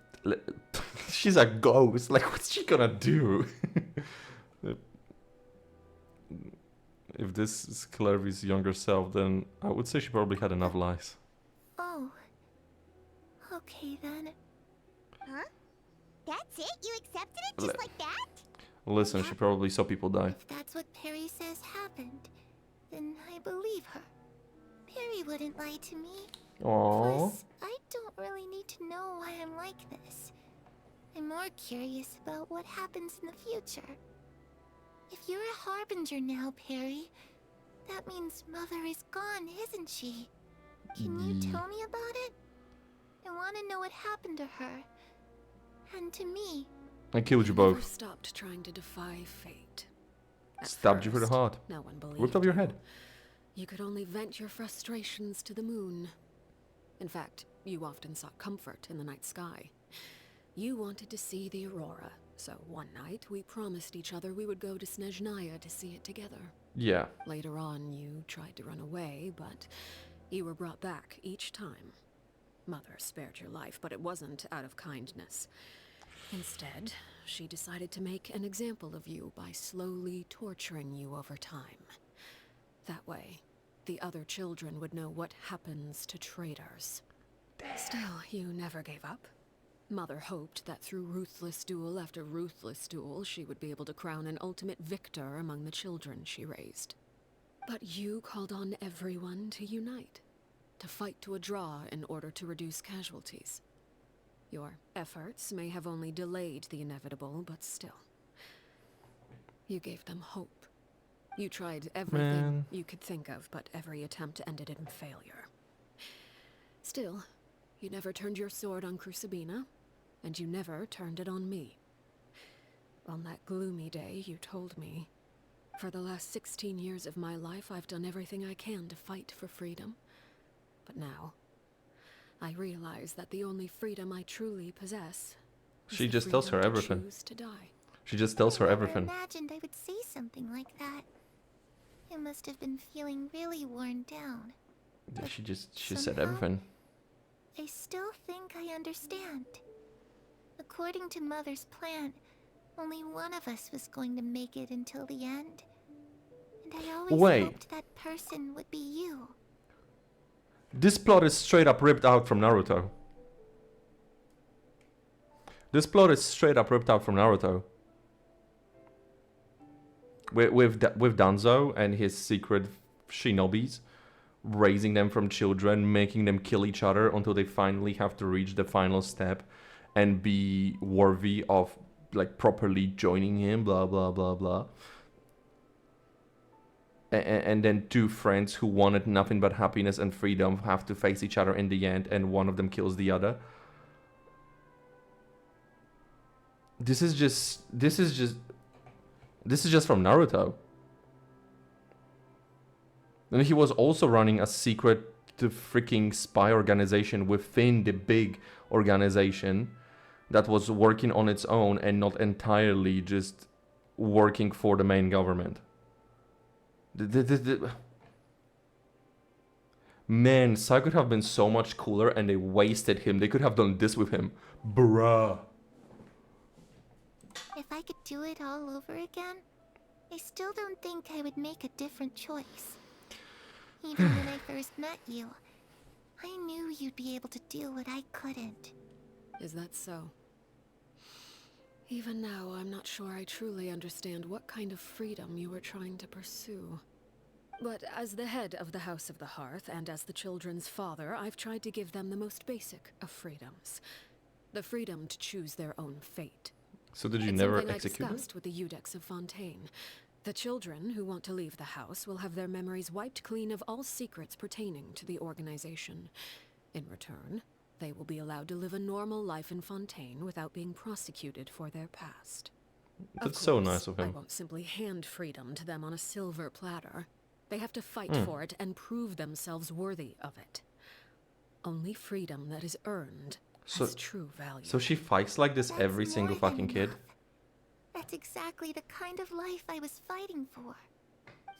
she's a ghost. Like, what's she gonna do? If this is Clairvy's younger self, then I would say she probably had enough lies. Oh. Okay then. Huh? That's it? You accepted it just like that? Listen, she probably saw people die. If that's what Perry says happened, then I believe her. Perry wouldn't lie to me. Aww. Plus, I don't really need to know why I'm like this. I'm more curious about what happens in the future. If you're a harbinger now, Perry, that means Mother is gone, isn't she? Can you tell me about it? I want to know what happened to her. And to me. I killed you Never both. stopped trying to defy fate. At Stabbed you for the first, heart. No one believed Ripped off your you. head. You could only vent your frustrations to the moon. In fact, you often sought comfort in the night sky. You wanted to see the aurora, so one night we promised each other we would go to Snezhnaya to see it together. Yeah. Later on, you tried to run away, but you were brought back each time. Mother spared your life, but it wasn't out of kindness. Instead, she decided to make an example of you by slowly torturing you over time. That way, the other children would know what happens to traitors. Still, you never gave up. Mother hoped that through ruthless duel after ruthless duel, she would be able to crown an ultimate victor among the children she raised. But you called on everyone to unite, to fight to a draw in order to reduce casualties. Your efforts may have only delayed the inevitable, but still. You gave them hope. You tried everything you could think of, but every attempt ended in failure. Still, you never turned your sword on Crucibina, and you never turned it on me. On that gloomy day, you told me, for the last 16 years of my life, I've done everything I can to fight for freedom. But now, I realize that the only freedom I truly possess is She the just tells her freedom to everything. choose to die. She just tells her I never everything. imagined I would say something like that. I must have been feeling really worn down. She said somehow, everything. I still think I understand. According to Mother's plan, only one of us was going to make it until the end. And I always hoped that person would be you. This plot is straight up ripped out from Naruto. This plot is straight up ripped out from Naruto. With Danzo and his secret shinobis, raising them from children, making them kill each other until they finally have to reach the final step and be worthy of like properly joining him, blah blah blah blah. And then two friends who wanted nothing but happiness and freedom have to face each other in the end, and one of them kills the other. This is just from Naruto. And he was also running a secret freaking spy organization within the big organization that was working on its own and not entirely just working for the main government. Man, Sai could have been so much cooler and they wasted him. They could have done this with him. Bruh. If I could do it all over again, I still don't think I would make a different choice. Even when I first met you, I knew you'd be able to do what I couldn't. Is that so? Even now, I'm not sure I truly understand what kind of freedom you were trying to pursue. But as the head of the House of the Hearth, and as the children's father, I've tried to give them the most basic of freedoms. The freedom to choose their own fate. So did you It's never something I execute it? discussed with the Eudex of Fontaine. The children who want to leave the house will have their memories wiped clean of all secrets pertaining to the organization. In return, they will be allowed to live a normal life in Fontaine without being prosecuted for their past. That's so nice of I him. won't simply hand freedom to them on a silver platter. They have to fight for it and prove themselves worthy of it. Only freedom that is earned has true value. So she fights like this That's every single more than fucking kid? enough. That's exactly the kind of life I was fighting for.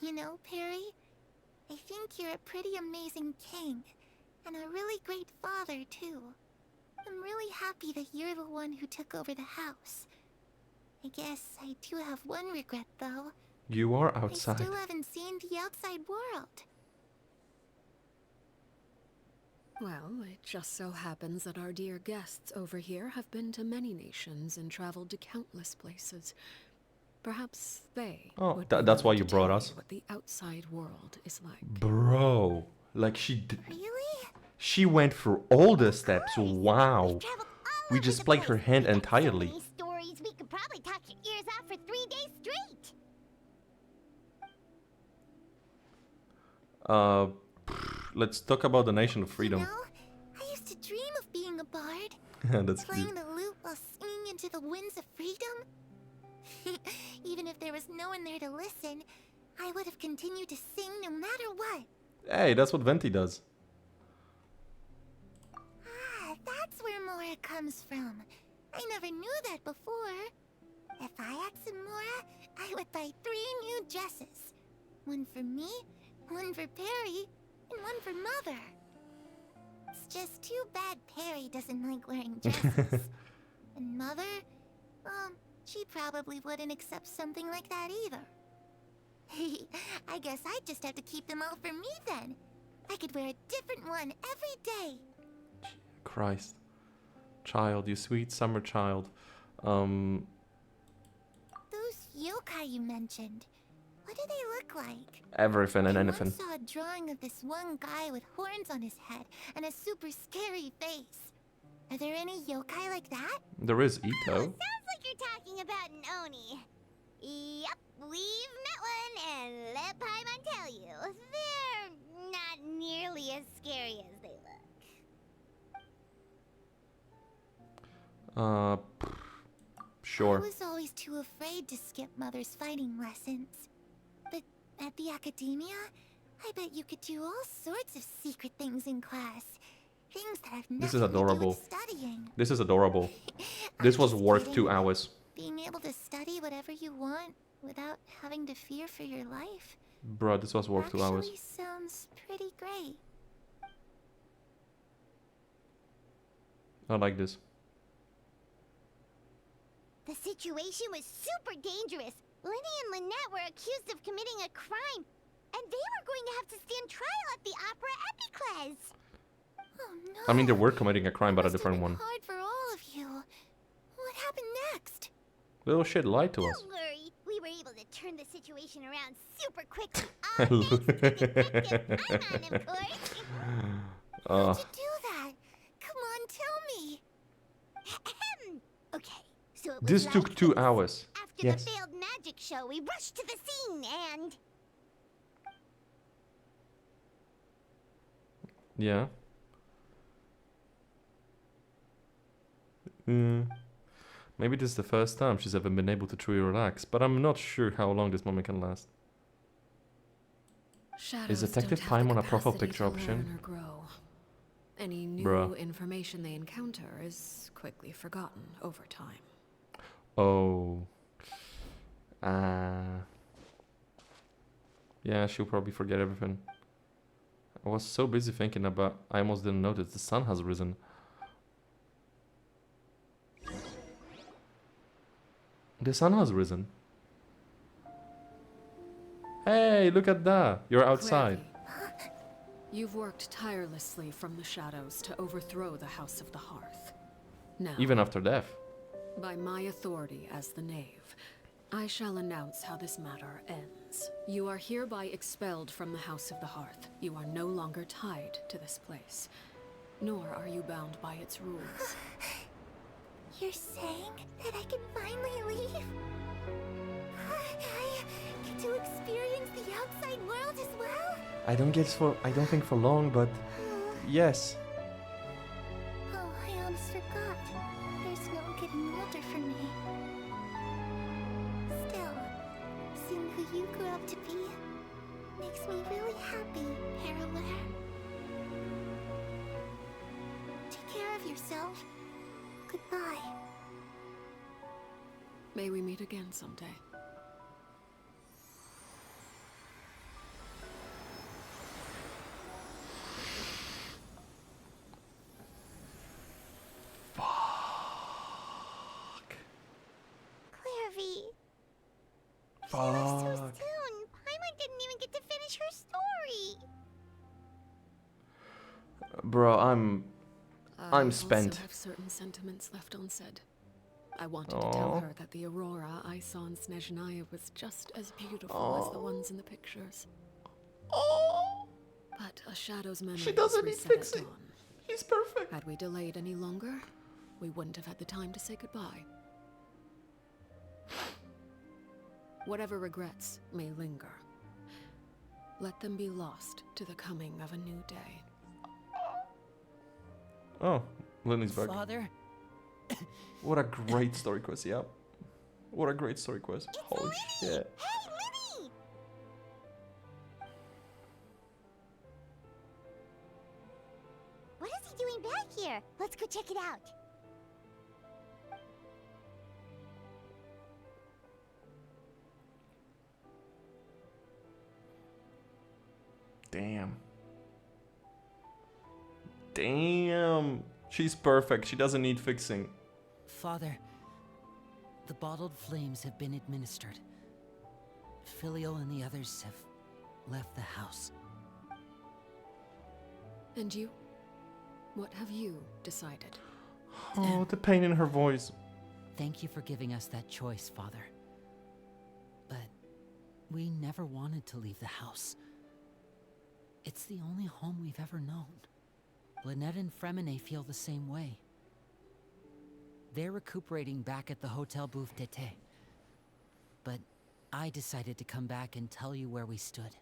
You know, Perry, I think you're a pretty amazing king, and a really great father, too. I'm really happy that you're the one who took over the house. I guess I do have one regret, though. You are I outside. still haven't seen the outside world. Well, it just so happens that our dear guests over here have been to many nations and traveled to countless places. Perhaps they would be that's why willing you to brought tell us? what the outside world is like. Bro, like she Really? she went through all the steps. Wow. We just played her hand entirely. So many stories, we could probably talk your ears out for 3 days straight. Let's talk about the Nation of Freedom. You know, I used to dream of being a bard. That's Playing cute. the lute while singing into the winds of freedom. Even if there was no one there to listen, I would have continued to sing no matter what. Hey, that's what Venti does. Ah, that's where Mora comes from. I never knew that before. If I had some Mora, I would buy 3 new dresses. One for me, one for Perry, and one for Mother. It's just too bad Perry doesn't like wearing dresses. And Mother, She probably wouldn't accept something like that either. I guess I'd just have to keep them all for me then. I could wear a different one every day. Christ. Child, you sweet summer child. Those yokai you mentioned, what do they look like? Everything and I anything. once saw a drawing of this one guy with horns on his head and a super scary face. Are there any yokai like that? There is Oh, Ito. sounds like you're talking about an Oni. Yep, we've met one, and let Paimon tell you, they're not nearly as scary as they look. Sure. I was always too afraid to skip Mother's fighting lessons. But at the academia, I bet you could do all sorts of secret things in class. Things that have nothing This is adorable. to do with studying. This is adorable. This was worth 2 hours. Being able to study whatever you want without having to fear for your life. Bro, this was worth 2 hours. Actually sounds pretty great. I like this. The situation was super dangerous. Lenny and Lynette were accused of committing a crime, and they were going to have to stand trial at the Opera Epicles. Oh no. I mean, they were committing a crime, but a Must have different been one. hard for all of you. What happened next? Little shit lied to us. Don't worry, we were able to turn the situation around super quickly. All thanks to Detective Paimon, of course. How'd you do that? Come on, tell me. Okay, so it was This like took 2 this. hours. After Yes. the failed magic show, we rushed to the scene and... Yeah. Maybe this is the first time she's ever been able to truly relax, but I'm not sure how long this moment can last. Shadows Detective don't have the Paimon a profile capacity picture to option? learn or grow. Any new Bruh. information they encounter is quickly forgotten over time. Oh. Yeah, she'll probably forget everything. I was so busy thinking about... I almost didn't notice the sun has risen. The sun has risen. Hey, look at that. You're outside. Clearly, you've worked tirelessly from the shadows to overthrow the House of the Hearth. Now, Even after death. by my authority as the Knave, I shall announce how this matter ends. You are hereby expelled from the House of the Hearth. You are no longer tied to this place, nor are you bound by its rules. You're saying that I can finally leave? I get to experience the outside world as well? I don't think for long, but yes. Oh, I almost forgot. There's no getting older for me. Still, seeing who you grew up to be makes me really happy, Arrlechino. Take care of yourself. Goodbye. May we meet again someday. Clairvy, Fuck. so soon. Paimon didn't even get to finish her story. Bro, I'm I spent. also have certain sentiments left unsaid. I wanted to tell Aw. her that the aurora I saw in Snezhnaya was just as beautiful as the ones in the pictures. But a shadow's memory She doesn't need reset at fixing. dawn. He's perfect. Had we delayed any longer, we wouldn't have had the time to say goodbye. Whatever regrets may linger, let them be lost to the coming of a new day. Oh, Lenny's back. Father? What a great story quest, yeah. What a great story quest. Holy shit. Hey, Lenny! What is he doing back here? Let's go check it out. Damn. Damn. She's perfect. She doesn't need fixing. Father. The bottled flames have been administered. Filio and the others have left the house. And you? What have you decided? Oh, the pain in her voice. Thank you for giving us that choice, Father. But we never wanted to leave the house. It's the only home we've ever known. Lynette and Fremine feel the same way. They're recuperating back at the Hotel Bouffe d'été. But I decided to come back and tell you where we stood.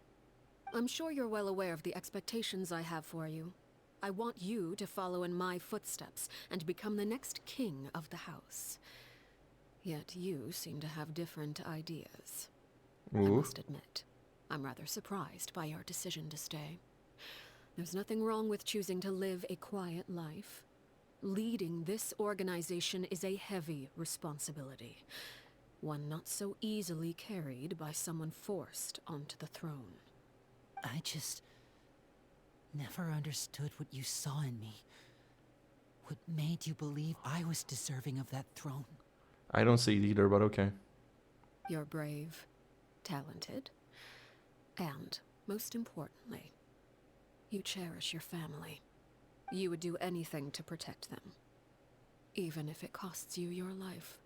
I'm sure you're well aware of the expectations I have for you. I want you to follow in my footsteps and become the next king of the house. Yet you seem to have different ideas. I Ooh. must admit, I'm rather surprised by your decision to stay. There's nothing wrong with choosing to live a quiet life. Leading this organization is a heavy responsibility, one not so easily carried by someone forced onto the throne. I just never understood what you saw in me. What made you believe I was deserving of that throne? I don't see it either, but okay. You're brave, talented, and, most importantly, you cherish your family. You would do anything to protect them, even if it costs you your life.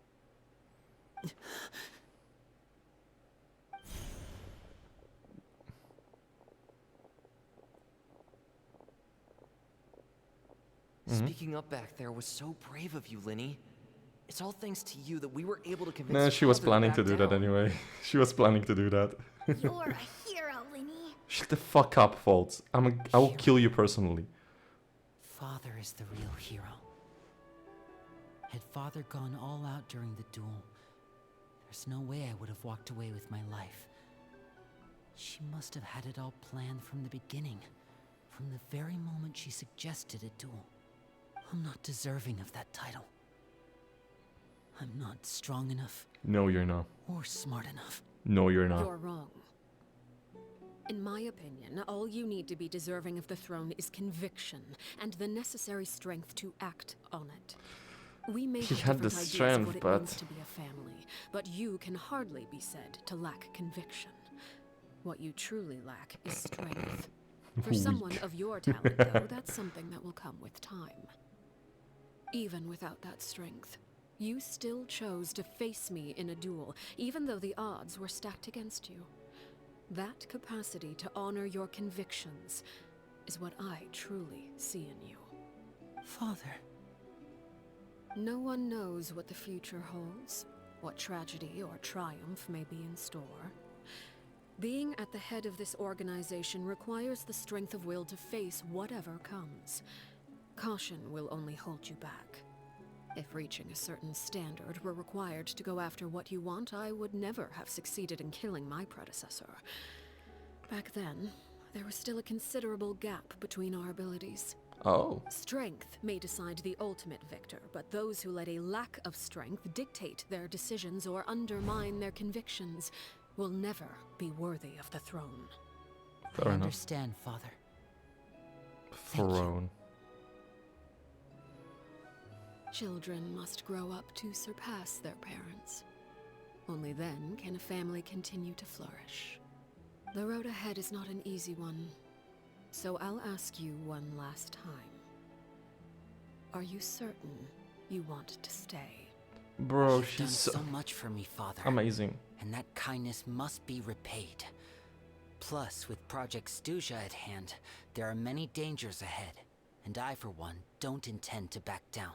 Speaking up back there was so brave of you, Linny. It's all thanks to you that we were able to convince Nah, she was Father planning back to do that down. anyway. She was planning to do that. You're a hero, Linny. Shut the fuck up, Foltz. I will kill you personally. Father is the real hero. Had Father gone all out during the duel, there's no way I would have walked away with my life. She must have had it all planned from the beginning, from the very moment she suggested a duel. I'm not deserving of that title. I'm not strong enough. No, you're not. Or smart enough. No, you're not. You're wrong. In my opinion, all you need to be deserving of the throne is conviction and the necessary strength to act on it. We may He have had the different ideas strength, of what it but means to be a family, but you can hardly be said to lack conviction. What you truly lack is strength. For someone of your talent, though, that's something that will come with time. Even without that strength, you still chose to face me in a duel, even though the odds were stacked against you. That capacity to honor your convictions is what I truly see in you. Father. No one knows what the future holds, what tragedy or triumph may be in store. Being at the head of this organization requires the strength of will to face whatever comes. Caution will only hold you back. If reaching a certain standard were required to go after what you want, I would never have succeeded in killing my predecessor. Back then, there was still a considerable gap between our abilities. Oh. Strength may decide the ultimate victor, but those who let a lack of strength dictate their decisions or undermine their convictions will never be worthy of the throne. Fair I enough. understand, Father. Throne. Children must grow up to surpass their parents. Only then can a family continue to flourish. The road ahead is not an easy one, so I'll ask you one last time. Are you certain you want to stay? Bro, You've done she's so much for me, Father. amazing. And that kindness must be repaid. Plus, with Project Stuja at hand, there are many dangers ahead, and I, for one, don't intend to back down.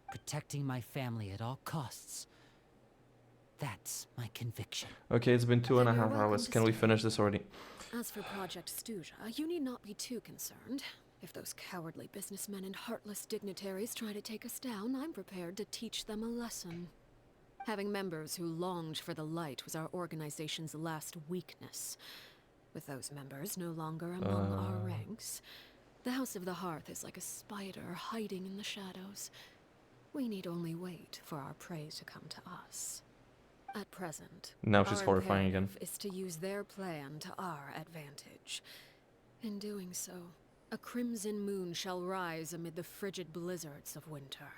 Protecting my family at all costs. That's my conviction. Okay, it's been 2.5 Then you're welcome hours. to Can we stay. finish this already? As for Project Stuja, you need not be too concerned. If those cowardly businessmen and heartless dignitaries try to take us down, I'm prepared to teach them a lesson. Having members who longed for the light was our organization's last weakness. With those members no longer among our ranks, the House of the Hearth is like a spider hiding in the shadows. We need only wait for our prey to come to us. At present, Now she's our horrifying again. imperative is to use their plan to our advantage. In doing so, a crimson moon shall rise amid the frigid blizzards of winter.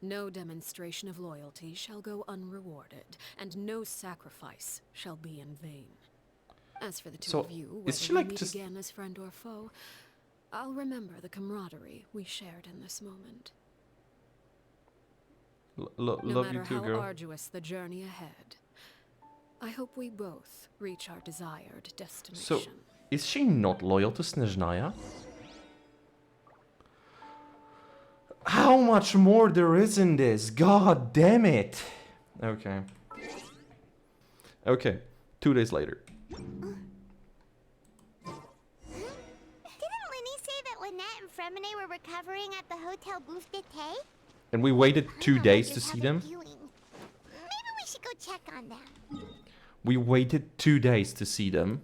No demonstration of loyalty shall go unrewarded, and no sacrifice shall be in vain. As for the two So, of you, is whether she we like meet just... again as friend or foe, I'll remember the camaraderie we shared in this moment. No love matter you too, how girl. arduous the journey ahead, I hope we both reach our desired destination. So, is she not loyal to Snezhnaya? How much more there is in this? God damn it! Okay. Okay, 2 days later. Didn't Linny say that Lynette and Fremine were recovering at the Hotel Booth d'été? And we waited 2 I days to just see have a them? feeling. Maybe we should go check on them. We waited 2 days to see them.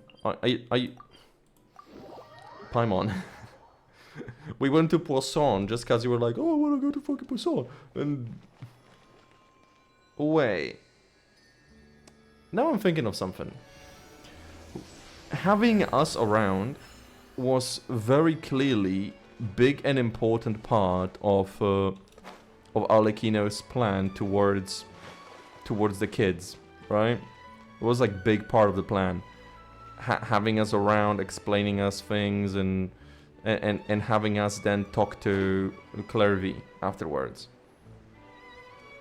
Paimon. We went to Poisson just because you were like, oh, I want to go to fucking Poisson. And... Wait. Now I'm thinking of something. Having us around was very clearly big and important part of Arrlechino's plan towards the kids, right? It was like big part of the plan. Having us around, explaining us things, and having us then talk to Clairvy afterwards.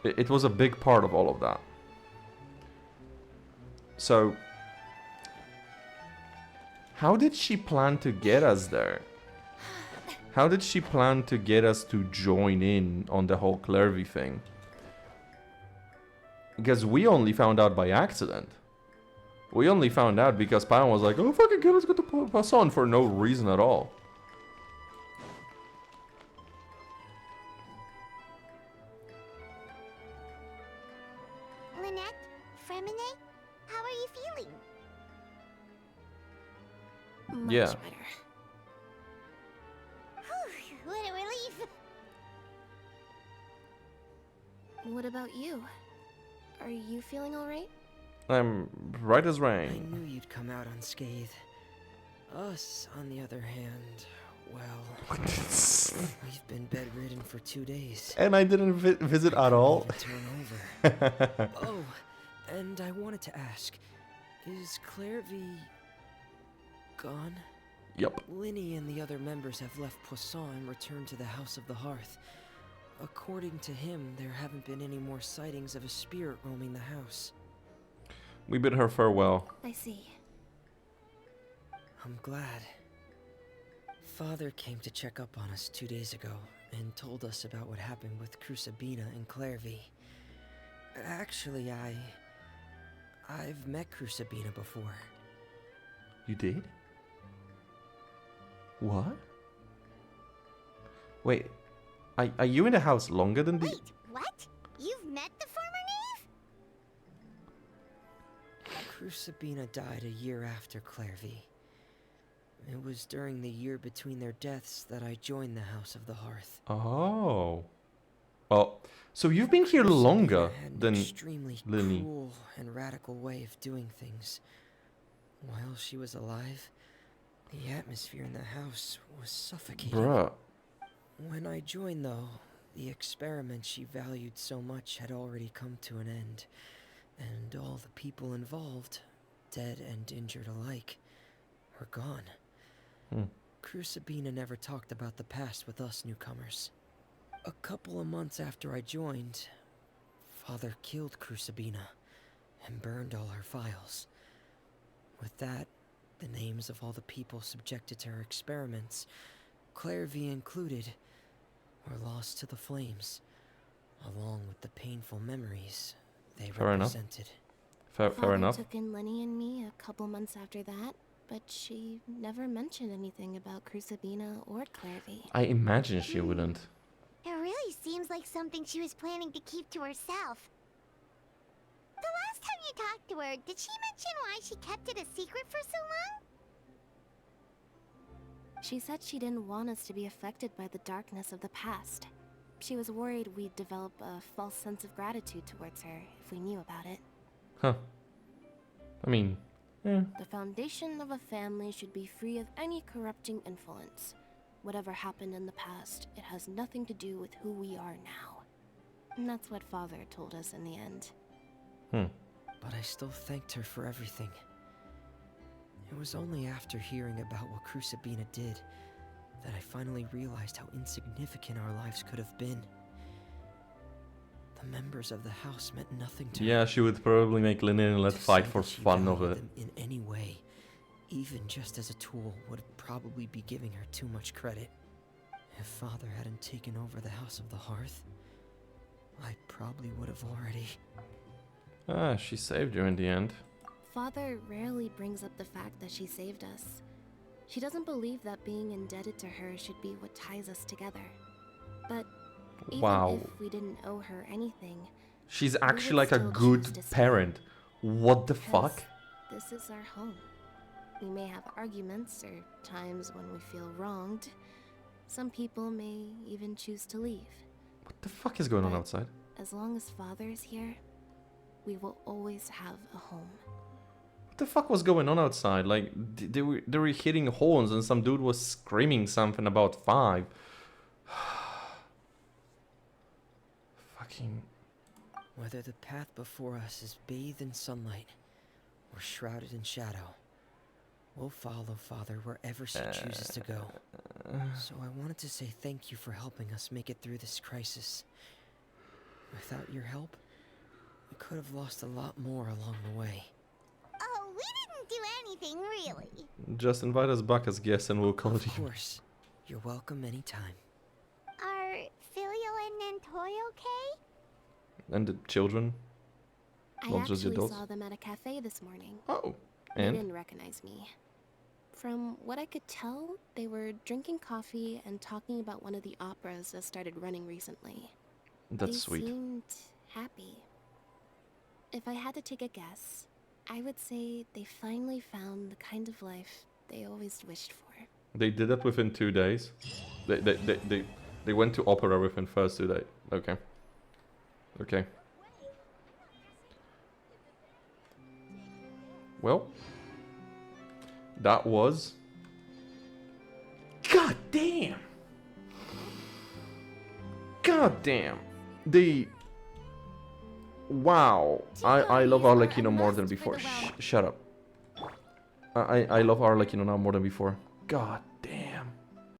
It was a big part of all of that. So, how did she plan to get us there? How did she plan to get us to join in on the whole Clairvy thing? Because we only found out by accident. We only found out because Paimon was like, oh fucking kid, let's go to Poisson for no reason at all. Lynette, Fremine, how are you feeling? Much Yeah. better. Whew, what a relief. What about you? Are you feeling alright? I'm right as I rain. knew you'd come out unscathed. Us, on the other hand, well, we've been bedridden for 2 days. And I didn't visit at all. Turn over. Oh, and I wanted to ask, is Clairvy gone? Yup. Linny and the other members have left Poisson and returned to the House of the Hearth. According to him, there haven't been any more sightings of a spirit roaming the house. We bid her farewell. I see. I'm glad. Father came to check up on us 2 days ago and told us about what happened with Crusabina and Clairvy. Actually, I've met Crusabina before. You did? What? Wait, are you in the house longer than the... Wait, what? You've met the former knave? Crusabina died a year after Clairvy. It was during the year between their deaths that I joined the House of the Hearth. Oh. Well, so you've been here longer had than an extremely Lily. cruel and radical way of doing things. While she was alive, the atmosphere in the house was suffocating. Bruh. When I joined, though, the experiment she valued so much had already come to an end, and all the people involved, dead and injured alike, were gone. Crusabina never talked about the past with us newcomers. A couple of months after I joined, Father killed Crusabina and burned all her files. With that, the names of all the people subjected to her experiments, Clairvy included, were lost to the flames, along with the painful memories they Fair enough. represented. Fair Father enough. took in Lenny and me a couple months after that, but she never mentioned anything about Crusabina or Clairvy. I imagine she wouldn't. It really seems like something she was planning to keep to herself. The last time you talked to her, did she mention why she kept it a secret for so long? She said she didn't want us to be affected by the darkness of the past. She was worried we'd develop a false sense of gratitude towards her if we knew about it. Huh. I mean, yeah. The foundation of a family should be free of any corrupting influence. Whatever happened in the past, it has nothing to do with who we are now. And that's what Father told us in the end. But I still thanked her for everything. It was only after hearing about what Crucibina did that I finally realized how insignificant our lives could have been. The members of the house meant nothing to her. Yeah, she would probably make Linen and let To fight say for that she fun of valued it. them in any way, even just as a tool, would probably be giving her too much credit. If Father hadn't taken over the House of the Hearth, I probably would have already... Ah, she saved you in the end. Father rarely brings up the fact that she saved us. She doesn't believe that being indebted to her should be what ties us together. But even Wow. if we didn't owe her anything, She's we actually would like a still good choose to stay. parent. What the Because fuck? this is our home. We may have arguments or times when we feel wronged. Some people may even choose to leave. What the fuck is going on But outside? as long as Father is here, we will always have a home. What the fuck was going on outside? Like, they were hitting horns and some dude was screaming something about 5. Fucking... Whether the path before us is bathed in sunlight or shrouded in shadow, we'll follow Father wherever she chooses to go. So I wanted to say thank you for helping us make it through this crisis. Without your help, we could have lost a lot more along the way. Oh, we didn't do anything, really. Just invite us back as guests and we'll call it Of even. course, you're welcome anytime. Are Filio and Nantoy okay? And the children? I Not just the actually adults? saw them at a cafe this morning. Oh, They and? didn't recognize me. From what I could tell, they were drinking coffee and talking about one of the operas that started running recently. That's They sweet. seemed happy. If I had to take a guess, I would say they finally found the kind of life they always wished for. They did that within 2 days. They went to opera within first 2 days. Okay. Okay. Well, that was... God damn! God damn! The... Wow. I love Arrlechino more than before. Shut up. I love Arrlechino now more than before. God